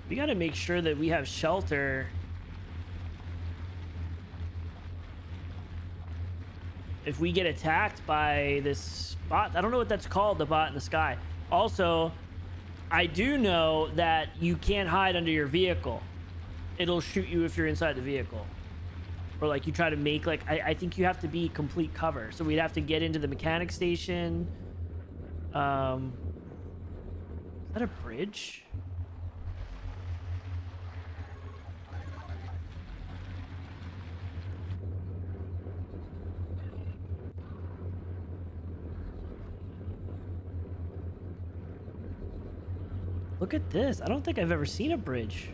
We gotta make sure that we have shelter. If we get attacked by this bot, I don't know what that's called, the bot in the sky. Also, I do know that you can't hide under your vehicle. It'll shoot you if you're inside the vehicle. Or like you try to make like, I think you have to be complete cover. So we'd have to get into the mechanic station. Is that a bridge? Look at this. I don't think I've ever seen a bridge.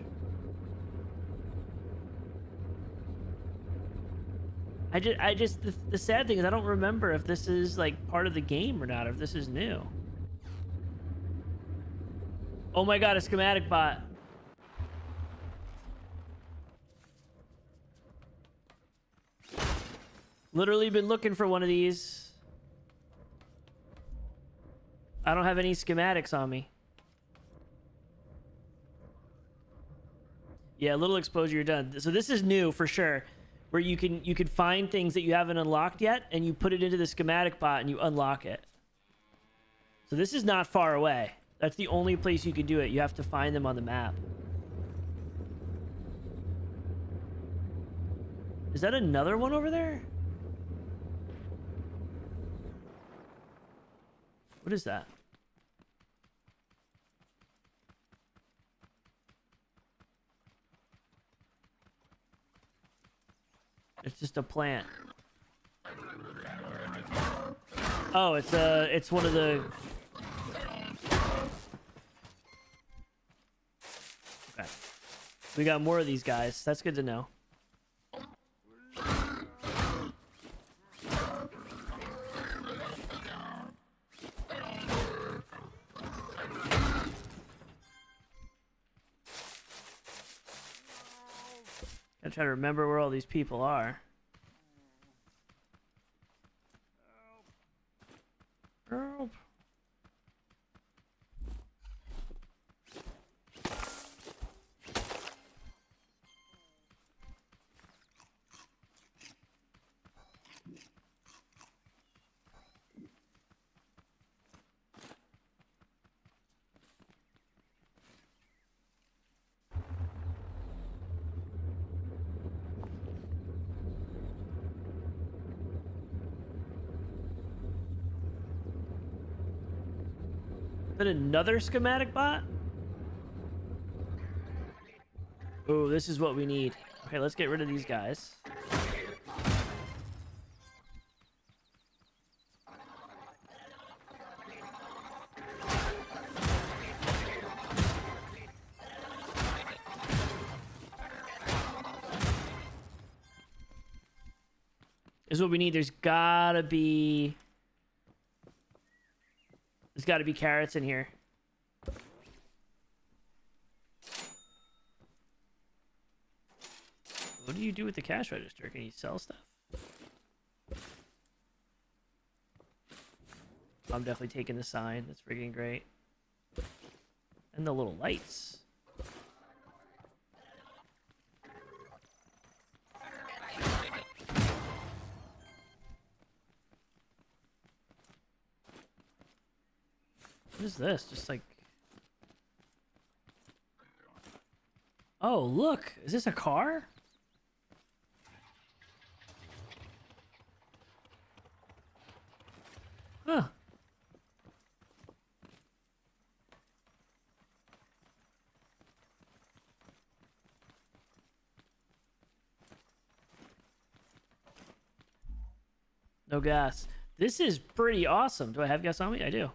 The sad thing is I don't remember if this is like part of the game or not, or if this is new. Oh my god, a schematic bot. Literally been looking for one of these. I don't have any schematics on me. Yeah, a little exposure, you're done. So this is new for sure, where you can find things that you haven't unlocked yet, and you put it into the schematic bot and you unlock it. So this is not far away. That's the only place you can do it. You have to find them on the map. Is that another one over there? What is that? It's just a plant. Oh, it's one of the we got more of these guys. That's good to know. Gotta try to remember where all these people are. Help. Is that another schematic bot? Oh, this is what we need. Okay, let's get rid of these guys. This is what we need. There's gotta be carrots in here. What do you do with the cash register? Can you sell stuff? I'm definitely taking the sign. That's freaking great. And the little lights. What is this? Just like... Oh, look! Is this a car? Huh. No gas. This is pretty awesome. Do I have gas on me? I do.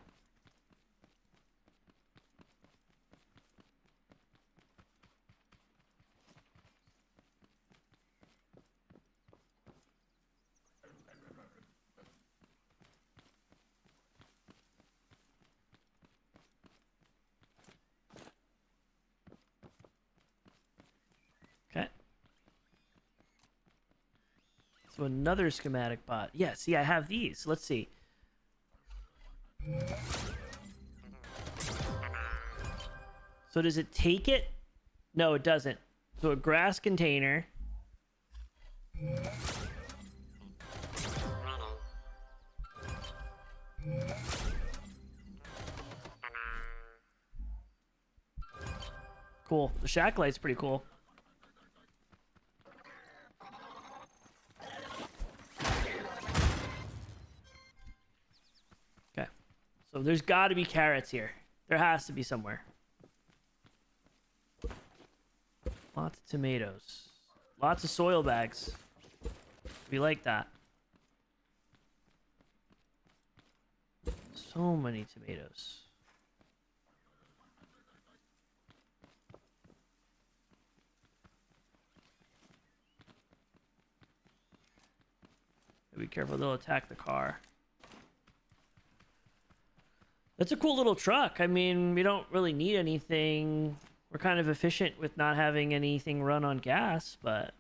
Okay. So another schematic bot. Yeah, see, I have these. Let's see. So does it take it? No, it doesn't. So a grass container. Cool. The shack light's pretty cool. Okay. So there's got to be carrots here. There has to be somewhere. Lots of tomatoes. Lots of soil bags. We like that. So many tomatoes. Be careful, they'll attack the car. That's a cool little truck. I mean, we don't really need anything. We're kind of efficient with not having anything run on gas, but...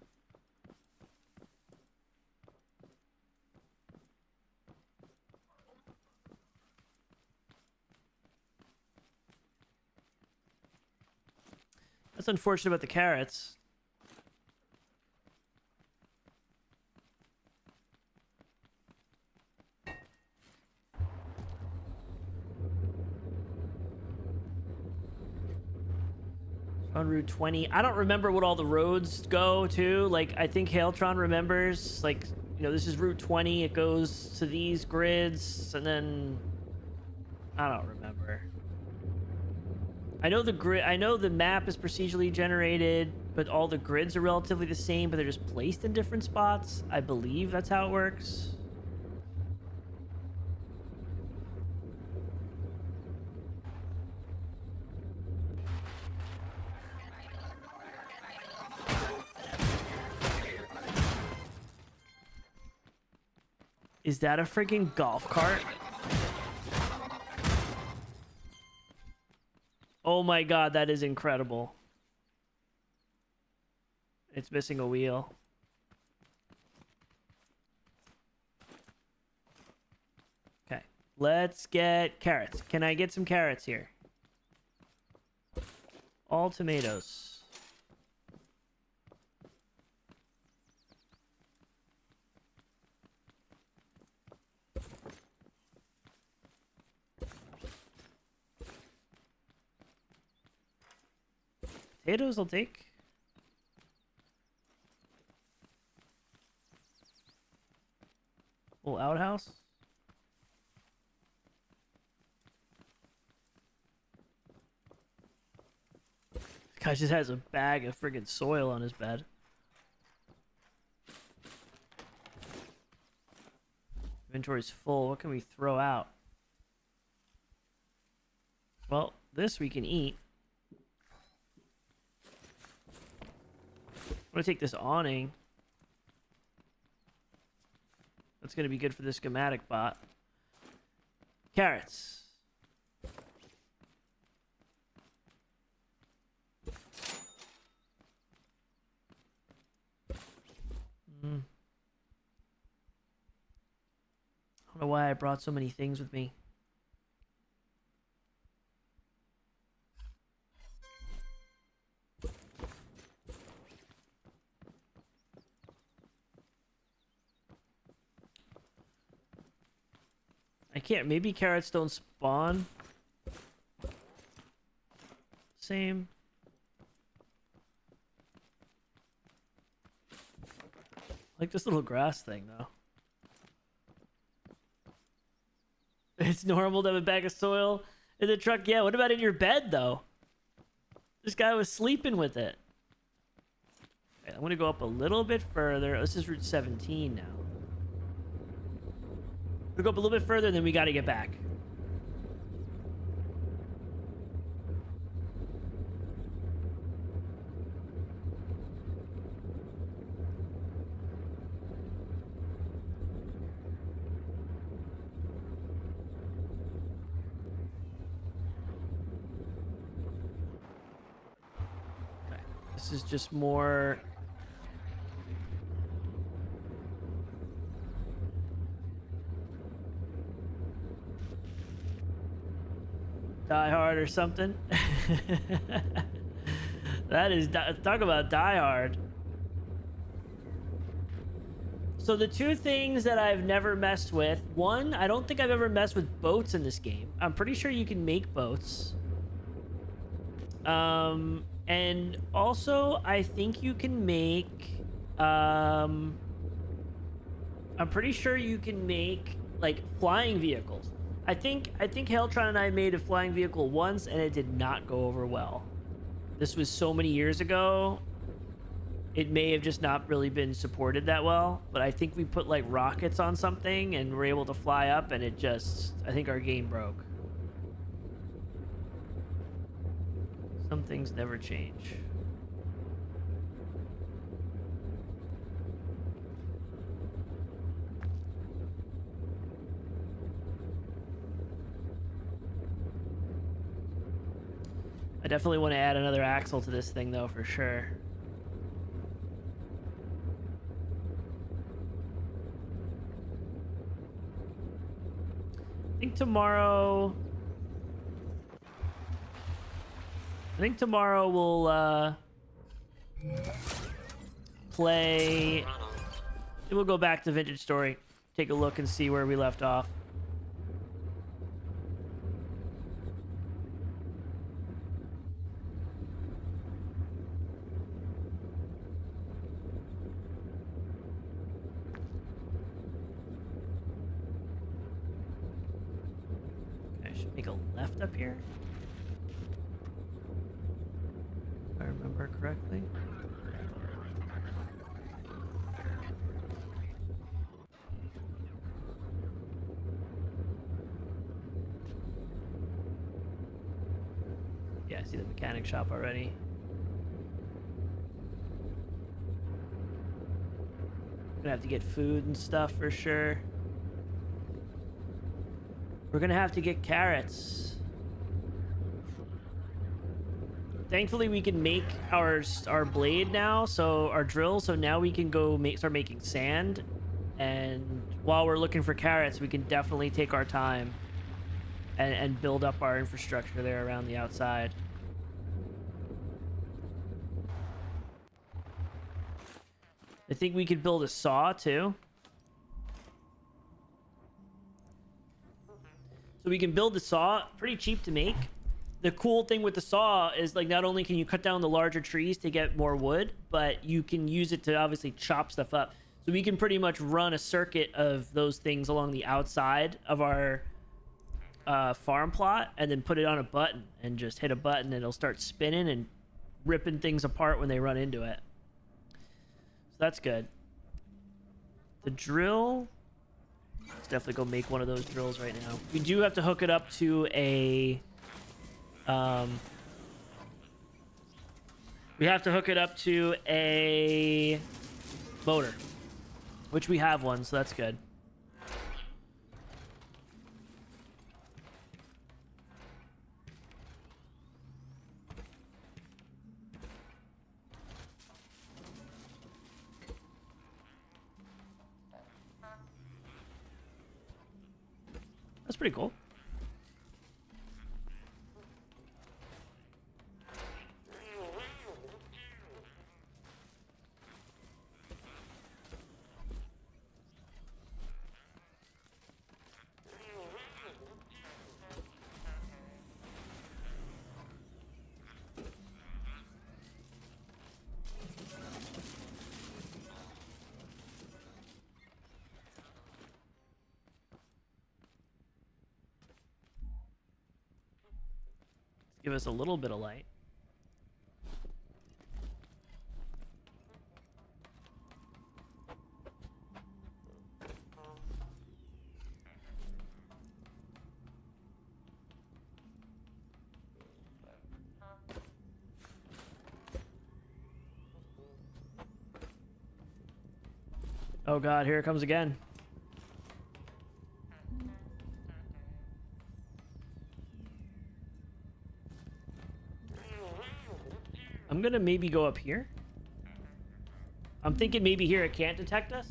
That's unfortunate about the carrots. On Route 20. I don't remember what all the roads go to. Like, I think Hailtron remembers. Like, you know, this is Route 20. It goes to these grids, and then... I don't remember. I know the grid. I know the map is procedurally generated, but all the grids are relatively the same, but they're just placed in different spots. I believe that's how it works. Is that a freaking golf cart? Oh my god, that is incredible. It's missing a wheel. Okay, let's get carrots. Can I get some carrots here? All tomatoes. Potatoes I'll take. Little outhouse. This guy just has a bag of friggin' soil on his bed. Inventory's full. What can we throw out? Well, this we can eat. I'm gonna take this awning. That's gonna be good for the schematic bot. Carrots. I don't know why I brought so many things with me. I can't. Maybe carrots don't spawn. Same. Like this little grass thing, though. It's normal to have a bag of soil in the truck. Yeah, what about in your bed, though? This guy was sleeping with it. Okay, I'm going to go up a little bit further. This is Route 17 now. We'll go up a little bit further, then we got to get back. Okay. This is just more... Die Hard or something. That is, talk about Die Hard. So the two things that I've never messed with, one, I don't think I've ever messed with boats in this game. I'm pretty sure you can make boats. And also I think you can make, I'm pretty sure you can make like flying vehicles. I think Heltron and I made a flying vehicle once and it did not go over well. This was so many years ago. It may have just not really been supported that well, but I think we put like rockets on something and we're able to fly up and it just, I think our game broke. Some things never change. I definitely want to add another axle to this thing, though, for sure. I think tomorrow we'll play. We'll go back to Vintage Story, take a look and see where we left off. Make a left up here, if I remember correctly. Yeah, I see the mechanic shop already. Gonna have to get food and stuff for sure. We're gonna have to get carrots. Thankfully, we can make our blade now, so our drill. So now we can go start making sand, and while we're looking for carrots, we can definitely take our time and build up our infrastructure there around the outside. I think we could build a saw too. So we can build the saw, pretty cheap to make. The cool thing with the saw is, like, not only can you cut down the larger trees to get more wood, but you can use it to obviously chop stuff up. So we can pretty much run a circuit of those things along the outside of our farm plot, and then put it on a button and just hit a button and it'll start spinning and ripping things apart when they run into it. So that's good. The drill, let's definitely go make one of those drills right now. We do have to hook it up to a we have to hook it up to a motor, which we have one, so that's good. That's pretty cool. Give us a little bit of light. Oh God, here it comes again. I'm gonna maybe go up here. I'm thinking maybe here it can't detect us.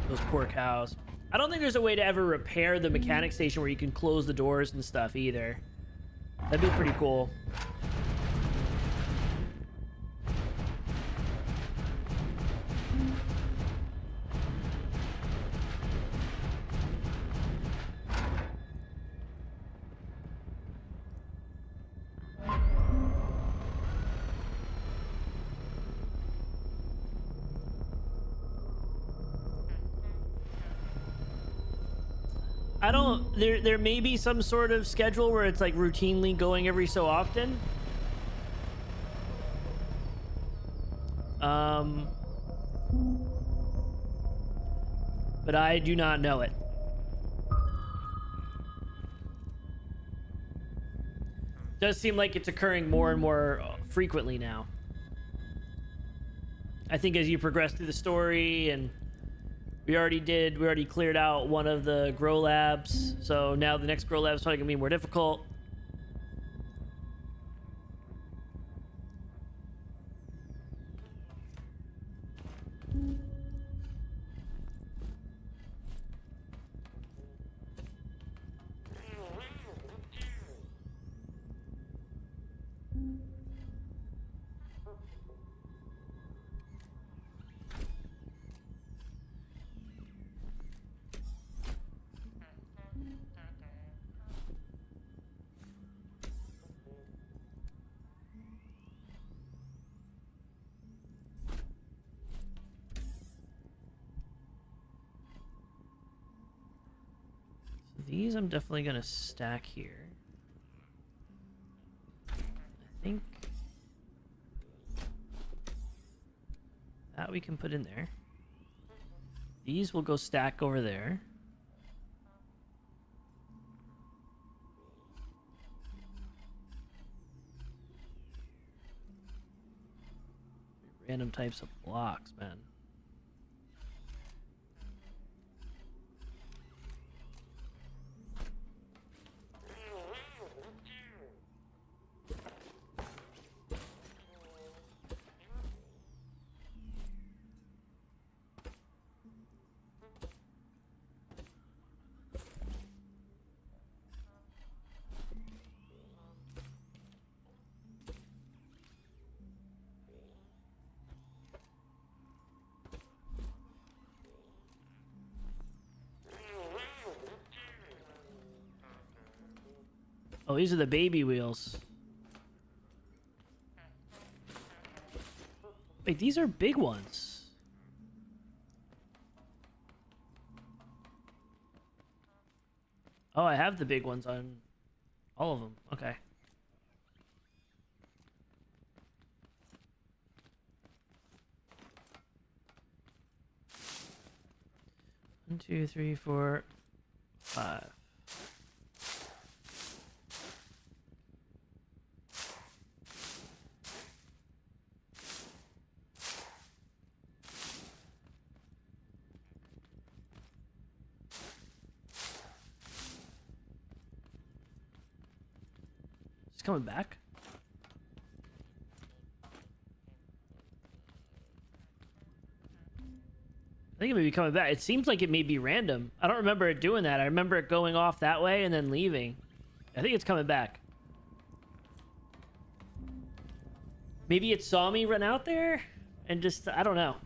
Those poor cows. I don't think there's a way to ever repair the mechanic station where you can close the doors and stuff either. That'd be pretty cool. I don't, there may be some sort of schedule where it's like routinely going every so often. But I do not know it. Does seem like it's occurring more and more frequently now. I think as you progress through the story, and we already cleared out one of the grow labs, so now the next grow lab is probably gonna be more difficult. These I'm definitely gonna stack here. I think that we can put in there. These will go stack over there. Random types of blocks, man. Oh, these are the baby wheels. Wait, these are big ones. Oh, I have the big ones on all of them. Okay. One, two, three, 4, 5. Coming back. I think it may be coming back. It seems like it may be random. I don't remember it doing that. I remember it going off that way and then leaving. I think it's coming back. Maybe it saw me run out there and just, I don't know.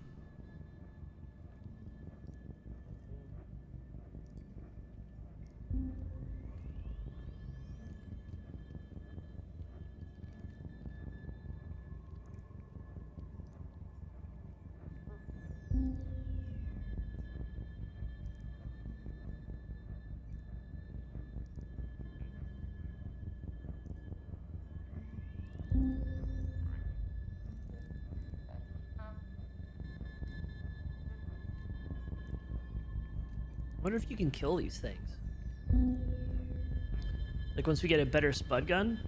I wonder if you can kill these things. Like once we get a better spud gun.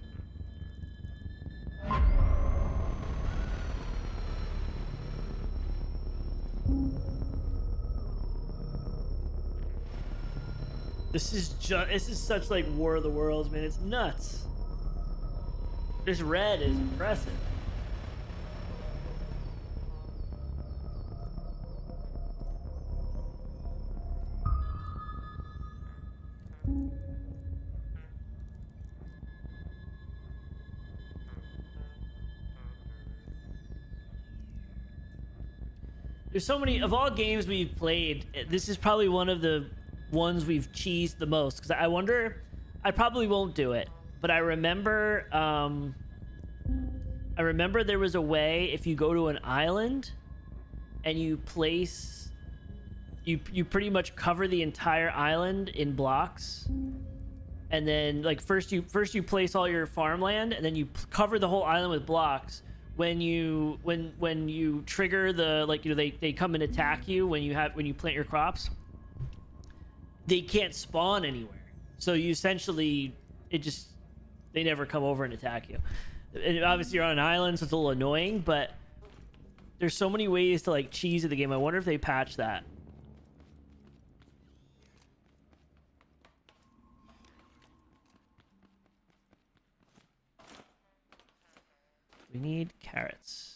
This is such like War of the Worlds, man. It's nuts. This red is impressive. There's so many of all games we've played. This is probably one of the ones we've cheesed the most because I wonder. I probably won't do it, but I remember. I remember there was a way if you go to an island, and you place. You pretty much cover the entire island in blocks, and then like first you place all your farmland, and then you cover the whole island with blocks. When you trigger the they come and attack you when you plant your crops, they can't spawn anywhere, so you essentially they never come over and attack you. And obviously you're on an island, so it's a little annoying, but there's so many ways to like cheese at the game. I wonder if they patch that. We need carrots.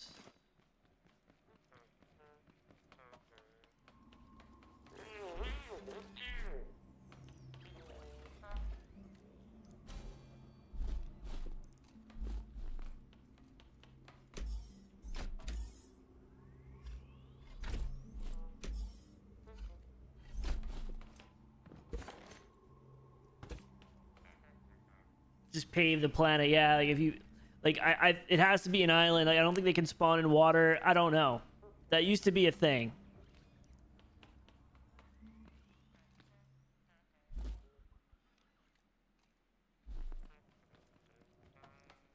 Just pave the planet. Yeah, like if you like it has to be an island. Like I don't think they can spawn in water. I don't know. That used to be a thing.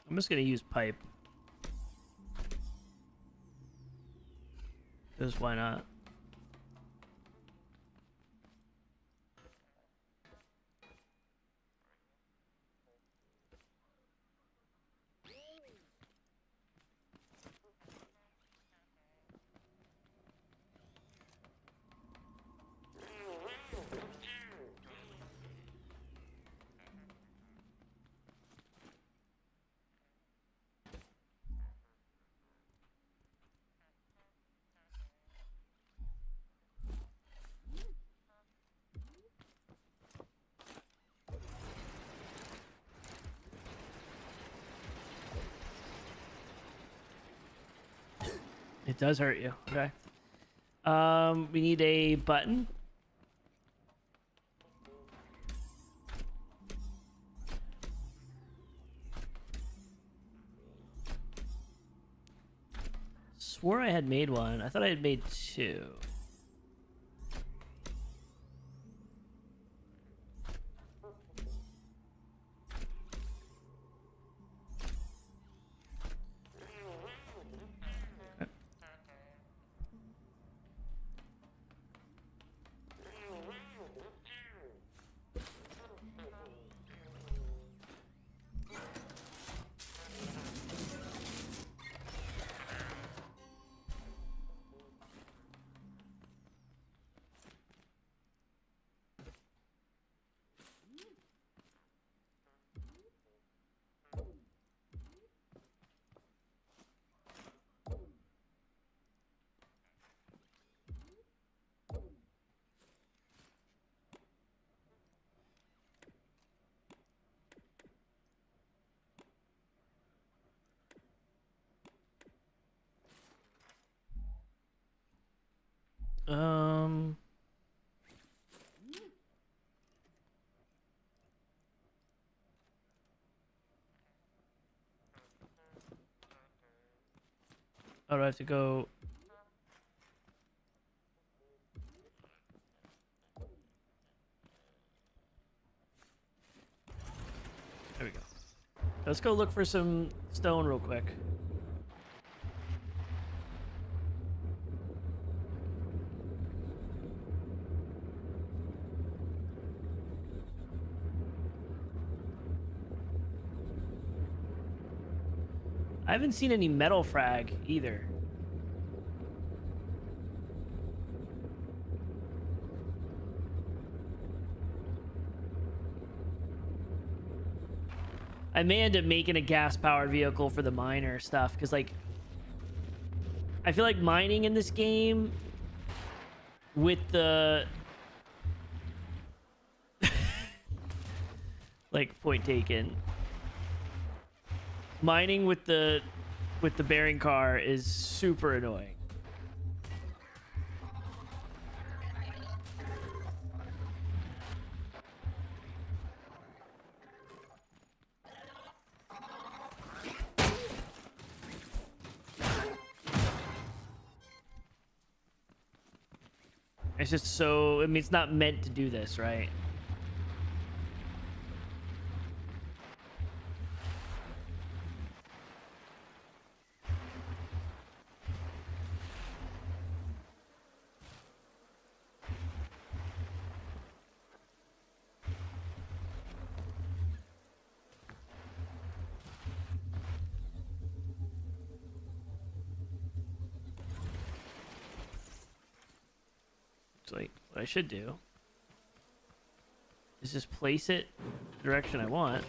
I'm just gonna use pipe. Because why not? It does hurt you. Okay. We need a button. Swore I had made one. I thought I had made two. Oh, do I have to go? There we go. Let's go look for some stone real quick. I haven't seen any metal frag either. I may end up making a gas-powered vehicle for the miner stuff, because, like, I feel like mining in this game with the... like, point taken. Mining with the bearing car is super annoying. It's just so, I mean, it's not meant to do this, right? Like, what I should do is just place it the direction I want.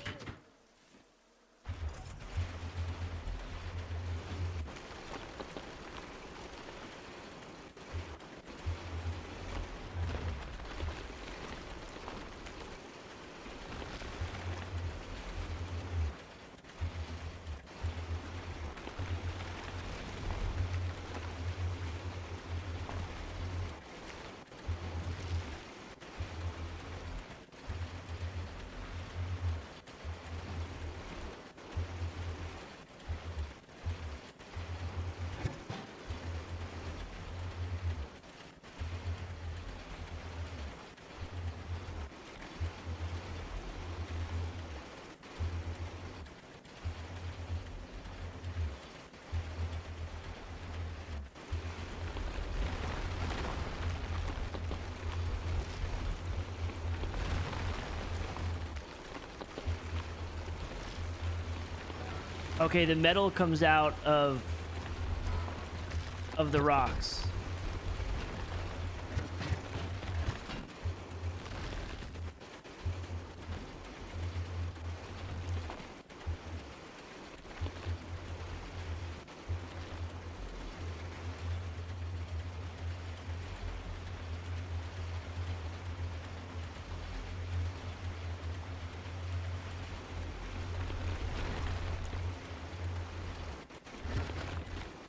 Okay, the metal comes out of the rocks.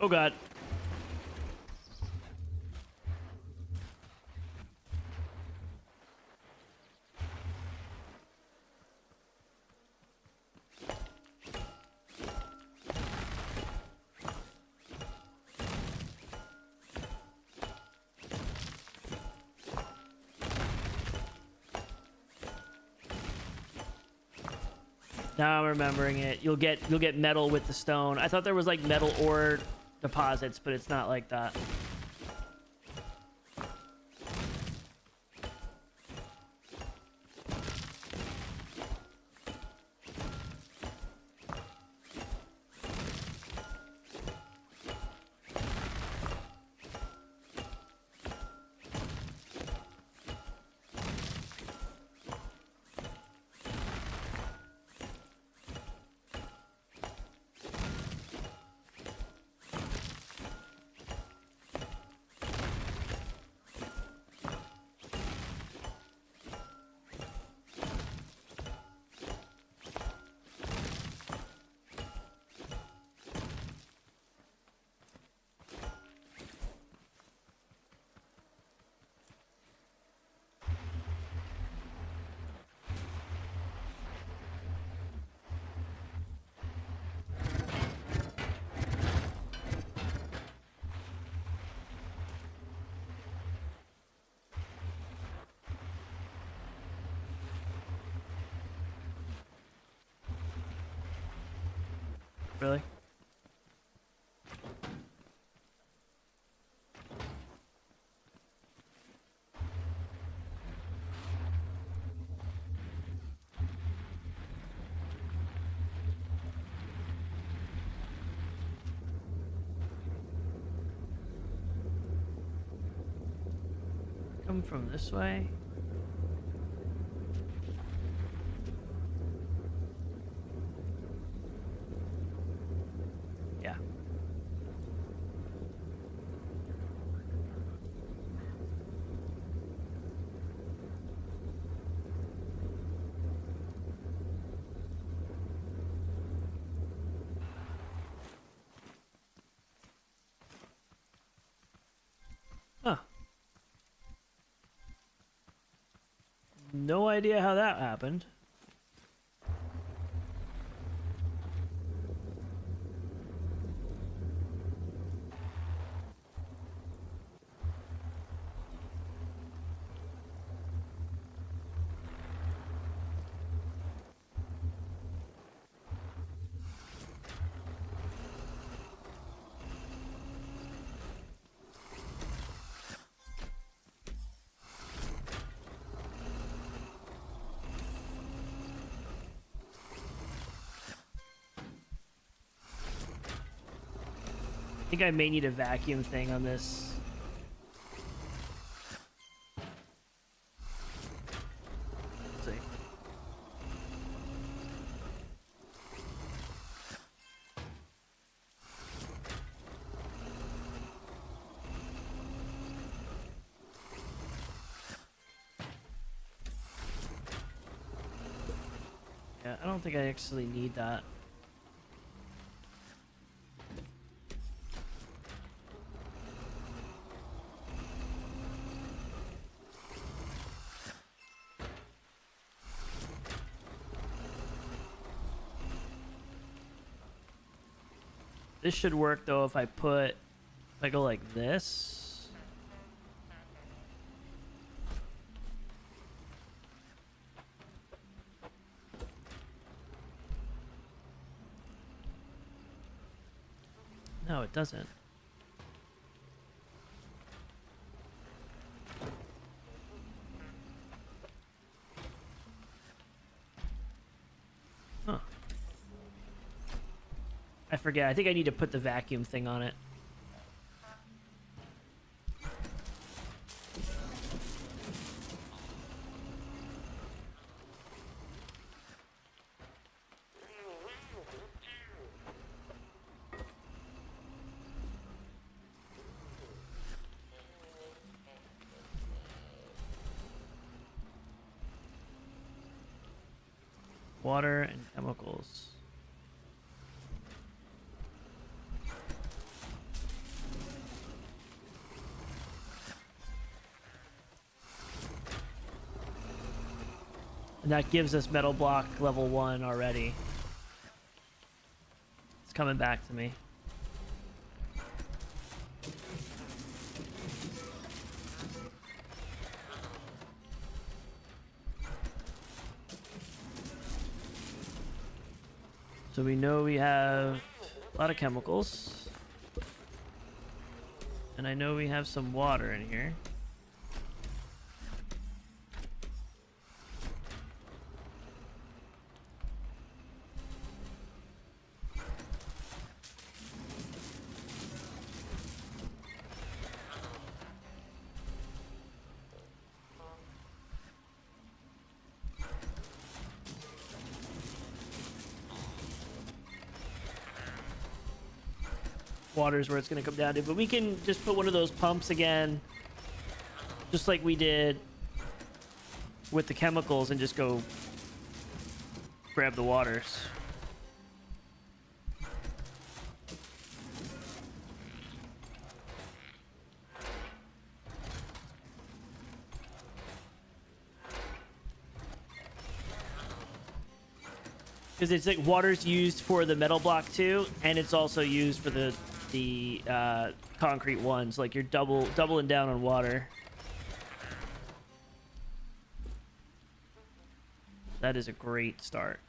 Oh God. Now I'm remembering it. You'll get metal with the stone. I thought there was like metal ore deposits, but it's not like that. Really? Come from this way. Yeah. Huh. No idea how that happened. I think I may need a vacuum thing on this. Let's see. Yeah, I don't think I actually need that. This should work though if I go like this. No, it doesn't. Huh. I forget. I think I need to put the vacuum thing on it. Water and chemicals. And that gives us metal block level 1 already. It's coming back to me. So we know we have a lot of chemicals. And I know we have some water in here. Water is where it's going to come down to, but we can just put one of those pumps again, just like we did with the chemicals, and just go grab the waters. Because it's like water's used for the metal block too, and it's also used for the concrete ones. Like you're doubling down on water. That is a great start.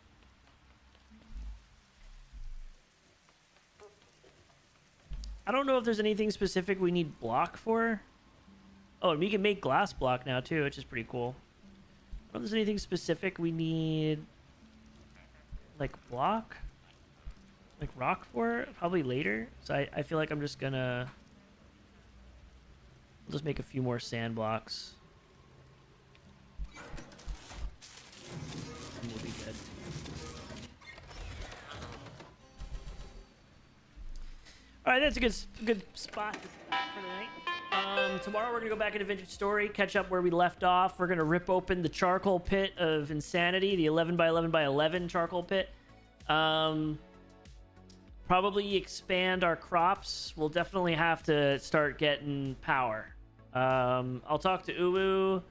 I don't know if there's anything specific we need block for. Oh, and we can make glass block now too, which is pretty cool. I don't know if there's anything specific we need, like block, like rock for, probably later. So I feel like I'm just gonna just make a few more sand blocks. And we'll be good. All right, that's a good spot for tonight. Tomorrow we're gonna go back into Vintage Story, catch up where we left off. We're gonna rip open the charcoal pit of insanity, the 11 by 11 by 11 charcoal pit. Probably expand our crops. We'll definitely have to start getting power. I'll talk to Uwu.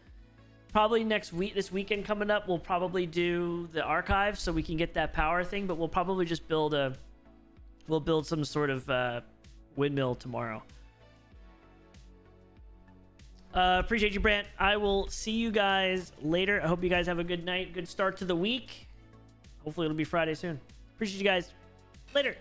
Probably next week, this weekend coming up, we'll probably do the archive so we can get that power thing. But we'll probably just build some sort of windmill tomorrow. Appreciate you, Brant. I will see you guys later. I hope you guys have a good night, good start to the week. Hopefully it'll be Friday soon. Appreciate you guys. Later.